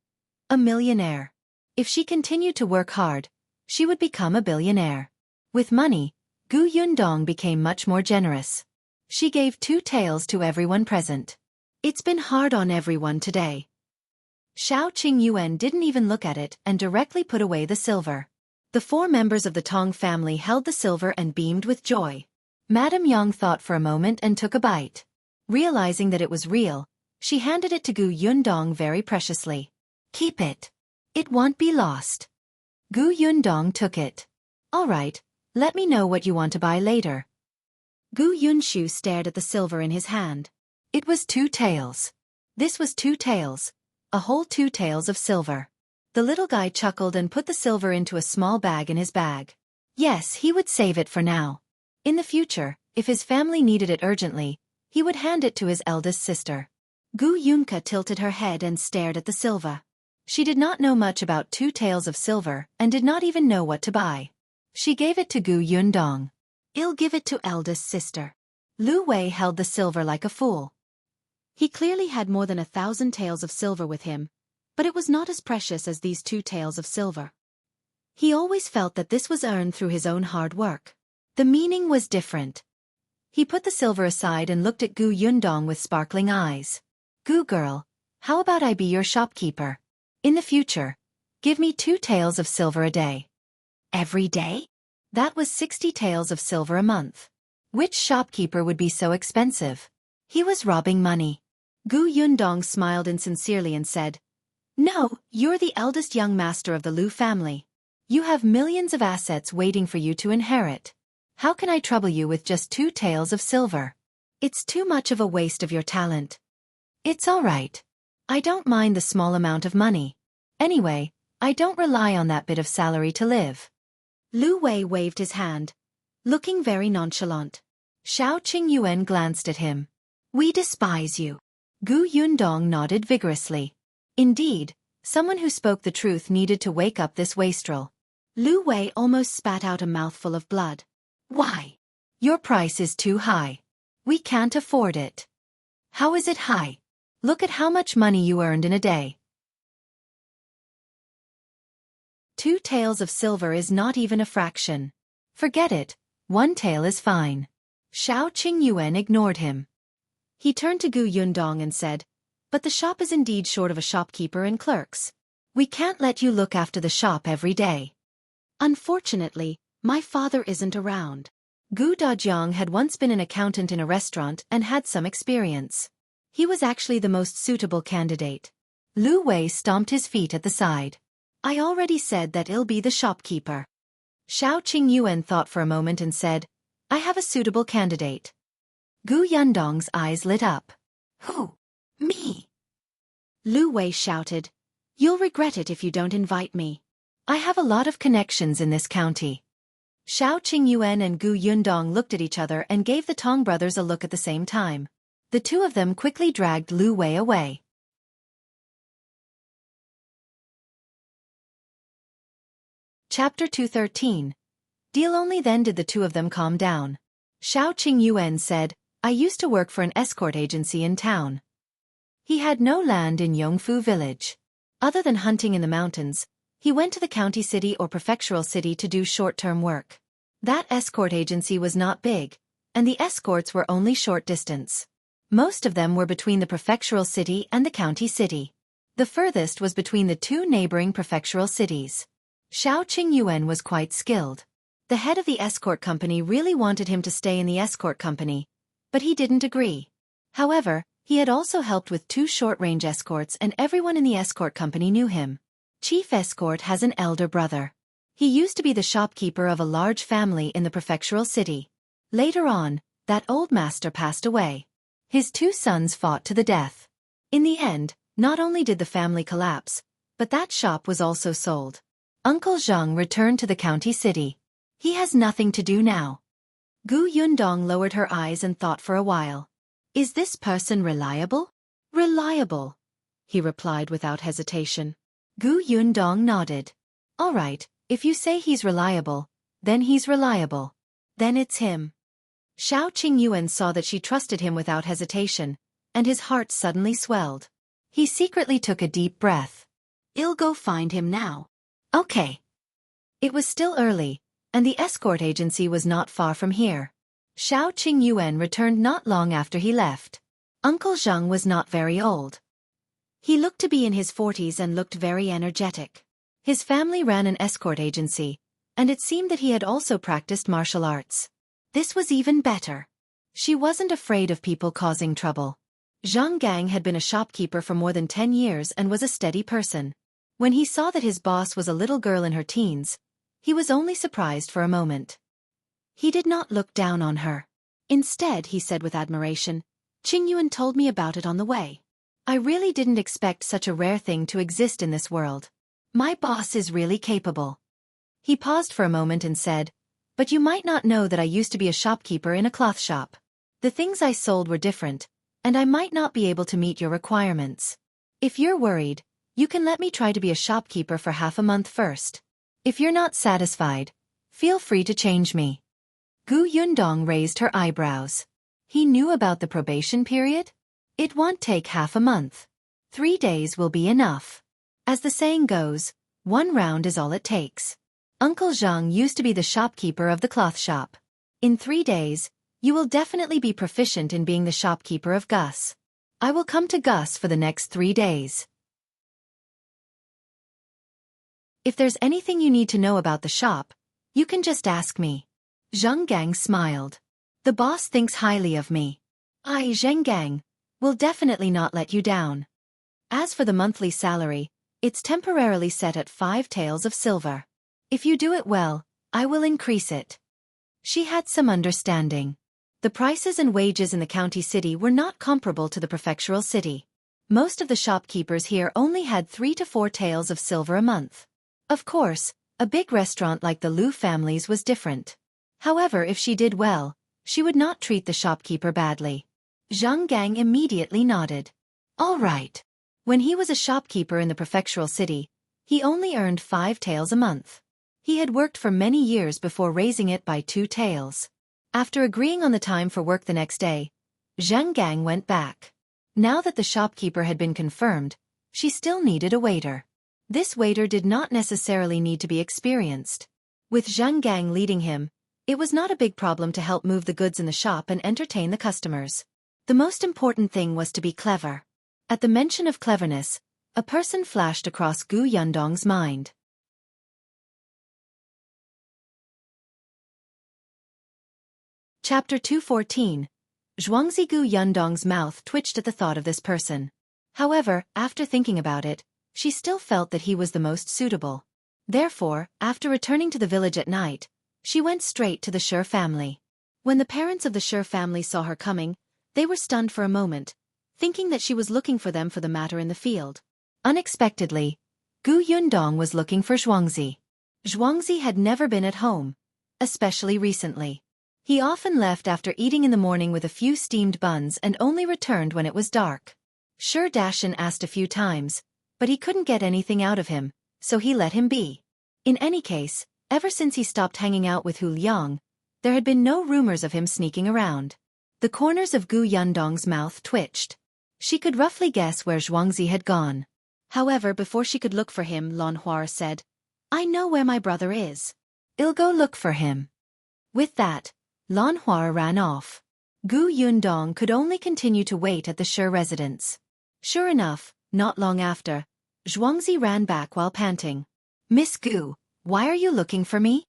a millionaire. If she continued to work hard, she would become a billionaire. With money, Gu Yundong became much more generous. She gave 2 taels to everyone present. It's been hard on everyone today. Shao Qingyuan didn't even look at it and directly put away the silver. The 4 members of the Tong family held the silver and beamed with joy. Madame Yang thought for a moment and took a bite. Realizing that it was real, she handed it to Gu Yundong very preciously. Keep it. It won't be lost. Gu Yundong took it. All right, Let me know what you want to buy later. Yunshu stared at the silver in his hand. It was 2 taels. This was 2 taels. A whole 2 taels of silver. The little guy chuckled and put the silver into a small bag in his bag. Yes, he would save it for now. In the future, if his family needed it urgently, he would hand it to his eldest sister. Yunka tilted her head and stared at the silver. She did not know much about 2 taels of silver and did not even know what to buy. She gave it to Yundong. I'll give it to eldest sister. Lu Wei held the silver like a fool. He clearly had more than 1,000 taels of silver with him, but it was not as precious as these 2 taels of silver. He always felt that this was earned through his own hard work. The meaning was different. He put the silver aside and looked at Yundong with sparkling eyes. Girl, how about I be your shopkeeper? In the future, give me 2 taels of silver a day. Every day? That was 60 taels of silver a month. Which shopkeeper would be so expensive? He was robbing money. Yundong smiled insincerely and said, No, you're the eldest young master of the Lu family. You have millions of assets waiting for you to inherit. How can I trouble you with just 2 taels of silver? It's too much of a waste of your talent. It's all right. I don't mind the small amount of money. Anyway, I don't rely on that bit of salary to live. Lu Wei waved his hand, looking very nonchalant. Qingyuan glanced at him. We despise you. Yundong nodded vigorously. Indeed, someone who spoke the truth needed to wake up this wastrel. Lu Wei almost spat out a mouthful of blood. Why? Your price is too high. We can't afford it. How is it high? Look at how much money you earned in a day. 2 taels of silver is not even a fraction. Forget it, 1 tael is fine. Qingyuan ignored him. He turned to Yundong and said, But the shop is indeed short of a shopkeeper and clerks. We can't let you look after the shop every day. Unfortunately, my father isn't around. Dajiang had once been an accountant in a restaurant and had some experience. He was actually the most suitable candidate. Lu Wei stomped his feet at the side. I already said that I'll be the shopkeeper. Qingyuan thought for a moment and said, I have a suitable candidate. Yundong's eyes lit up. Who? Me? Lu Wei shouted. You'll regret it if you don't invite me. I have a lot of connections in this county. Qingyuan and Yundong looked at each other and gave the Tong brothers a look at the same time. The 2 of them quickly dragged Lu Wei away. Chapter 213. Deal. Only then did the 2 of them calm down. Qingyuan said, I used to work for an escort agency in town. He had no land in Yongfu village. Other than hunting in the mountains, he went to the county city or prefectural city to do short-term work. That escort agency was not big, and the escorts were only short distance. Most of them were between the prefectural city and the county city. The furthest was between the 2 neighboring prefectural cities. Qingyuan was quite skilled. The head of the escort company really wanted him to stay in the escort company, but he didn't agree. However, he had also helped with 2 short-range escorts and everyone in the escort company knew him. Chief Escort has an elder brother. He used to be the shopkeeper of a large family in the prefectural city. Later on, that old master passed away. His 2 sons fought to the death. In the end, not only did the family collapse, but that shop was also sold. Uncle Zhong returned to the county city. He has nothing to do now. Yundong lowered her eyes and thought for a while. Is this person reliable? Reliable, he replied without hesitation. Yundong nodded. All right, if you say he's reliable, then he's reliable. Then it's him. Qingyuan saw that she trusted him without hesitation, and his heart suddenly swelled. He secretly took a deep breath. I'll go find him now. Okay. It was still early, and the escort agency was not far from here. Qingyuan returned not long after he left. Uncle Zhong was not very old. He looked to be in his 40s and looked very energetic. His family ran an escort agency, and it seemed that he had also practiced martial arts. This was even better. She wasn't afraid of people causing trouble. Zhang Gang had been a shopkeeper for more than 10 years and was a steady person. When he saw that his boss was a little girl in her teens, he was only surprised for a moment. He did not look down on her. Instead, he said with admiration, "Qingyuan told me about it on the way. I really didn't expect such a rare thing to exist in this world. My boss is really capable." He paused for a moment and said, "But you might not know that I used to be a shopkeeper in a cloth shop. The things I sold were different, and I might not be able to meet your requirements. If you're worried, you can let me try to be a shopkeeper for half a month first. If you're not satisfied, feel free to change me." Gu Yundong raised her eyebrows. He knew about the probation period? It won't take half a month. 3 days will be enough. As the saying goes, 1 round is all it takes. Uncle Zhong used to be the shopkeeper of the cloth shop. In 3 days, you will definitely be proficient in being the shopkeeper of Gus. I will come to Gus for the next 3 days. If there's anything you need to know about the shop, you can just ask me. Zhang Gang smiled. The boss thinks highly of me. I, Zheng Gang, will definitely not let you down. As for the monthly salary, it's temporarily set at 5 taels of silver. If you do it well, I will increase it. She had some understanding. The prices and wages in the county city were not comparable to the prefectural city. Most of the shopkeepers here only had 3 to 4 taels of silver a month. Of course, a big restaurant like the Lu family's was different. However, if she did well, she would not treat the shopkeeper badly. Zhang Gang immediately nodded. All right. When he was a shopkeeper in the prefectural city, he only earned 5 taels a month. He had worked for many years before raising it by 2 taels. After agreeing on the time for work the next day, Zhang Gang went back. Now that the shopkeeper had been confirmed, she still needed a waiter. This waiter did not necessarily need to be experienced. With Zhang Gang leading him, it was not a big problem to help move the goods in the shop and entertain the customers. The most important thing was to be clever. At the mention of cleverness, a person flashed across Gu Yundong's mind. Chapter 214. Zhuangzi. Gu Yundong's mouth twitched at the thought of this person. However, after thinking about it, she still felt that he was the most suitable. Therefore, after returning to the village at night, she went straight to the Shi family. When the parents of the Shi family saw her coming, they were stunned for a moment, thinking that she was looking for them for the matter in the field. Unexpectedly, Gu Yundong was looking for Zhuangzi. Zhuangzi had never been at home, especially recently. He often left after eating in the morning with a few steamed buns and only returned when it was dark. Shi Dashan asked a few times, but he couldn't get anything out of him, so he let him be. In any case, ever since he stopped hanging out with Hu Liang, there had been no rumors of him sneaking around. The corners of Gu Yundong's mouth twitched. She could roughly guess where Zhuangzi had gone. However, before she could look for him, Lan Hua said, "I know where my brother is. I'll go look for him." With that, Lan Hua ran off. Gu Yundong could only continue to wait at the Shi residence. Sure enough, not long after, Zhuangzi ran back while panting. "Miss Gu, why are you looking for me?"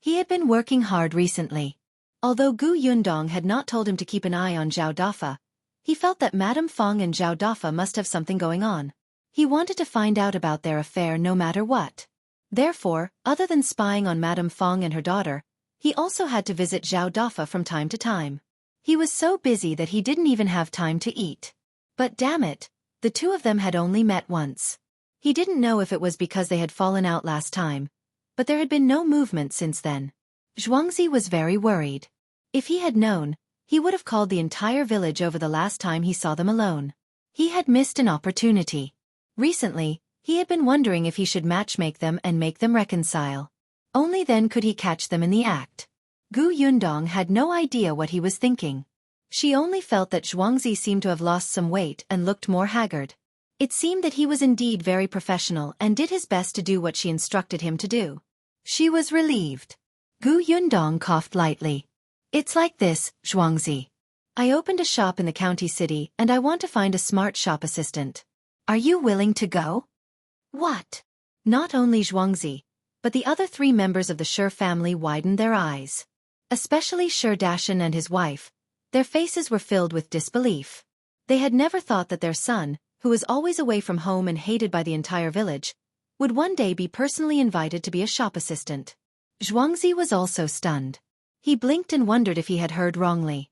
He had been working hard recently. Although Gu Yundong had not told him to keep an eye on Zhao Dafa, he felt that Madame Feng and Zhao Dafa must have something going on. He wanted to find out about their affair no matter what. Therefore, other than spying on Madame Feng and her daughter, he also had to visit Zhao Dafa from time to time. He was so busy that he didn't even have time to eat. But damn it, the two of them had only met once. He didn't know if it was because they had fallen out last time, but there had been no movement since then. Zhuangzi was very worried. If he had known, he would have called the entire village over the last time he saw them alone. He had missed an opportunity. Recently, he had been wondering if he should matchmake them and make them reconcile. Only then could he catch them in the act. Gu Yundong had no idea what he was thinking. She only felt that Zhuangzi seemed to have lost some weight and looked more haggard. It seemed that he was indeed very professional and did his best to do what she instructed him to do. She was relieved. Gu Yundong coughed lightly. "It's like this, Zhuangzi. I opened a shop in the county city and I want to find a smart shop assistant. Are you willing to go?" What? Not only Zhuangzi, but the other 3 members of the Shi family widened their eyes. Especially Shi Dashan and his wife. Their faces were filled with disbelief. They had never thought that their son, who was always away from home and hated by the entire village, would one day be personally invited to be a shop assistant. Zhuangzi was also stunned. He blinked and wondered if he had heard wrongly.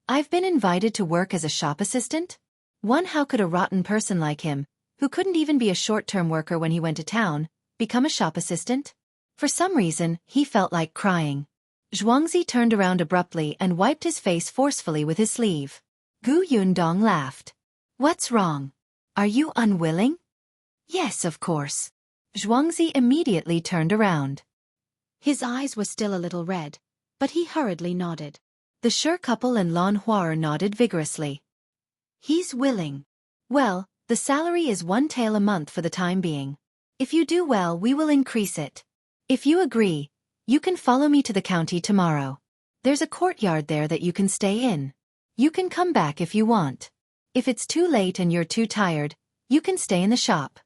I've been invited to work as a shop assistant? How could a rotten person like him, who couldn't even be a short-term worker when he went to town, become a shop assistant? For some reason, he felt like crying. Zhuangzi turned around abruptly and wiped his face forcefully with his sleeve. Gu Yundong laughed. What's wrong? Are you unwilling? Yes, of course. Zhuangzi immediately turned around. His eyes were still a little red, but he hurriedly nodded. The Shi couple and Lan Huar nodded vigorously. He's willing. Well, the salary is 1 tael a month for the time being. If you do well, we will increase it. If you agree, you can follow me to the county tomorrow. There's a courtyard there that you can stay in. You can come back if you want. If it's too late and you're too tired, you can stay in the shop.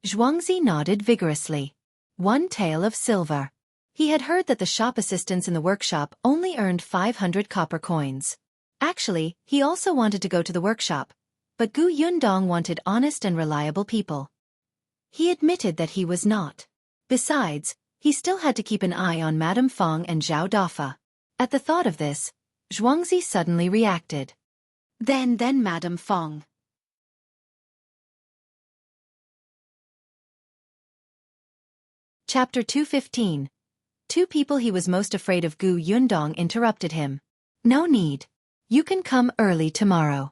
Zhuangzi nodded vigorously. 1 tael of silver. He had heard that the shop assistants in the workshop only earned 500 copper coins. Actually, he also wanted to go to the workshop, but Gu Yundong wanted honest and reliable people. He admitted that he was not. Besides, he still had to keep an eye on Madame Feng and Zhao Dafa. At the thought of this, Zhuangzi suddenly reacted. Then Madame Feng. Chapter 215. Two people he was most afraid of. Gu Yundong interrupted him. No need. You can come early tomorrow.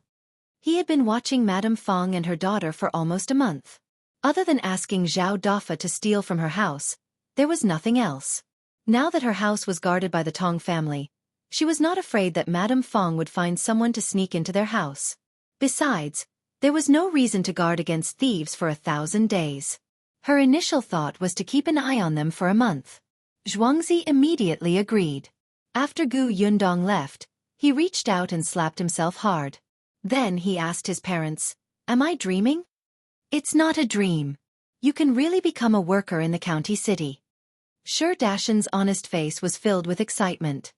He had been watching Madame Feng and her daughter for almost a month. Other than asking Zhao Dafa to steal from her house, there was nothing else. Now that her house was guarded by the Tong family, she was not afraid that Madame Feng would find someone to sneak into their house. Besides, there was no reason to guard against thieves for 1,000 days. Her initial thought was to keep an eye on them for a month. Zhuangzi immediately agreed. After Gu Yundong left, he reached out and slapped himself hard. Then he asked his parents, Am I dreaming? It's not a dream. You can really become a worker in the county city. Shi Dashan's honest face was filled with excitement.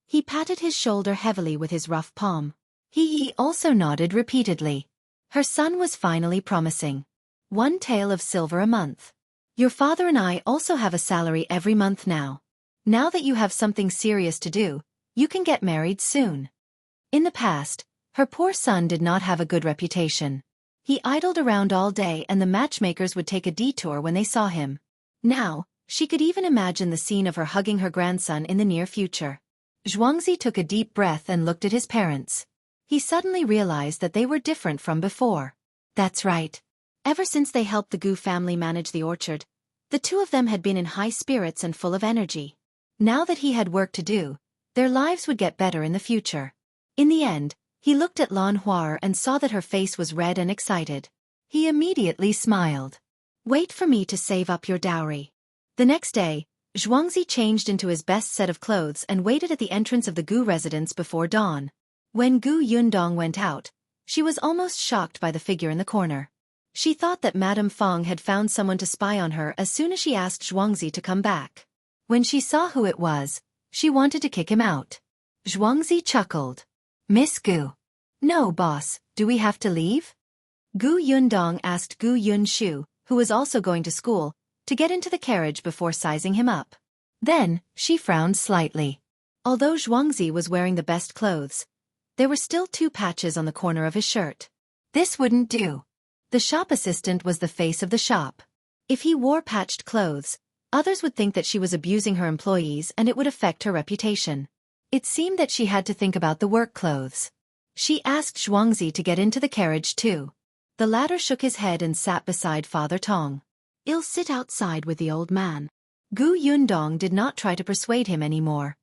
He patted his shoulder heavily with his rough palm. He also nodded repeatedly. Her son was finally promising. 1 tael of silver a month. Your father and I also have a salary every month now. Now that you have something serious to do, you can get married soon. In the past, her poor son did not have a good reputation. He idled around all day and the matchmakers would take a detour when they saw him. Now, she could even imagine the scene of her hugging her grandson in the near future. Zhuangzi took a deep breath and looked at his parents. He suddenly realized that they were different from before. That's right. Ever since they helped the Gu family manage the orchard, the two of them had been in high spirits and full of energy. Now that he had work to do, their lives would get better in the future. In the end, he looked at Lan Huar and saw that her face was red and excited. He immediately smiled. Wait for me to save up your dowry. The next day, Zhuangzi changed into his best set of clothes and waited at the entrance of the Gu residence before dawn. When Gu Yundong went out, she was almost shocked by the figure in the corner. She thought that Madame Feng had found someone to spy on her as soon as she asked Zhuangzi to come back. When she saw who it was, she wanted to kick him out. Zhuangzi chuckled. Miss Gu. No, boss, do we have to leave? Gu Yundong asked Gu Yunshu, who was also going to school, to get into the carriage before sizing him up. Then, she frowned slightly. Although Zhuangzi was wearing the best clothes, there were still 2 patches on the corner of his shirt. This wouldn't do. The shop assistant was the face of the shop. If he wore patched clothes, others would think that she was abusing her employees and it would affect her reputation. It seemed that she had to think about the work clothes. She asked Zhuangzi to get into the carriage too. The latter shook his head and sat beside Father Tong. I'll sit outside with the old man. Gu Yundong did not try to persuade him anymore.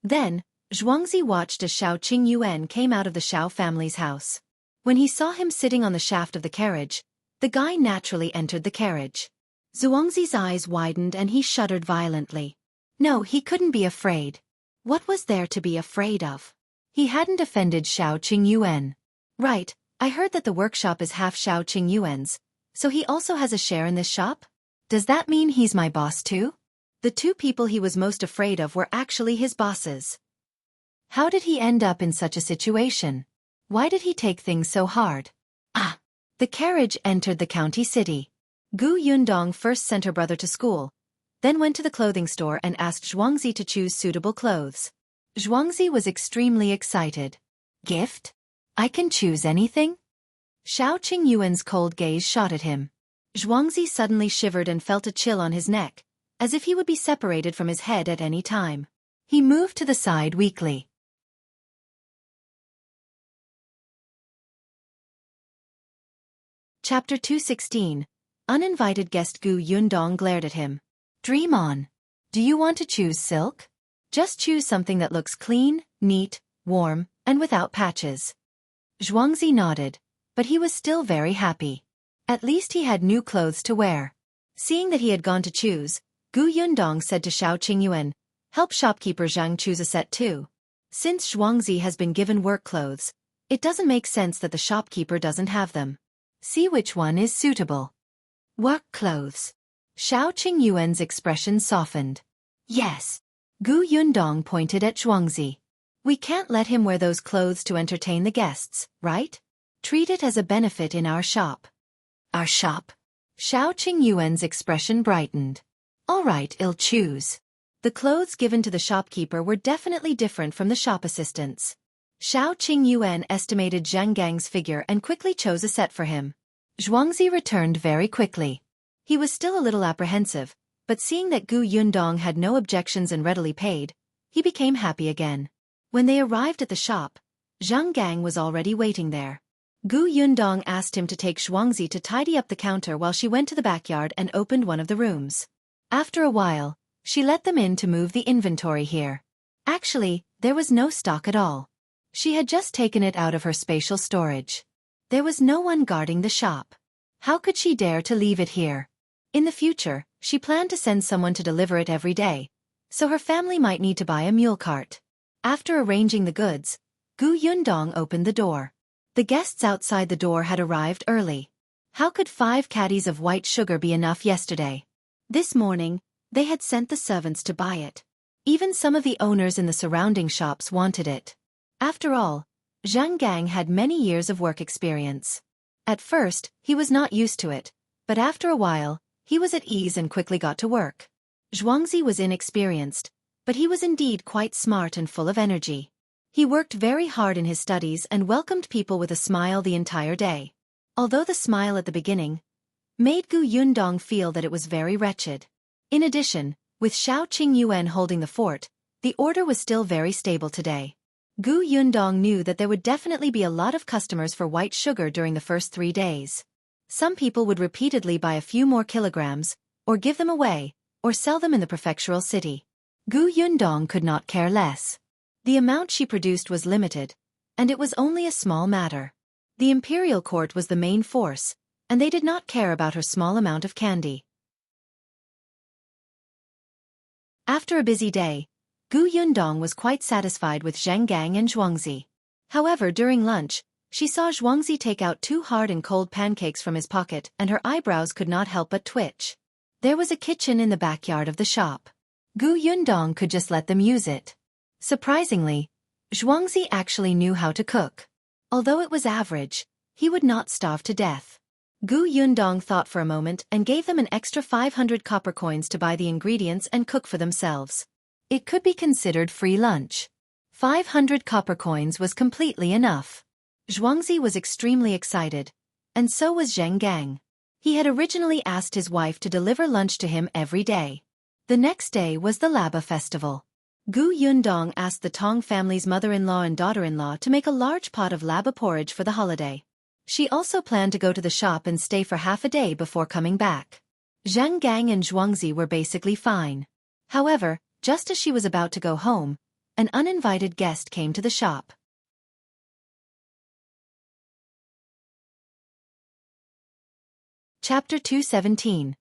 Then, Zhuangzi watched as Shao Qingyuan came out of the Shao family's house. When he saw him sitting on the shaft of the carriage, the guy naturally entered the carriage. Zhuangzi's eyes widened and he shuddered violently. No, he couldn't be afraid. What was there to be afraid of? He hadn't offended Shao Qingyuan. Right, I heard that the workshop is half Shao Qingyuan's, so he also has a share in this shop? Does that mean he's my boss too? The 2 people he was most afraid of were actually his bosses. How did he end up in such a situation? Why did he take things so hard? The carriage entered the county city. Gu Yundong first sent her brother to school, then went to the clothing store and asked Zhuangzi to choose suitable clothes. Zhuangzi was extremely excited. Gift? I can choose anything? Shao Qingyuan's cold gaze shot at him. Zhuangzi suddenly shivered and felt a chill on his neck, as if he would be separated from his head at any time. He moved to the side weakly. Chapter 216. Uninvited guest. Gu Yundong glared at him. Dream on. Do you want to choose silk? Just choose something that looks clean, neat, warm, and without patches. Zhuangzi nodded, but he was still very happy. At least he had new clothes to wear. Seeing that he had gone to choose, Gu Yundong said to Shao Qingyuan, help shopkeeper Zhang choose a set too. Since Zhuangzi has been given work clothes, it doesn't make sense that the shopkeeper doesn't have them. See which one is suitable. Work clothes. Shao Qingyuan's expression softened. Yes. Gu Yundong pointed at Zhuangzi. We can't let him wear those clothes to entertain the guests, right? Treat it as a benefit in our shop. Our shop? Shao Qingyuan's expression brightened. All right, I'll choose. The clothes given to the shopkeeper were definitely different from the shop assistants. Shao Qingyuan estimated Zhang Gang's figure and quickly chose a set for him. Zhuangzi returned very quickly. He was still a little apprehensive, but seeing that Gu Yundong had no objections and readily paid, he became happy again. When they arrived at the shop, Zhang Gang was already waiting there. Gu Yundong asked him to take Zhuangzi to tidy up the counter while she went to the backyard and opened one of the rooms. After a while, she let them in to move the inventory here. Actually, there was no stock at all. She had just taken it out of her spatial storage. There was no one guarding the shop. How could she dare to leave it here? In the future, she planned to send someone to deliver it every day, so her family might need to buy a mule cart. After arranging the goods, Gu Yundong opened the door. The guests outside the door had arrived early. How could 5 caddies of white sugar be enough yesterday? This morning, they had sent the servants to buy it. Even some of the owners in the surrounding shops wanted it. After all, Zhang Gang had many years of work experience. At first, he was not used to it, but after a while, he was at ease and quickly got to work. Zhuangzi was inexperienced, but he was indeed quite smart and full of energy. He worked very hard in his studies and welcomed people with a smile the entire day. Although the smile at the beginning made Gu Yundong feel that it was very wretched. In addition, with Shao Qingyuan holding the fort, the order was still very stable today. Gu Yundong knew that there would definitely be a lot of customers for white sugar during the first 3 days. Some people would repeatedly buy a few more kilograms, or give them away, or sell them in the prefectural city. Gu Yundong could not care less. The amount she produced was limited, and it was only a small matter. The imperial court was the main force, and they did not care about her small amount of candy. After a busy day, Gu Yundong was quite satisfied with Zhang Gang and Zhuangzi. However, during lunch, she saw Zhuangzi take out 2 hard and cold pancakes from his pocket and her eyebrows could not help but twitch. There was a kitchen in the backyard of the shop. Gu Yundong could just let them use it. Surprisingly, Zhuangzi actually knew how to cook. Although it was average, he would not starve to death. Gu Yundong thought for a moment and gave them an extra 500 copper coins to buy the ingredients and cook for themselves. It could be considered free lunch. 500 copper coins was completely enough. Zhuangzi was extremely excited, and so was Zhang Gang. He had originally asked his wife to deliver lunch to him every day. The next day was the Laba festival. Gu Yundong asked the Tong family's mother-in-law and daughter-in-law to make a large pot of Laba porridge for the holiday. She also planned to go to the shop and stay for half a day before coming back. Zhang Gang and Zhuangzi were basically fine. However, just as she was about to go home, an uninvited guest came to the shop. Chapter 217.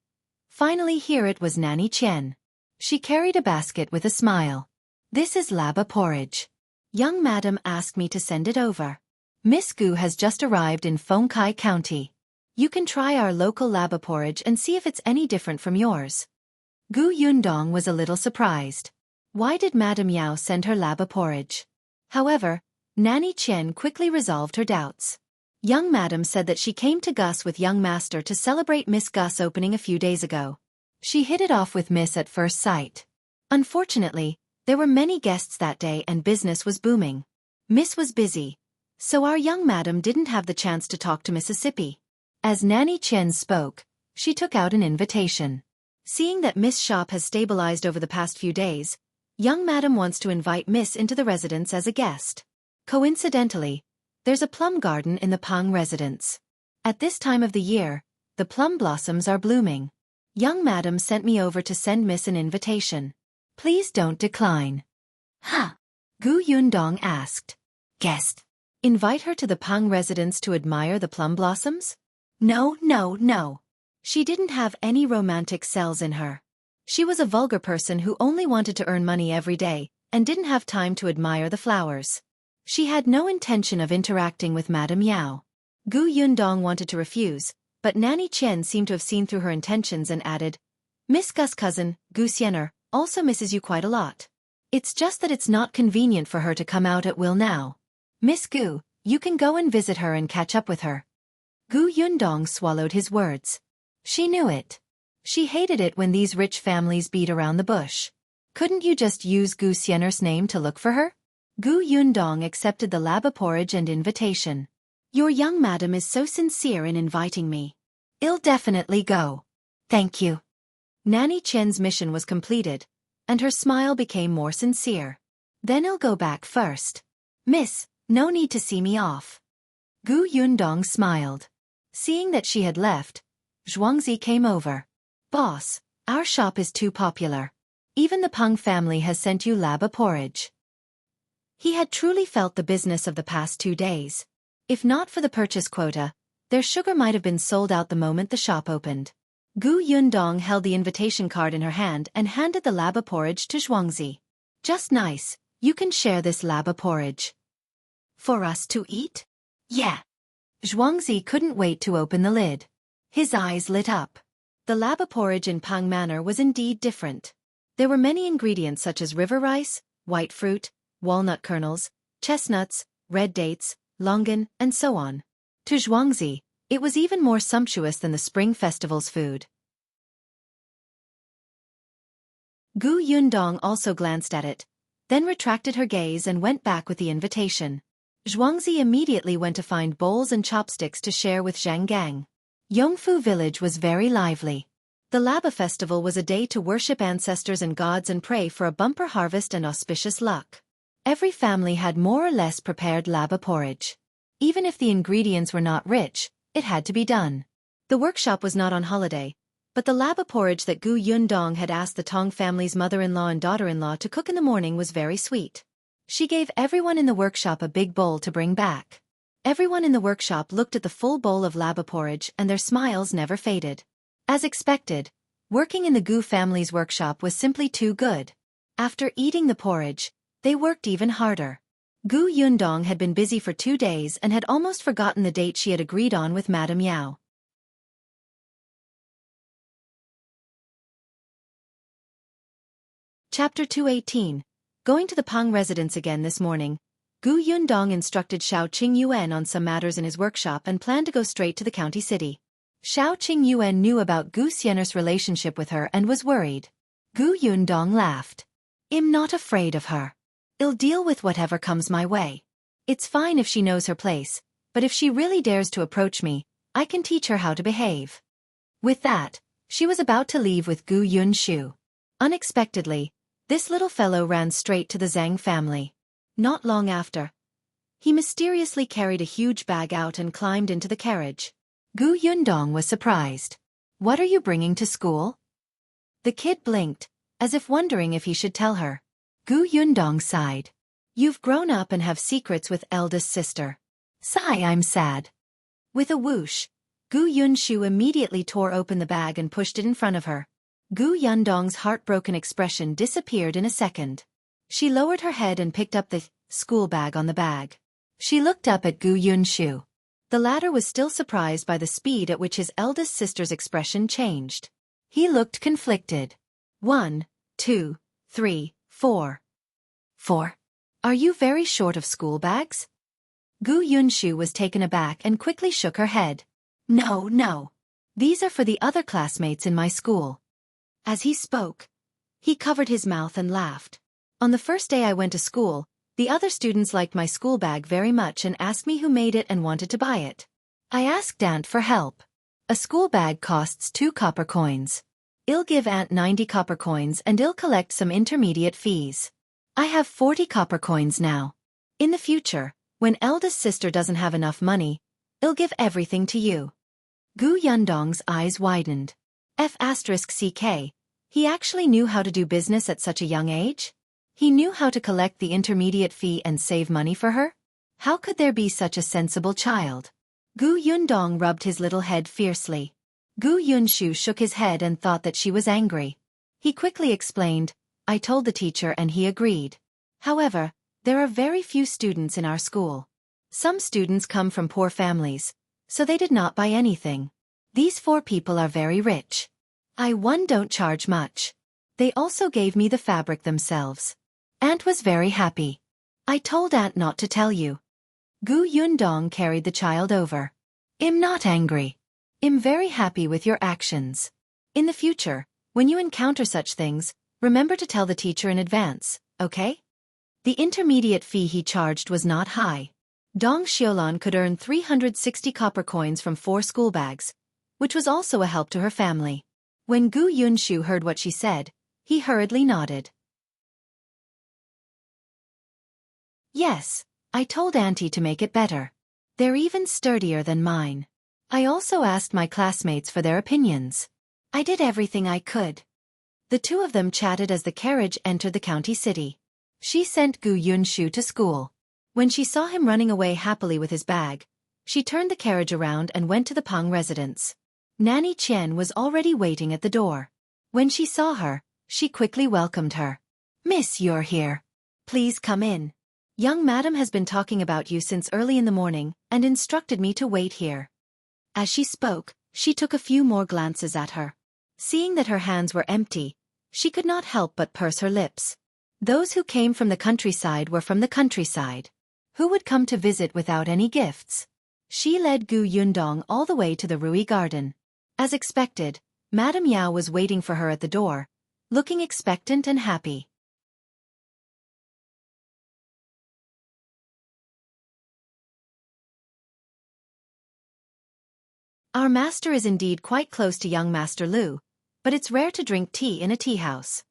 Finally here it was Nanny Qian. She carried a basket with a smile. This is Laba porridge. Young madam asked me to send it over. Miss Gu has just arrived in Fengkai County. You can try our local Laba porridge and see if it's any different from yours. Gu Yundong was a little surprised. Why did Madame Yao send her Laba porridge? However, Nanny Qian quickly resolved her doubts. Young Madam said that she came to Gus with young Master to celebrate Miss Gus opening a few days ago. She hit it off with Miss at first sight. Unfortunately, there were many guests that day and business was booming. Miss was busy, so our young Madam didn't have the chance to talk to Mississippi. As Nanny Chen spoke, she took out an invitation. Seeing that Miss' shop has stabilized over the past few days, young Madam wants to invite Miss into the residence as a guest. Coincidentally, there's a plum garden in the Peng residence. At this time of the year, the plum blossoms are blooming. Young Madam sent me over to send Miss an invitation. Please don't decline. Huh? Gu Yundong asked. Guest? Invite her to the Peng residence to admire the plum blossoms? No. She didn't have any romantic cells in her. She was a vulgar person who only wanted to earn money every day, and didn't have time to admire the flowers. She had no intention of interacting with Madame Yao. Gu Yundong wanted to refuse, but Nanny Chen seemed to have seen through her intentions and added, Miss Gus' cousin, Gu Xian'er, also misses you quite a lot. It's just that it's not convenient for her to come out at will now. Miss Gu, you can go and visit her and catch up with her. Gu Yundong swallowed his words. She knew it. She hated it when these rich families beat around the bush. Couldn't you just use Gu Xian'er's name to look for her? Gu Yundong accepted the laba porridge and invitation. Your young madam is so sincere in inviting me. I'll definitely go. Thank you. Nanny Chen's mission was completed, and her smile became more sincere. Then I'll go back first. Miss, no need to see me off. Gu Yundong smiled. Seeing that she had left, Zhuangzi came over. Boss, our shop is too popular. Even the Peng family has sent you laba porridge. He had truly felt the business of the past 2 days. If not for the purchase quota, their sugar might have been sold out the moment the shop opened. Gu Yundong held the invitation card in her hand and handed the laba porridge to Zhuangzi. Just nice, you can share this laba porridge. For us to eat? Yeah. Zhuangzi couldn't wait to open the lid. His eyes lit up. The laba porridge in Peng Manor was indeed different. There were many ingredients such as river rice, white fruit, walnut kernels, chestnuts, red dates, longan, and so on. To Zhuangzi, it was even more sumptuous than the Spring Festival's food. Gu Yundong also glanced at it, then retracted her gaze and went back with the invitation. Zhuangzi immediately went to find bowls and chopsticks to share with Zhang Gang. Yongfu village was very lively. The Laba festival was a day to worship ancestors and gods and pray for a bumper harvest and auspicious luck. Every family had more or less prepared laba porridge. Even if the ingredients were not rich, it had to be done. The workshop was not on holiday, but the laba porridge that Gu Yundong had asked the Tong family's mother-in-law and daughter-in-law to cook in the morning was very sweet. She gave everyone in the workshop a big bowl to bring back. Everyone in the workshop looked at the full bowl of laba porridge and their smiles never faded. As expected, working in the Gu family's workshop was simply too good. After eating the porridge, they worked even harder. Gu Yundong had been busy for 2 days and had almost forgotten the date she had agreed on with Madame Yao. Chapter 218. Going to the Peng residence again this morning, Gu Yundong instructed Shao Qingyuan on some matters in his workshop and planned to go straight to the county city. Shao Qingyuan knew about Gu Xian'er's relationship with her and was worried. Gu Yundong laughed. I'm not afraid of her. I'll deal with whatever comes my way. It's fine if she knows her place, but if she really dares to approach me, I can teach her how to behave. With that, she was about to leave with Gu Yunshu. Unexpectedly, this little fellow ran straight to the Zhang family. Not long after, he mysteriously carried a huge bag out and climbed into the carriage. Gu Yundong was surprised. What are you bringing to school? The kid blinked, as if wondering if he should tell her. Gu Yundong sighed. You've grown up and have secrets with eldest sister. Sigh, I'm sad. With a whoosh, Gu Yunshu immediately tore open the bag and pushed it in front of her. Gu Yundong's heartbroken expression disappeared in a second. She lowered her head and picked up the school bag on the bag. She looked up at Gu Yunshu. The latter was still surprised by the speed at which his eldest sister's expression changed. He looked conflicted. 1, 2, 3, 4. 4. Are you very short of school bags? Gu Yunshu was taken aback and quickly shook her head. No, no. These are for the other classmates in my school. As he spoke, he covered his mouth and laughed. On the first day I went to school, the other students liked my school bag very much and asked me who made it and wanted to buy it. I asked Aunt for help. A school bag costs 2 copper coins. I'll give Aunt 90 copper coins and I'll collect some intermediate fees. I have 40 copper coins now. In the future, when eldest sister doesn't have enough money, I'll give everything to you. Gu Yundong's eyes widened. F*CK, he actually knew how to do business at such a young age? He knew how to collect the intermediate fee and save money for her? How could there be such a sensible child? Gu Yundong rubbed his little head fiercely. Gu Yunshu shook his head and thought that she was angry. He quickly explained, I told the teacher and he agreed. However, there are very few students in our school. Some students come from poor families, so they did not buy anything. These 4 people are very rich. I don't charge much. They also gave me the fabric themselves. Aunt was very happy. I told Aunt not to tell you. Gu Yundong carried the child over. I'm not angry. I'm very happy with your actions. In the future, when you encounter such things, remember to tell the teacher in advance, okay? The intermediate fee he charged was not high. Dong Xiaolan could earn 360 copper coins from 4 school bags, which was also a help to her family. When Gu Yunshu heard what she said, he hurriedly nodded. Yes, I told Auntie to make it better. They're even sturdier than mine. I also asked my classmates for their opinions. I did everything I could. The 2 of them chatted as the carriage entered the county city. She sent Gu Yunshu to school. When she saw him running away happily with his bag, she turned the carriage around and went to the Peng residence. Nanny Chen was already waiting at the door. When she saw her, she quickly welcomed her. Miss, you're here. Please come in. Young madam has been talking about you since early in the morning and instructed me to wait here. As she spoke, she took a few more glances at her. Seeing that her hands were empty, she could not help but purse her lips. Those who came from the countryside were from the countryside. Who would come to visit without any gifts? She led Gu Yundong all the way to the Rui Garden. As expected, Madame Yao was waiting for her at the door, looking expectant and happy. Our master is indeed quite close to young Master Lu, but it's rare to drink tea in a tea house.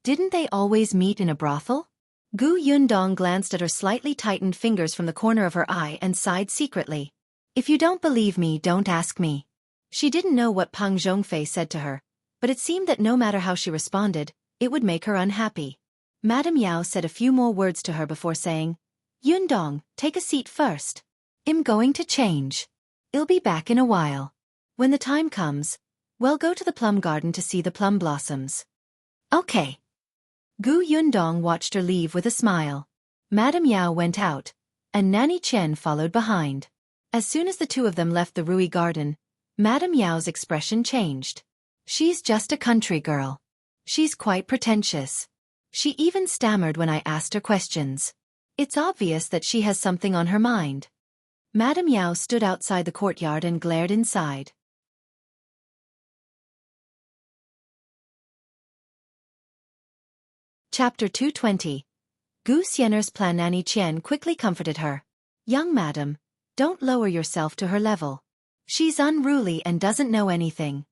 Didn't they always meet in a brothel? Gu Yundong glanced at her slightly tightened fingers from the corner of her eye and sighed secretly. If you don't believe me, don't ask me. She didn't know what Peng Zhongfei said to her, but it seemed that no matter how she responded, it would make her unhappy. Madame Yao said a few more words to her before saying, Yundong, take a seat first. I'm going to change. I'll be back in a while. When the time comes, we'll go to the plum garden to see the plum blossoms. Okay. Gu Yundong watched her leave with a smile. Madame Yao went out, and Nanny Chen followed behind. As soon as the 2 of them left the Rui Garden, Madame Yao's expression changed. She's just a country girl. She's quite pretentious. She even stammered when I asked her questions. It's obvious that she has something on her mind. Madame Yao stood outside the courtyard and glared inside. Chapter 220. Gu Xian'er's plan. Nanny Chen quickly comforted her. Young madam, don't lower yourself to her level. She's unruly and doesn't know anything.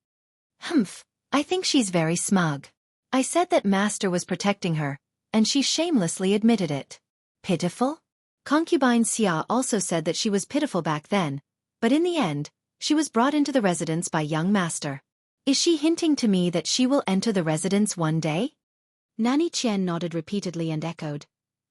Humph, I think she's very smug. I said that master was protecting her, and she shamelessly admitted it. Pitiful? Concubine Xia also said that she was pitiful back then, but in the end, she was brought into the residence by young master. Is she hinting to me that she will enter the residence one day? Nanny Chen nodded repeatedly and echoed.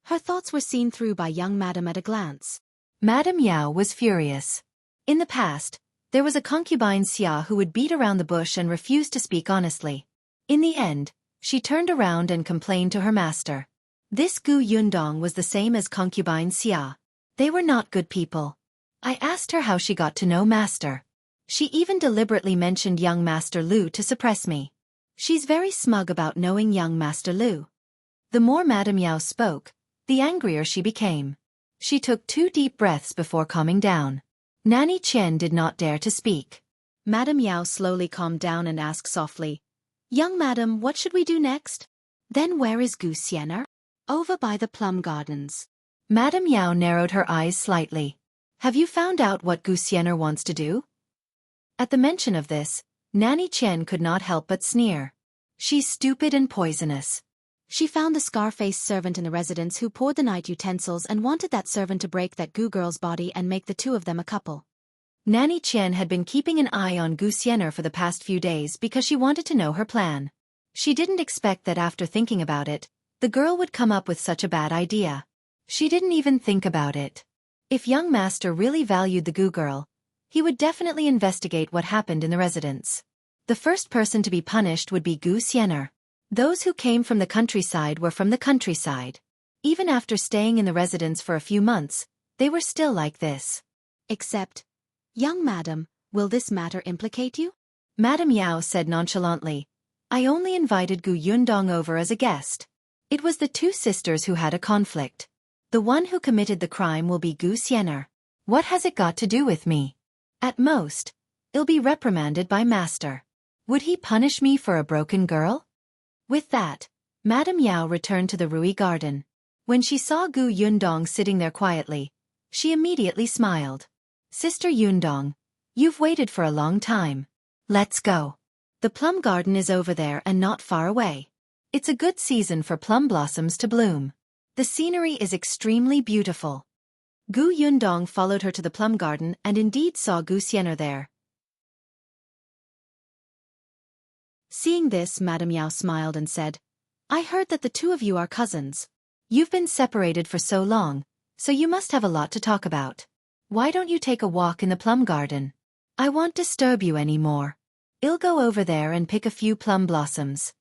Her thoughts were seen through by young madam at a glance. Madame Yao was furious. In the past, there was a concubine Xia who would beat around the bush and refuse to speak honestly. In the end, she turned around and complained to her master. This Gu Yundong was the same as concubine Xia. They were not good people. I asked her how she got to know master. She even deliberately mentioned young Master Lu to suppress me. She's very smug about knowing young Master Lu. The more Madame Yao spoke, the angrier she became. She took 2 deep breaths before calming down. Nanny Chen did not dare to speak. Madame Yao slowly calmed down and asked softly, "Young madam, what should we do next?" "Then where is Xian'er?" "Over by the plum gardens." Madame Yao narrowed her eyes slightly. "Have you found out what Xian'er wants to do?" At the mention of this, Nanny Chen could not help but sneer. "She's stupid and poisonous. She found the scar-faced servant in the residence who poured the night utensils and wanted that servant to break that Gu girl's body and make the two of them a couple." Nanny Chen had been keeping an eye on Xian'er for the past few days because she wanted to know her plan. She didn't expect that after thinking about it, the girl would come up with such a bad idea. She didn't even think about it. If young master really valued the Gu girl, he would definitely investigate what happened in the residence. The first person to be punished would be Xian'er. Those who came from the countryside were from the countryside. Even after staying in the residence for a few months, they were still like this. "Except, young madam, will this matter implicate you?" Madame Yao said nonchalantly, "I only invited Gu Yundong over as a guest. It was the 2 sisters who had a conflict. The one who committed the crime will be Xian'er. What has it got to do with me? At most, I'll be reprimanded by master. Would he punish me for a broken girl?" With that, Madame Yao returned to the Rui garden. When she saw Gu Yundong sitting there quietly, she immediately smiled. "Sister Yundong, you've waited for a long time. Let's go. The plum garden is over there and not far away. It's a good season for plum blossoms to bloom. The scenery is extremely beautiful." Gu Yundong followed her to the plum garden and indeed saw Xian'er there. Seeing this, Madame Yao smiled and said, "I heard that the 2 of you are cousins. You've been separated for so long, so you must have a lot to talk about. Why don't you take a walk in the plum garden? I won't disturb you any more. I'll go over there and pick a few plum blossoms."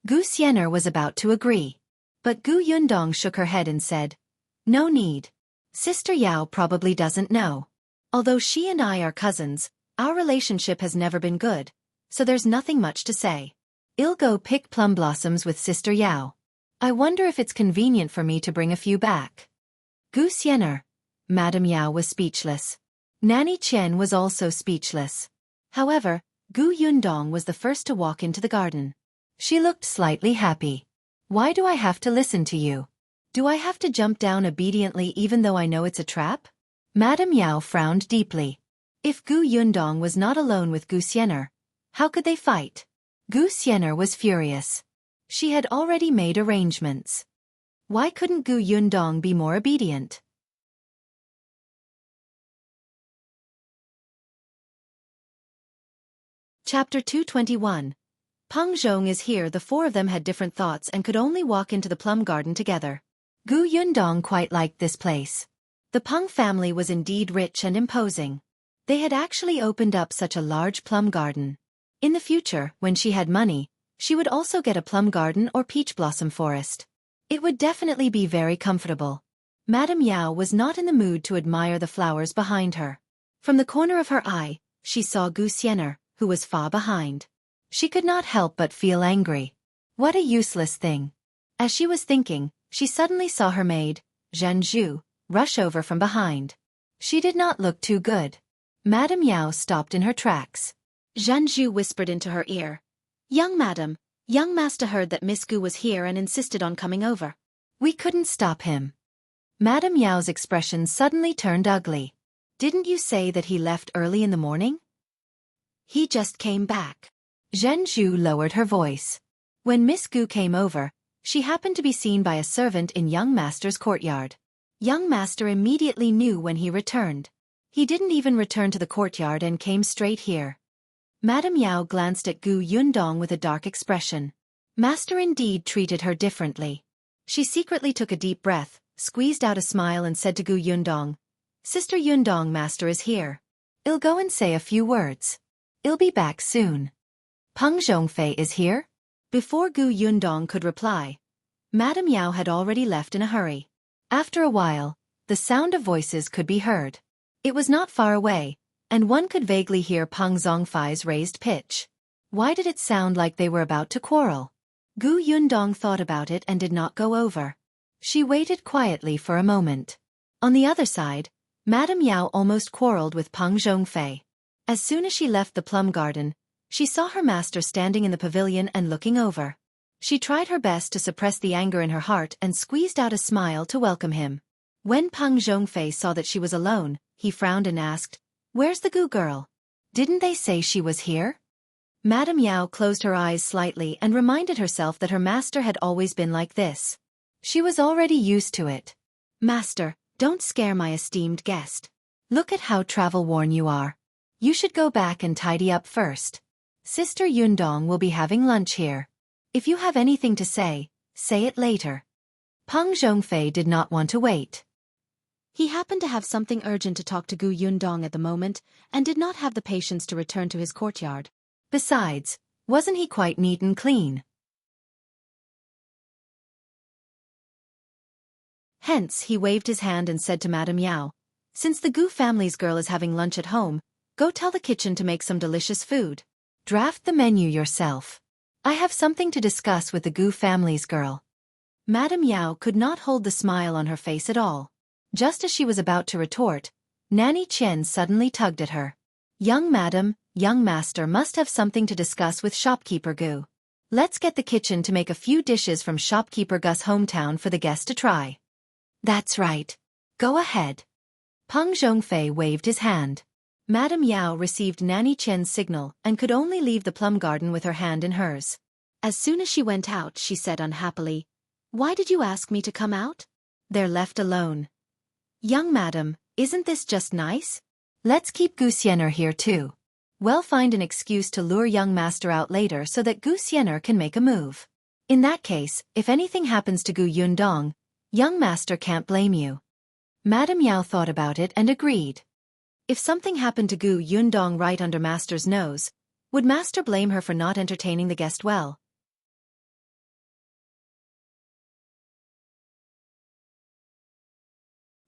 Xian'er was about to agree. But Gu Yundong shook her head and said, "No need. Sister Yao probably doesn't know. Although she and I are cousins, our relationship has never been good, so there's nothing much to say. I'll go pick plum blossoms with Sister Yao. I wonder if it's convenient for me to bring a few back." Xian'er. Madame Yao was speechless. Nanny Chen was also speechless. However, Gu Yundong was the first to walk into the garden. She looked slightly happy. "Why do I have to listen to you? Do I have to jump down obediently even though I know it's a trap?" Madame Yao frowned deeply. If Gu Yundong was not alone with Xian'er, how could they fight? Xian'er was furious. She had already made arrangements. Why couldn't Gu Yundong be more obedient? Chapter 221. Peng Zhong is here. The 4 of them had different thoughts and could only walk into the plum garden together. Gu Yundong quite liked this place. The Peng family was indeed rich and imposing. They had actually opened up such a large plum garden. In the future, when she had money, she would also get a plum garden or peach blossom forest. It would definitely be very comfortable. Madame Yao was not in the mood to admire the flowers behind her. From the corner of her eye, she saw Xian'er, who was far behind. She could not help but feel angry. What a useless thing. As she was thinking, she suddenly saw her maid, Zhongzi, rush over from behind. She did not look too good. Madame Yao stopped in her tracks. Zhongzi whispered into her ear, "Young madam, young master heard that Miss Gu was here and insisted on coming over. We couldn't stop him." Madame Yao's expression suddenly turned ugly. "Didn't you say that he left early in the morning?" "He just came back." Zhongzi lowered her voice. When Miss Gu came over, she happened to be seen by a servant in young master's courtyard. Young master immediately knew when he returned. He didn't even return to the courtyard and came straight here. Madame Yao glanced at Gu Yundong with a dark expression. Master indeed treated her differently. She secretly took a deep breath, squeezed out a smile and said to Gu Yundong, "Sister Yundong, master is here. I'll go and say a few words. I'll be back soon." "Peng Zhongfei is here?" Before Gu Yundong could reply, Madame Yao had already left in a hurry. After a while, the sound of voices could be heard. It was not far away, and one could vaguely hear Peng Zhongfei's raised pitch. Why did it sound like they were about to quarrel? Gu Yundong thought about it and did not go over. She waited quietly for a moment. On the other side, Madame Yao almost quarreled with Peng Zhongfei. As soon as she left the plum garden, she saw her master standing in the pavilion and looking over. She tried her best to suppress the anger in her heart and squeezed out a smile to welcome him. When Peng Zhongfei saw that she was alone, he frowned and asked, "Where's the Gu girl? Didn't they say she was here?" Madame Yao closed her eyes slightly and reminded herself that her master had always been like this. She was already used to it. "Master, don't scare my esteemed guest. Look at how travel-worn you are. You should go back and tidy up first. Sister Yundong will be having lunch here. If you have anything to say it later." Peng Zhongfei did not want to wait. He happened to have something urgent to talk to Gu Yundong at the moment, and did not have the patience to return to his courtyard. Besides, wasn't he quite neat and clean? Hence he waved his hand and said to Madame Yao, "Since the Gu family's girl is having lunch at home, go tell the kitchen to make some delicious food. Draft the menu yourself. I have something to discuss with the Gu family's girl." Madame Yao could not hold the smile on her face at all. Just as she was about to retort, Nanny Chen suddenly tugged at her. "Young madam, young master must have something to discuss with Shopkeeper Gu. Let's get the kitchen to make a few dishes from Shopkeeper Gu's hometown for the guests to try." "That's right. Go ahead." Peng Zhongfei waved his hand. Madame Yao received Nanny Chen's signal and could only leave the plum garden with her hand in hers. As soon as she went out, she said unhappily, "Why did you ask me to come out? They're left alone. Young madam, isn't this just nice? Let's keep Gu Xian'er here too. We'll find an excuse to lure young master out later so that Gu Xian'er can make a move. In that case, if anything happens to Gu Yundong, young master can't blame you." Madame Yao thought about it and agreed. If something happened to Gu Yundong right under master's nose, would master blame her for not entertaining the guest well?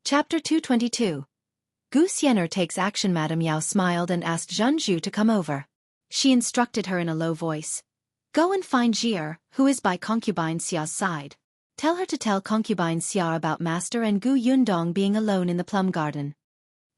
Chapter 222. Gu Xian'er takes action. Madame Yao smiled and asked Yunshu to come over. She instructed her in a low voice. "Go and find Xian'er, who is by Concubine Xia's side. Tell her to tell Concubine Xia about master and Gu Yundong being alone in the plum garden."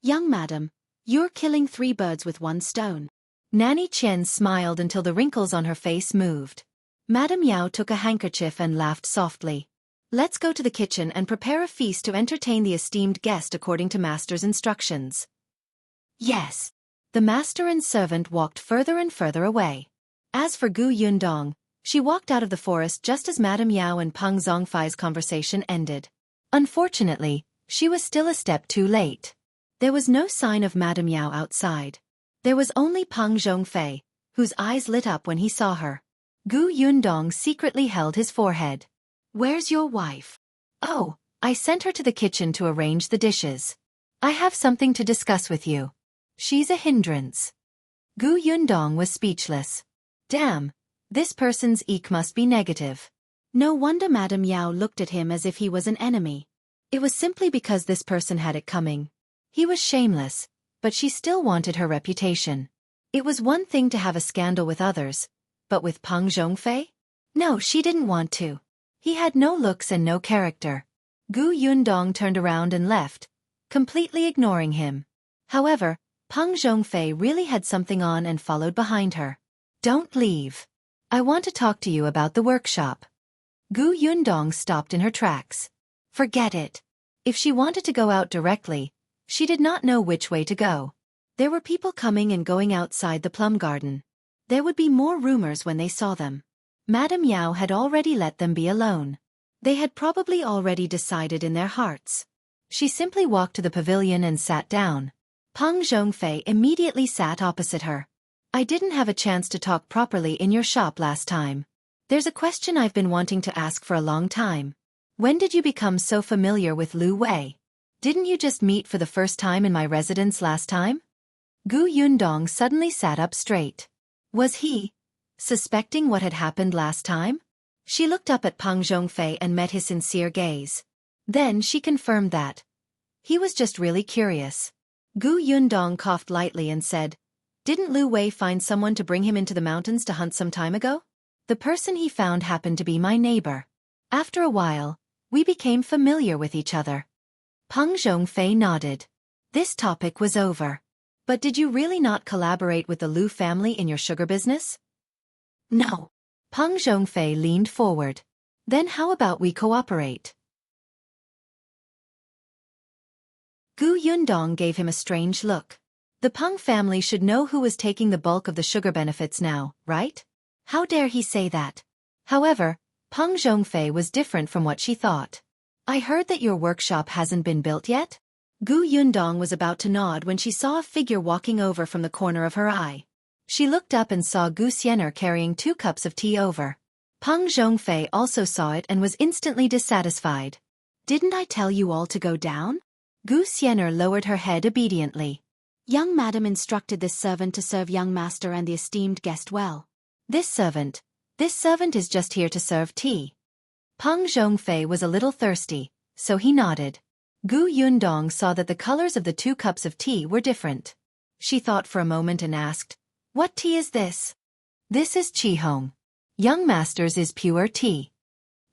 "Young madam, you're killing 3 birds with 1 stone." Nanny Chen smiled until the wrinkles on her face moved. Madame Yao took a handkerchief and laughed softly. "Let's go to the kitchen and prepare a feast to entertain the esteemed guest according to master's instructions." Yes. The master and servant walked further and further away. As for Gu Yundong, she walked out of the forest just as Madame Yao and Peng Zhongfei's conversation ended. Unfortunately, she was still a step too late. There was no sign of Madame Yao outside. There was only Peng Zhongfei, whose eyes lit up when he saw her. Gu Yundong secretly held his forehead. "Where's your wife?" "Oh, I sent her to the kitchen to arrange the dishes. I have something to discuss with you. She's a hindrance." Gu Yundong was speechless. Damn, this person's eek must be negative. No wonder Madame Yao looked at him as if he was an enemy. It was simply because this person had it coming. He was shameless, but she still wanted her reputation. It was one thing to have a scandal with others, but with Peng Zhongfei? No, she didn't want to. He had no looks and no character. Gu Yundong turned around and left, completely ignoring him. However, Peng Zhongfei really had something on and followed behind her. "Don't leave. I want to talk to you about the workshop." Gu Yundong stopped in her tracks. Forget it. If she wanted to go out directly, she did not know which way to go. There were people coming and going outside the plum garden. There would be more rumors when they saw them. Madame Yao had already let them be alone. They had probably already decided in their hearts. She simply walked to the pavilion and sat down. Peng Zhongfei immediately sat opposite her. "I didn't have a chance to talk properly in your shop last time. There's a question I've been wanting to ask for a long time. When did you become so familiar with Lu Wei? Didn't you just meet for the first time in my residence last time?" Gu Yundong suddenly sat up straight. Was he suspecting what had happened last time? She looked up at Peng Zhongfei and met his sincere gaze. Then she confirmed that he was just really curious. Gu Yundong coughed lightly and said, "Didn't Lu Wei find someone to bring him into the mountains to hunt some time ago? The person he found happened to be my neighbor. After a while, we became familiar with each other." Peng Zhongfei nodded. This topic was over. But did you really not collaborate with the Lu family in your sugar business? No. Peng Zhongfei leaned forward. Then how about we cooperate? Gu Yundong gave him a strange look. The Peng family should know who was taking the bulk of the sugar benefits now, right? How dare he say that? However, Peng Zhongfei was different from what she thought. I heard that your workshop hasn't been built yet? Gu Yundong was about to nod when she saw a figure walking over from the corner of her eye. She looked up and saw Gu Xian'er carrying 2 cups of tea over. Peng Zhongfei also saw it and was instantly dissatisfied. Didn't I tell you all to go down? Gu Xian'er lowered her head obediently. Young madam instructed this servant to serve young master and the esteemed guest well. This servant is just here to serve tea. Peng Zhongfei was a little thirsty, so he nodded. Gu Yundong saw that the colors of the 2 cups of tea were different. She thought for a moment and asked, "What tea is this?" "This is Qihong. Young master's is pure tea."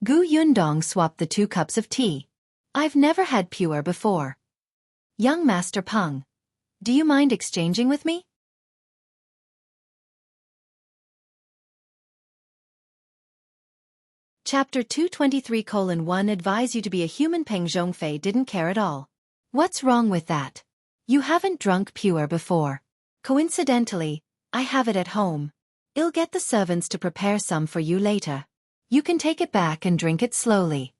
Gu Yundong swapped the 2 cups of tea. "I've never had pure before." "Young master Peng, do you mind exchanging with me?" Chapter 223:1 Advise you to be a human. Peng Zhongfei didn't care at all. What's wrong with that? You haven't drunk pure before. Coincidentally, I have it at home. I'll get the servants to prepare some for you later. You can take it back and drink it slowly.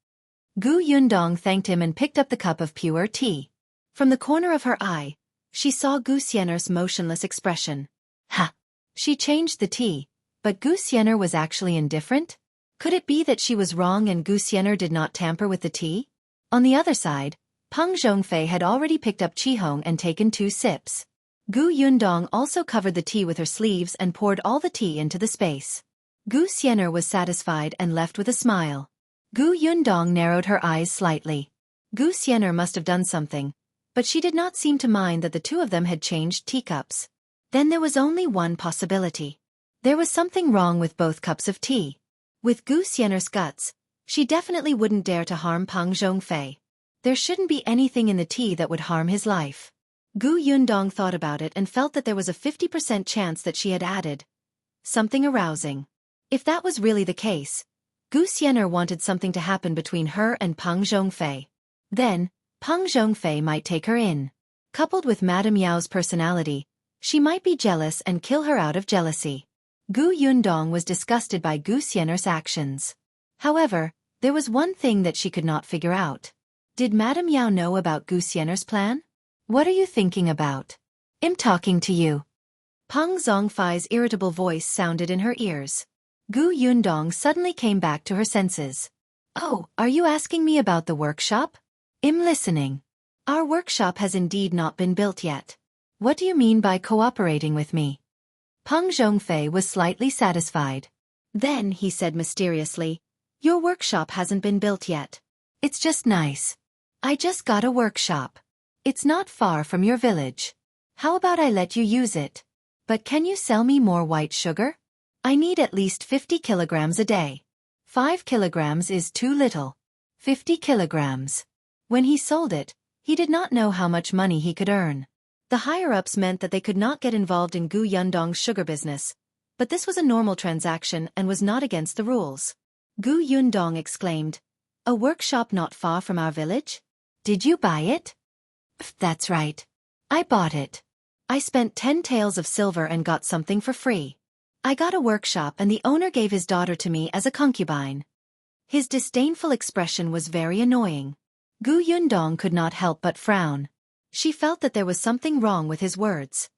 Gu Yundong thanked him and picked up the cup of pure tea. From the corner of her eye, she saw Gu Xian'er's motionless expression. Ha! She changed the tea, but Gu Xian'er was actually indifferent? Could it be that she was wrong and Gu Xian'er did not tamper with the tea? On the other side, Peng Zhongfei had already picked up Qihong and taken 2 sips. Gu Yundong also covered the tea with her sleeves and poured all the tea into the space. Gu Xian'er was satisfied and left with a smile. Gu Yundong narrowed her eyes slightly. Gu Xian'er must have done something, but she did not seem to mind that the 2 of them had changed teacups. Then there was only one possibility. There was something wrong with both cups of tea. With Gu Xian'er's guts, she definitely wouldn't dare to harm Peng Zhongfei. There shouldn't be anything in the tea that would harm his life. Gu Yundong thought about it and felt that there was a 50% chance that she had added something arousing. If that was really the case, Gu Xian'er wanted something to happen between her and Peng Zhongfei. Then, Peng Zhongfei might take her in. Coupled with Madame Yao's personality, she might be jealous and kill her out of jealousy. Gu Yundong was disgusted by Gu Xian'er's actions. However, there was one thing that she could not figure out. Did Madame Yao know about Gu Xian'er's plan? What are you thinking about? I'm talking to you. Peng Zhongfei's irritable voice sounded in her ears. Gu Yundong suddenly came back to her senses. Oh, are you asking me about the workshop? I'm listening. Our workshop has indeed not been built yet. What do you mean by cooperating with me? Peng Zhongfei was slightly satisfied. Then he said mysteriously, "Your workshop hasn't been built yet. It's just nice. I just got a workshop. It's not far from your village. How about I let you use it? But can you sell me more white sugar? I need at least 50 kilograms a day. 5 kilograms is too little. 50 kilograms. When he sold it, he did not know how much money he could earn. The higher-ups meant that they could not get involved in Gu Yundong's sugar business, but this was a normal transaction and was not against the rules. Gu Yundong exclaimed, "A workshop not far from our village? Did you buy it?" "That's right. I bought it. I spent 10 taels of silver and got something for free. I got a workshop and the owner gave his daughter to me as a concubine." His disdainful expression was very annoying. Gu Yundong could not help but frown. She felt that there was something wrong with his words.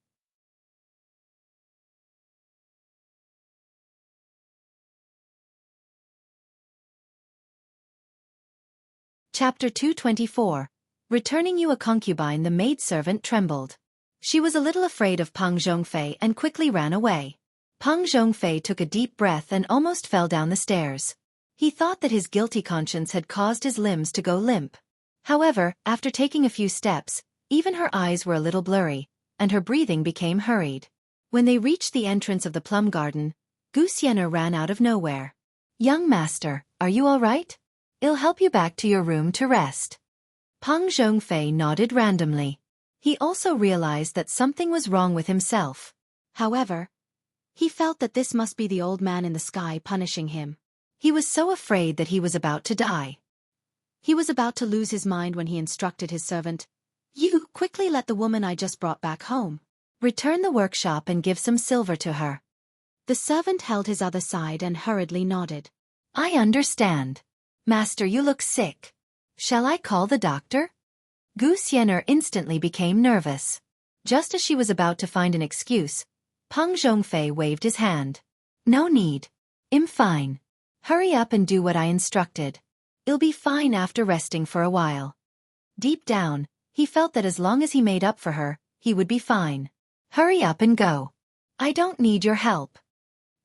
Chapter 224. Returning you a concubine. The maidservant trembled. She was a little afraid of Peng Zhongfei and quickly ran away. Peng Zhongfei took a deep breath and almost fell down the stairs. He thought that his guilty conscience had caused his limbs to go limp. However, after taking a few steps, even her eyes were a little blurry, and her breathing became hurried. When they reached the entrance of the plum garden, Gu Xian'er ran out of nowhere. "Young master, are you all right? I'll help you back to your room to rest." Peng Zhongfei nodded randomly. He also realized that something was wrong with himself. However, he felt that this must be the old man in the sky punishing him. He was so afraid that he was about to die. He was about to lose his mind when he instructed his servant, "You quickly let the woman I just brought back home. Return the workshop and give some silver to her." The servant held his other side and hurriedly nodded. "I understand. Master, you look sick. Shall I call the doctor?" Xian'er instantly became nervous. Just as she was about to find an excuse, Peng Zhongfei waved his hand. "No need. I'm fine. Hurry up and do what I instructed. I'll be fine after resting for a while." Deep down, he felt that as long as he made up for her, he would be fine. "Hurry up and go. I don't need your help."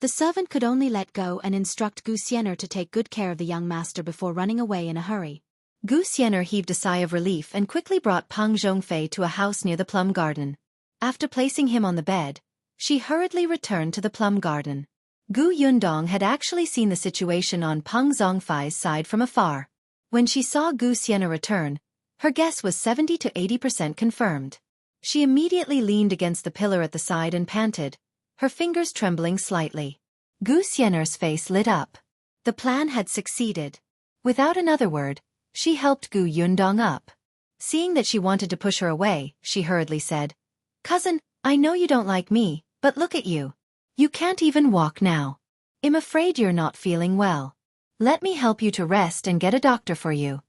The servant could only let go and instruct Xian'er to take good care of the young master before running away in a hurry. Xian'er heaved a sigh of relief and quickly brought Peng Zhongfei to a house near the plum garden. After placing him on the bed, she hurriedly returned to the plum garden. Gu Yundong had actually seen the situation on Peng Zhongfei's side from afar. When she saw Xian'er return, her guess was 70 to 80% confirmed. She immediately leaned against the pillar at the side and panted, her fingers trembling slightly. Xian'er's face lit up. The plan had succeeded. Without another word, she helped Gu Yundong up. Seeing that she wanted to push her away, she hurriedly said, "Cousin, I know you don't like me, but look at you. You can't even walk now. I'm afraid you're not feeling well. Let me help you to rest and get a doctor for you."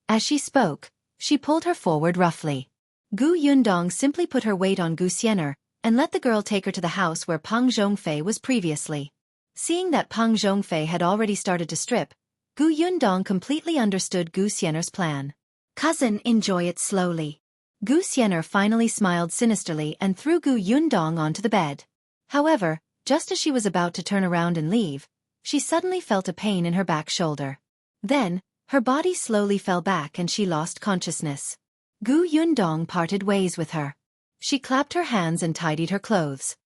As she spoke, she pulled her forward roughly. Gu Yundong simply put her weight on Xian'er and let the girl take her to the house where Peng Zhongfei was previously. Seeing that Peng Zhongfei had already started to strip, Gu Yundong completely understood Xian'er's plan. "Cousin, enjoy it slowly." Xian'er finally smiled sinisterly and threw Gu Yundong onto the bed. However, just as she was about to turn around and leave, she suddenly felt a pain in her back shoulder. Then, her body slowly fell back and she lost consciousness. Gu Yundong parted ways with her. She clapped her hands and tidied her clothes.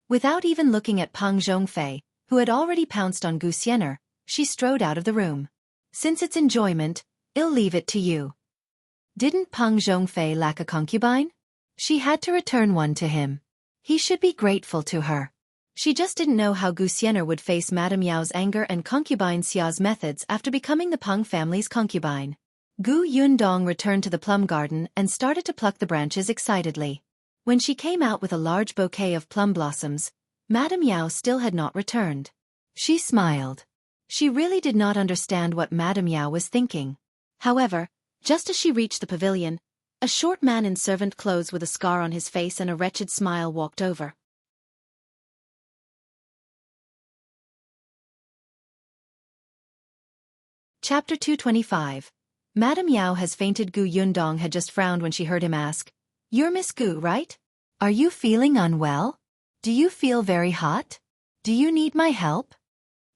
Without even looking at Peng Zhongfei, who had already pounced on Xian'er, she strode out of the room. "Since it's enjoyment, I'll leave it to you." Didn't Peng Zhongfei lack a concubine? She had to return one to him. He should be grateful to her. She just didn't know how Xian'er would face Madame Yao's anger and concubine Xia's methods after becoming the Peng family's concubine. Gu Yundong returned to the plum garden and started to pluck the branches excitedly. When she came out with a large bouquet of plum blossoms, Madame Yao still had not returned. She smiled. She really did not understand what Madame Yao was thinking. However, just as she reached the pavilion, a short man in servant clothes with a scar on his face and a wretched smile walked over. Chapter 225. Madame Yao has fainted. Gu Yundong had just frowned when she heard him ask, "You're Miss Gu, right? Are you feeling unwell? Do you feel very hot? Do you need my help?"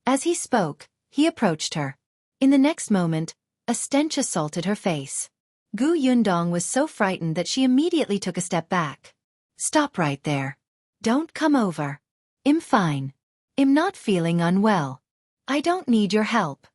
As he spoke, he approached her. In the next moment, a stench assaulted her face. Gu Yundong was so frightened that she immediately took a step back. "Stop right there. Don't come over. I'm fine. I'm not feeling unwell. I don't need your help."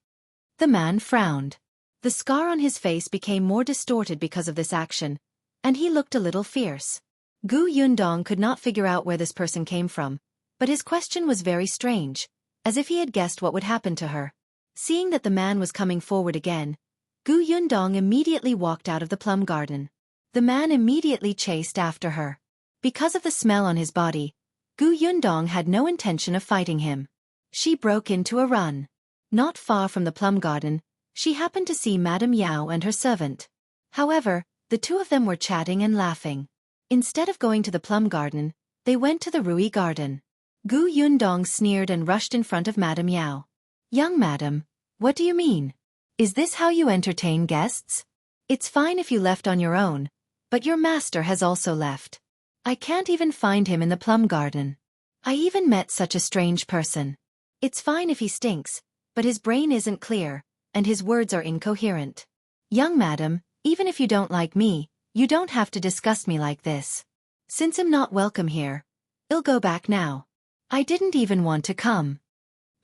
The man frowned. The scar on his face became more distorted because of this action, and he looked a little fierce. Gu Yundong could not figure out where this person came from, but his question was very strange, as if he had guessed what would happen to her. Seeing that the man was coming forward again, Gu Yundong immediately walked out of the plum garden. The man immediately chased after her. Because of the smell on his body, Gu Yundong had no intention of fighting him. She broke into a run. Not far from the plum garden, she happened to see Madame Yao and her servant. However, the two of them were chatting and laughing. Instead of going to the plum garden, they went to the Rui garden. Gu Yundong sneered and rushed in front of Madame Yao. "Young madam, what do you mean? Is this how you entertain guests? It's fine if you left on your own, but your master has also left. I can't even find him in the plum garden. I even met such a strange person. It's fine if he stinks, but his brain isn't clear, and his words are incoherent. Young madam, even if you don't like me, you don't have to disgust me like this. Since I'm not welcome here, I'll go back now. I didn't even want to come."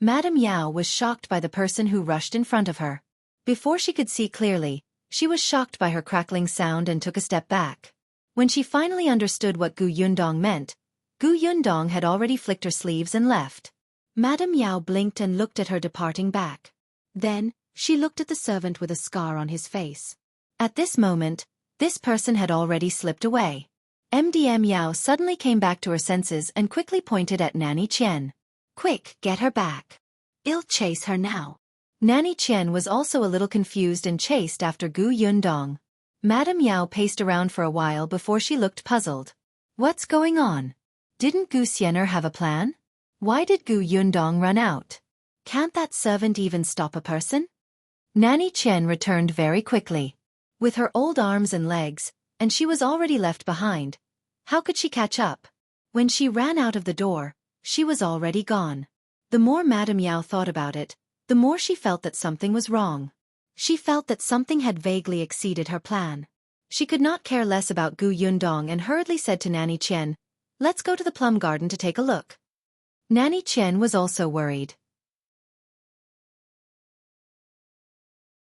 Madame Yao was shocked by the person who rushed in front of her. Before she could see clearly, she was shocked by her crackling sound and took a step back. When she finally understood what Gu Yundong meant, Gu Yundong had already flicked her sleeves and left. Madame Yao blinked and looked at her departing back. Then, she looked at the servant with a scar on his face. At this moment, this person had already slipped away. MDM Yao suddenly came back to her senses and quickly pointed at Nanny Qian. "Quick, get her back. I'll chase her now." Nanny Qian was also a little confused and chased after Gu Yundong. Madame Yao paced around for a while before she looked puzzled. What's going on? Didn't Gu Xian'er have a plan? Why did Gu Yundong run out? Can't that servant even stop a person? Nanny Qian returned very quickly. With her old arms and legs, and she was already left behind. How could she catch up? When she ran out of the door, she was already gone. The more Madame Yao thought about it, the more she felt that something was wrong. She felt that something had vaguely exceeded her plan. She could not care less about Gu Yundong and hurriedly said to Nanny Qian, "Let's go to the plum garden to take a look." Nanny Qian was also worried.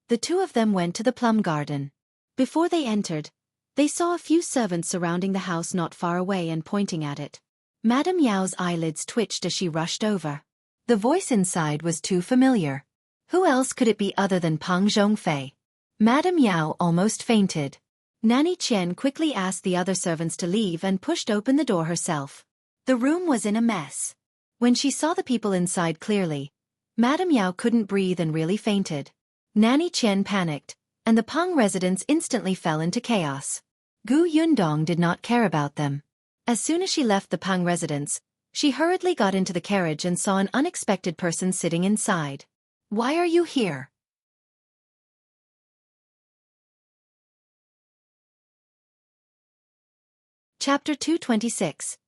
The two of them went to the plum garden. Before they entered, they saw a few servants surrounding the house not far away and pointing at it. Madame Yao's eyelids twitched as she rushed over. The voice inside was too familiar. Who else could it be other than Peng Zhongfei? Madame Yao almost fainted. Nanny Qian quickly asked the other servants to leave and pushed open the door herself. The room was in a mess. When she saw the people inside clearly, Madame Yao couldn't breathe and really fainted. Nanny Qian panicked, and the Peng residents instantly fell into chaos. Gu Yundong did not care about them. As soon as she left the Peng residence, she hurriedly got into the carriage and saw an unexpected person sitting inside. "Why are you here?" Chapter 226.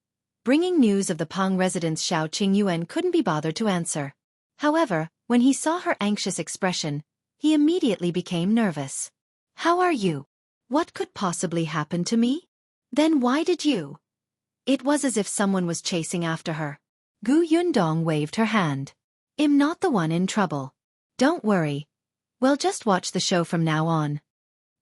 Bringing news of the Peng residence. Shao Qingyuan couldn't be bothered to answer. However, when he saw her anxious expression, he immediately became nervous. "How are you? What could possibly happen to me? Then why did you?" It was as if someone was chasing after her. Gu Yundong waved her hand. "I'm not the one in trouble. Don't worry. We'll just watch the show from now on."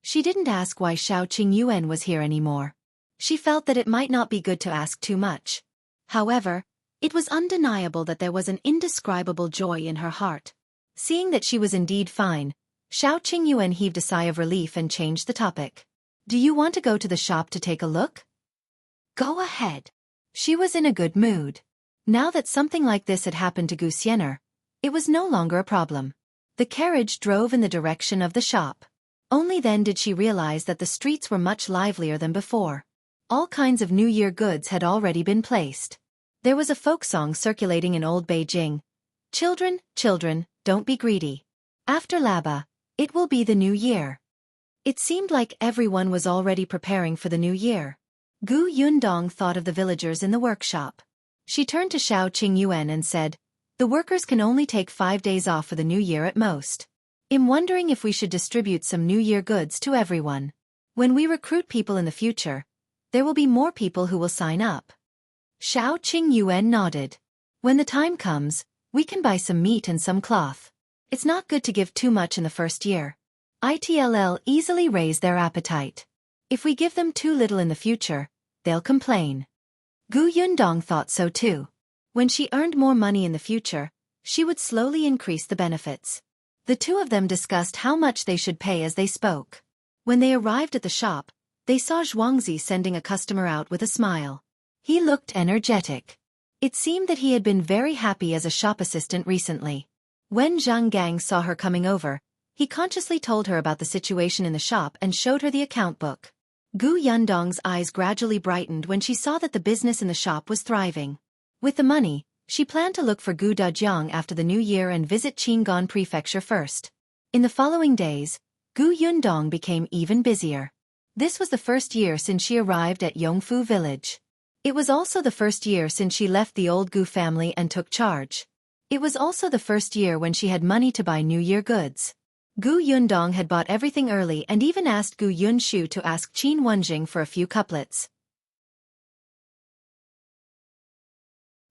She didn't ask why Shao Qingyuan was here anymore. She felt that it might not be good to ask too much. However, it was undeniable that there was an indescribable joy in her heart. Seeing that she was indeed fine, Shao Qingyuan heaved a sigh of relief and changed the topic. "Do you want to go to the shop to take a look?" "Go ahead." She was in a good mood. Now that something like this had happened to Gu Xian'er, it was no longer a problem. The carriage drove in the direction of the shop. Only then did she realize that the streets were much livelier than before. All kinds of New Year goods had already been placed. There was a folk song circulating in old Beijing. "Children, children, don't be greedy. After Laba, it will be the new year." It seemed like everyone was already preparing for the new year. Gu Yundong thought of the villagers in the workshop. She turned to Shao Qingyuan and said, "The workers can only take 5 days off for the new year at most. I'm wondering if we should distribute some New Year goods to everyone. When we recruit people in the future, there will be more people who will sign up." Shao Qingyuan nodded. "When the time comes, we can buy some meat and some cloth. It's not good to give too much in the first year. It'll easily raise their appetite. If we give them too little in the future, they'll complain." Gu Yundong thought so too. When she earned more money in the future, she would slowly increase the benefits. The two of them discussed how much they should pay as they spoke. When they arrived at the shop, they saw Zhuangzi sending a customer out with a smile. He looked energetic. It seemed that he had been very happy as a shop assistant recently. When Zhang Gang saw her coming over, he consciously told her about the situation in the shop and showed her the account book. Gu Yundong's eyes gradually brightened when she saw that the business in the shop was thriving. With the money, she planned to look for Gu Dajiang after the new year and visit Qingyuan prefecture first. In the following days, Gu Yundong became even busier. This was the first year since she arrived at Yongfu village. It was also the first year since she left the old Gu family and took charge. It was also the first year when she had money to buy New Year goods. Gu Yundong had bought everything early and even asked Gu Yunshu to ask Qin Wenjing for a few couplets.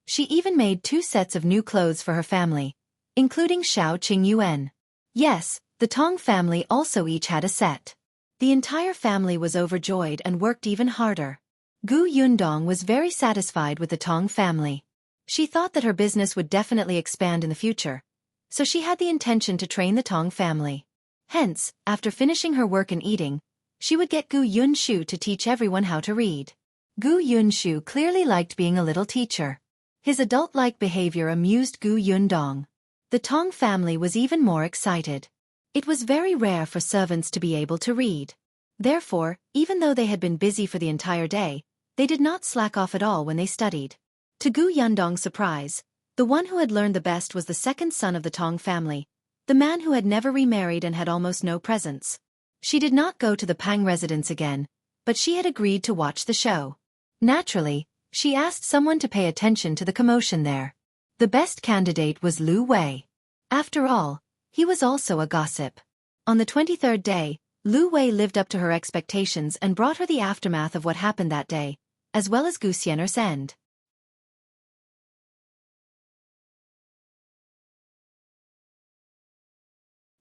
She even made 2 sets of new clothes for her family, including Shao Qingyuan. Yes, The Tong family also each had a set. The entire family was overjoyed and worked even harder. Gu Yundong was very satisfied with the Tong family. She thought that her business would definitely expand in the future, so she had the intention to train the Tong family. Hence, after finishing her work and eating, she would get Gu Yunshu to teach everyone how to read. Gu Yunshu clearly liked being a little teacher. His adult-like behavior amused Gu Yundong. The Tong family was even more excited. It was very rare for servants to be able to read. Therefore, even though they had been busy for the entire day, they did not slack off at all when they studied. To Gu Yundong's surprise, the one who had learned the best was the second son of the Tong family, the man who had never remarried and had almost no presents. She did not go to the Peng residence again, but she had agreed to watch the show. Naturally, she asked someone to pay attention to the commotion there. The best candidate was Lu Wei. After all, he was also a gossip. On the 23rd day, Lu Wei lived up to her expectations and brought her the aftermath of what happened that day, as well as Gu Xian'er's end.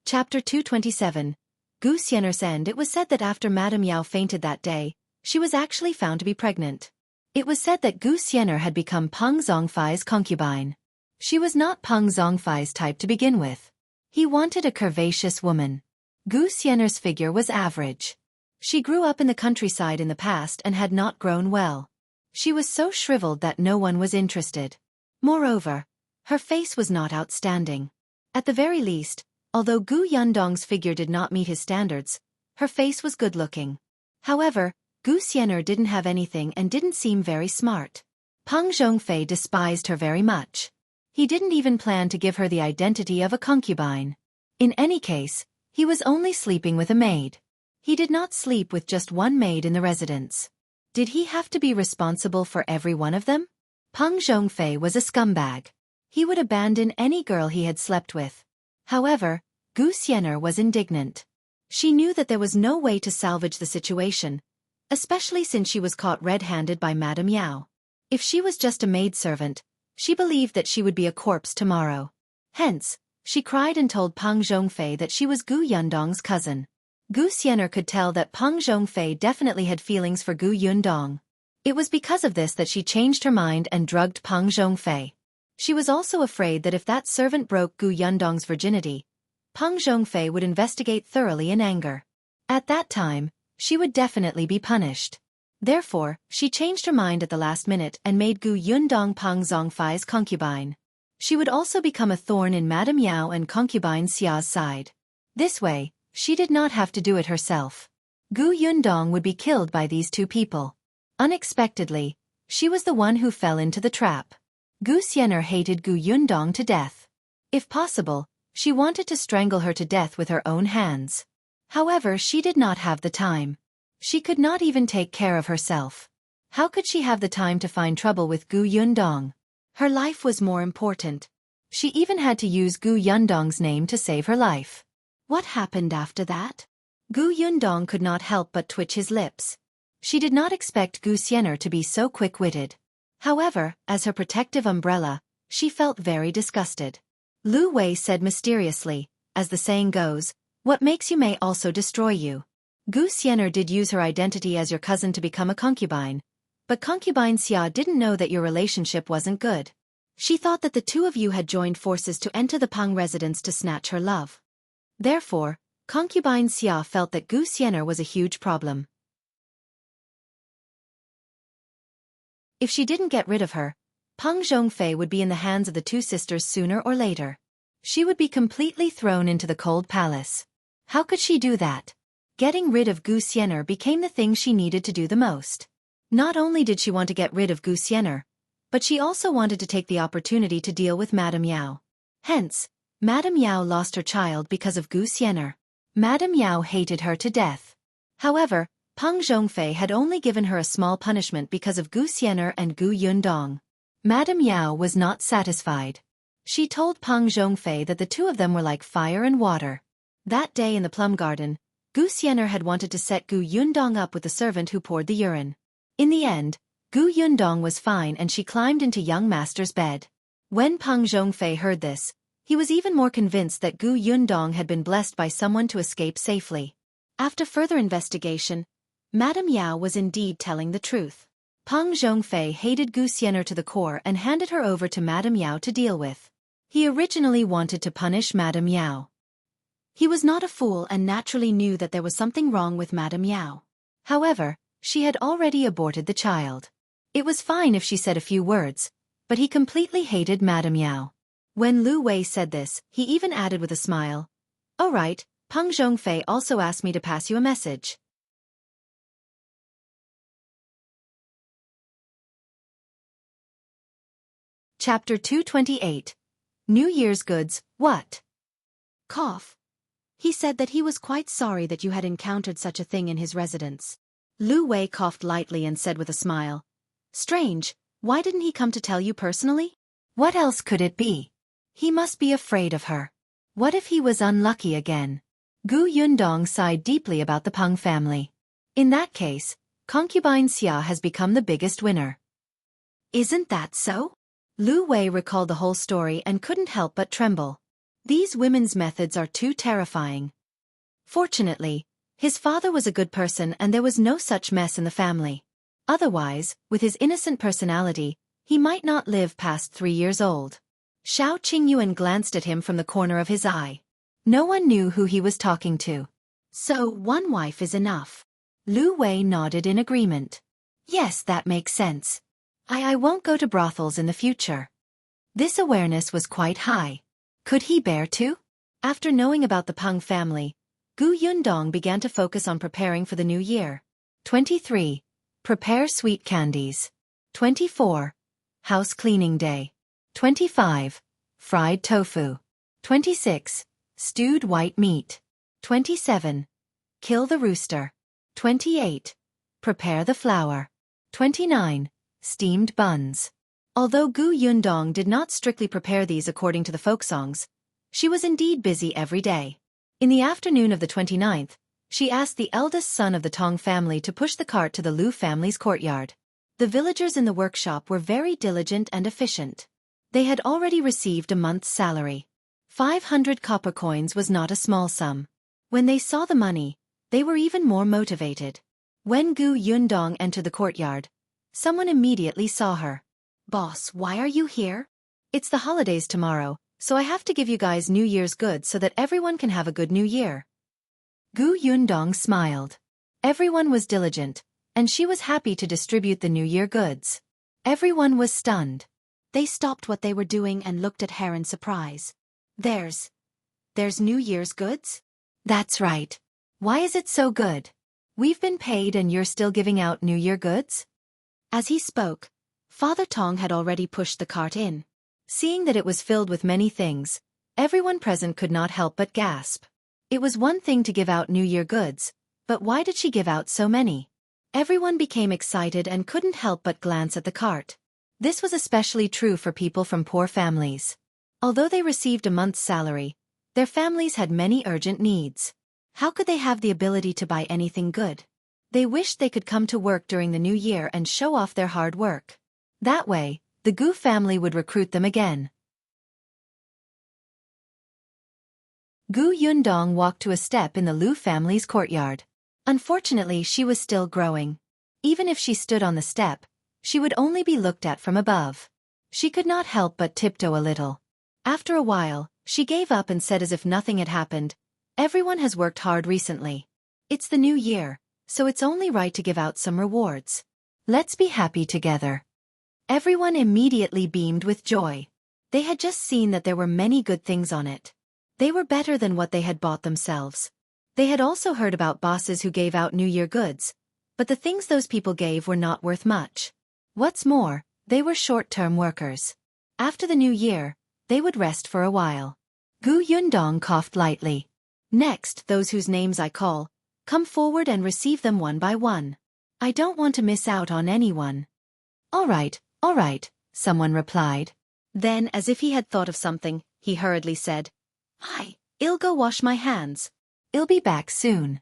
Chapter 227. Gu Xian'er's end. It was said that after Madame Yao fainted that day, she was actually found to be pregnant. It was said that Gu Xian'er had become Peng Zhongfei's concubine. She was not Peng Zhongfei's type to begin with. He wanted a curvaceous woman. Gu Xian'er's figure was average. She grew up in the countryside in the past and had not grown well. She was so shriveled that no one was interested. Moreover, her face was not outstanding. At the very least, although Gu Yundong's figure did not meet his standards, her face was good-looking. However, Gu Xian'er didn't have anything and didn't seem very smart. Peng Zhongfei despised her very much. He didn't even plan to give her the identity of a concubine. In any case, he was only sleeping with a maid. He did not sleep with just one maid in the residence. Did he have to be responsible for every one of them? Peng Zhongfei was a scumbag. He would abandon any girl he had slept with. However, Gu Xian'er was indignant. She knew that there was no way to salvage the situation, especially since she was caught red-handed by Madame Yao. If she was just a maidservant, she believed that she would be a corpse tomorrow. Hence, she cried and told Peng Zhongfei that she was Gu Yundong's cousin. Gu Xian'er could tell that Peng Zhongfei definitely had feelings for Gu Yundong. It was because of this that she changed her mind and drugged Peng Zhongfei. She was also afraid that if that servant broke Gu Yundong's virginity, Peng Zhongfei would investigate thoroughly in anger. At that time, she would definitely be punished. Therefore, she changed her mind at the last minute and made Gu Yundong Peng Zhongfei's concubine. She would also become a thorn in Madame Yao and Concubine Xia's side. This way, she did not have to do it herself. Gu Yundong would be killed by these two people. Unexpectedly, she was the one who fell into the trap. Gu Xian'er hated Gu Yundong to death. If possible, she wanted to strangle her to death with her own hands. However, she did not have the time. She could not even take care of herself. How could she have the time to find trouble with Gu Yundong? Her life was more important. She even had to use Gu Yundong's name to save her life. What happened after that? Gu Yundong could not help but twitch his lips. She did not expect Gu Xian'er to be so quick-witted. However, as her protective umbrella, she felt very disgusted. Lu Wei said mysteriously, as the saying goes, "What makes you may also destroy you." Gu Xian'er did use her identity as your cousin to become a concubine, but Concubine Xia didn't know that your relationship wasn't good. She thought that the two of you had joined forces to enter the Peng residence to snatch her love. Therefore, Concubine Xia felt that Gu Xian'er was a huge problem. If she didn't get rid of her, Peng Zhongfei would be in the hands of the two sisters sooner or later. She would be completely thrown into the cold palace. How could she do that? Getting rid of Gu Xian'er became the thing she needed to do the most. Not only did she want to get rid of Gu Xian'er, but she also wanted to take the opportunity to deal with Madame Yao. Hence, Madame Yao lost her child because of Gu Xian'er. Madame Yao hated her to death. However, Peng Zhongfei had only given her a small punishment because of Gu Xian'er and Gu Yundong. Madame Yao was not satisfied. She told Peng Zhongfei that the two of them were like fire and water. That day in the plum garden, Gu Xian'er had wanted to set Gu Yundong up with the servant who poured the urine. In the end, Gu Yundong was fine and she climbed into young master's bed. When Peng Zhongfei heard this, He was even more convinced that Gu Yundong had been blessed by someone to escape safely. After further investigation, Madame Yao was indeed telling the truth. Peng Zhongfei hated Gu Xian'er to the core and handed her over to Madame Yao to deal with. He originally wanted to punish Madame Yao. He was not a fool and naturally knew that there was something wrong with Madame Yao. However, she had already aborted the child. It was fine if she said a few words, but he completely hated Madame Yao. When Lu Wei said this, he even added with a smile, "Oh right, Peng Zhongfei also asked me to pass you a message." Chapter 228. New Year's Goods, What? Cough. He said that he was quite sorry that you had encountered such a thing in his residence. Lu Wei coughed lightly and said with a smile, "Strange, why didn't he come to tell you personally? What else could it be? He must be afraid of her. What if he was unlucky again?" Gu Yundong sighed deeply about the Peng family. In that case, Concubine Xia has become the biggest winner. Isn't that so? Lu Wei recalled the whole story and couldn't help but tremble. These women's methods are too terrifying. Fortunately, his father was a good person and there was no such mess in the family. Otherwise, with his innocent personality, he might not live past 3 years old. Shao Qingyuan glanced at him from the corner of his eye. No one knew who he was talking to. So, one wife is enough. Lu Wei nodded in agreement. Yes, that makes sense. I won't go to brothels in the future. This awareness was quite high. Could he bear to? After knowing about the Peng family, Gu Yundong began to focus on preparing for the new year. 23. Prepare sweet candies. 24. House cleaning day. 25. Fried tofu. 26. Stewed white meat. 27. Kill the rooster. 28. Prepare the flour. 29. Steamed buns. Although Gu Yundong did not strictly prepare these according to the folk songs, she was indeed busy every day. In the afternoon of the 29th, she asked the eldest son of the Tong family to push the cart to the Lu family's courtyard. The villagers in the workshop were very diligent and efficient. They had already received a month's salary. 500 copper coins was not a small sum. When they saw the money, they were even more motivated. When Gu Yundong entered the courtyard, someone immediately saw her. "Boss, why are you here?" "It's the holidays tomorrow, so I have to give you guys New Year's goods so that everyone can have a good new year." Gu Yundong smiled. Everyone was diligent, and she was happy to distribute the New Year goods. Everyone was stunned. They stopped what they were doing and looked at her in surprise. There's New Year's goods?" "That's right. Why is it so good? We've been paid and you're still giving out New Year goods?" As he spoke, Father Tong had already pushed the cart in. Seeing that it was filled with many things, everyone present could not help but gasp. It was one thing to give out New Year goods, but why did she give out so many? Everyone became excited and couldn't help but glance at the cart. This was especially true for people from poor families. Although they received a month's salary, their families had many urgent needs. How could they have the ability to buy anything good? They wished they could come to work during the new year and show off their hard work. That way, the Gu family would recruit them again. Gu Yundong walked to a step in the Lu family's courtyard. Unfortunately, she was still growing. Even if she stood on the step, she would only be looked at from above. She could not help but tiptoe a little. After a while, she gave up and said as if nothing had happened, "Everyone has worked hard recently. It's the new year, so it's only right to give out some rewards. Let's be happy together." Everyone immediately beamed with joy. They had just seen that there were many good things on it. They were better than what they had bought themselves. They had also heard about bosses who gave out New Year goods, but the things those people gave were not worth much. What's more, they were short-term workers. After the new year, they would rest for a while. Gu Yundong coughed lightly. "Next, those whose names I call, come forward and receive them one by one. I don't want to miss out on anyone." All right, someone replied. Then, as if he had thought of something, he hurriedly said, "Hi, I'll go wash my hands. I'll be back soon."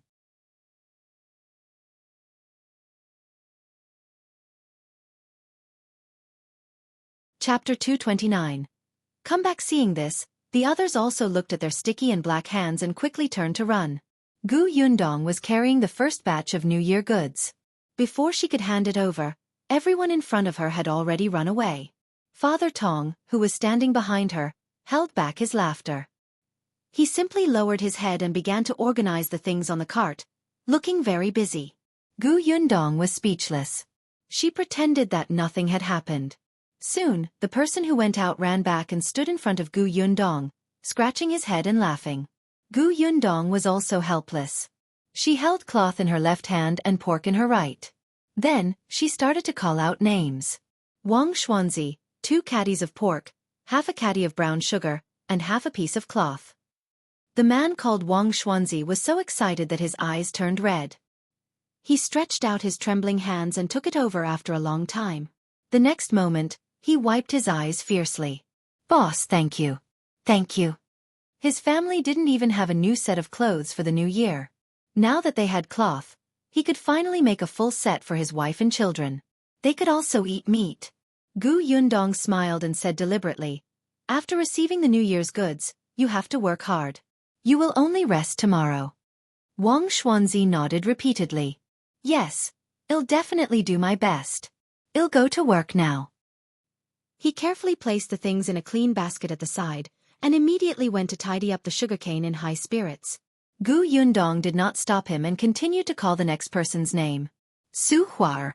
Chapter 229. Come back. Seeing this, The others also looked at their sticky and black hands and quickly turned to run. Gu Yundong was carrying the first batch of New Year goods. Before she could hand it over, everyone in front of her had already run away. Father Tong, who was standing behind her, held back his laughter. He simply lowered his head and began to organize the things on the cart, looking very busy. Gu Yundong was speechless. She pretended that nothing had happened. Soon, the person who went out ran back and stood in front of Gu Yundong, scratching his head and laughing. Gu Yundong was also helpless. She held cloth in her left hand and pork in her right. Then, she started to call out names. Wang Xuanzi, 2 caddies of pork, half a caddy of brown sugar, and half a piece of cloth. The man called Wang Xuanzi was so excited that his eyes turned red. He stretched out his trembling hands and took it over after a long time. The next moment, he wiped his eyes fiercely. "Boss, thank you. Thank you." His family didn't even have a new set of clothes for the new year. Now that they had cloth, he could finally make a full set for his wife and children. They could also eat meat. Gu Yundong smiled and said deliberately, "After receiving the New Year's goods, you have to work hard. You will only rest tomorrow." Wang Xuanzi nodded repeatedly. "Yes, I'll definitely do my best. I'll go to work now." He carefully placed the things in a clean basket at the side, and immediately went to tidy up the sugarcane in high spirits. Gu Yundong did not stop him and continued to call the next person's name. "Su Huar.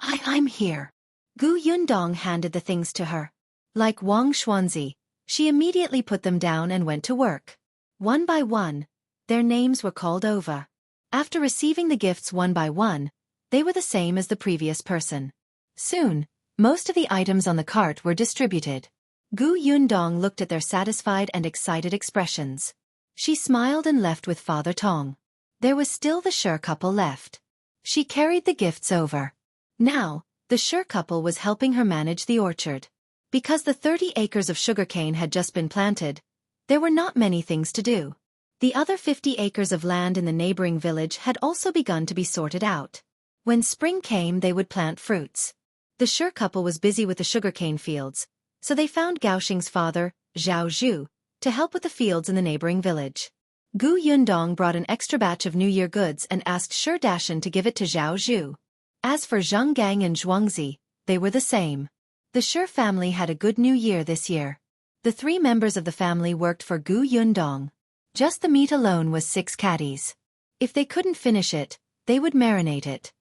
I'm here." Gu Yundong handed the things to her. Like Wang Xuanzi, she immediately put them down and went to work. One by one, their names were called over. After receiving the gifts one by one, they were the same as the previous person. Soon, most of the items on the cart were distributed. Gu Yundong looked at their satisfied and excited expressions. She smiled and left with Father Tong. There was still the Sure couple left. She carried the gifts over. Now, the Sure couple was helping her manage the orchard. Because the 30 acres of sugarcane had just been planted, there were not many things to do. The other 50 acres of land in the neighboring village had also begun to be sorted out. When spring came, they would plant fruits. The Sure couple was busy with the sugarcane fields, so they found Gaoxing's father, Zhao Zhu, to help with the fields in the neighboring village. Gu Yundong brought an extra batch of New Year goods and asked Sure Dashan to give it to Zhao Zhu. As for Zhong and Zhuangzi, they were the same. The Sure family had a good New Year this year. The 3 members of the family worked for Gu Yundong. Just the meat alone was 6 caddies. If they couldn't finish it, they would marinate it.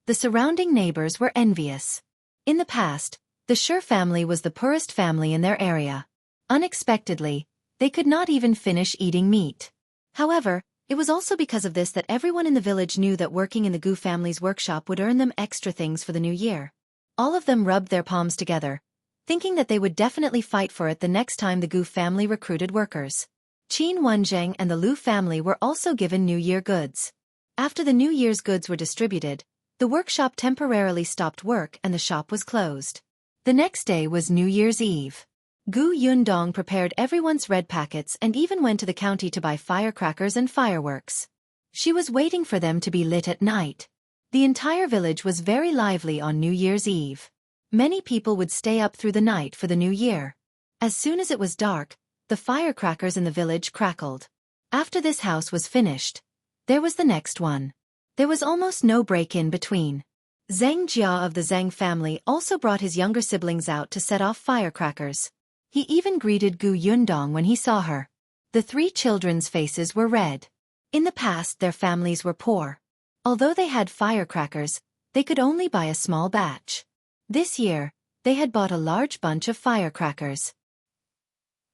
The surrounding neighbors were envious. In the past, the Sure family was the poorest family in their area. Unexpectedly, they could not even finish eating meat. However, it was also because of this that everyone in the village knew that working in the Gu family's workshop would earn them extra things for the new year. All of them rubbed their palms together, thinking that they would definitely fight for it the next time the Gu family recruited workers. Qin Wanzheng and the Lu family were also given New Year goods. After the New Year's goods were distributed, the workshop temporarily stopped work and the shop was closed. The next day was New Year's Eve. Gu Yundong prepared everyone's red packets and even went to the county to buy firecrackers and fireworks. She was waiting for them to be lit at night. The entire village was very lively on New Year's Eve. Many people would stay up through the night for the new year. As soon as it was dark, the firecrackers in the village crackled. After this house was finished, there was the next one. There was almost no break in between. Zhang Jia of the Zhang family also brought his younger siblings out to set off firecrackers. He even greeted Gu Yundong when he saw her. The 3 children's faces were red. In the past, their families were poor. Although they had firecrackers, they could only buy a small batch. This year, they had bought a large bunch of firecrackers.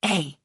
"Hey,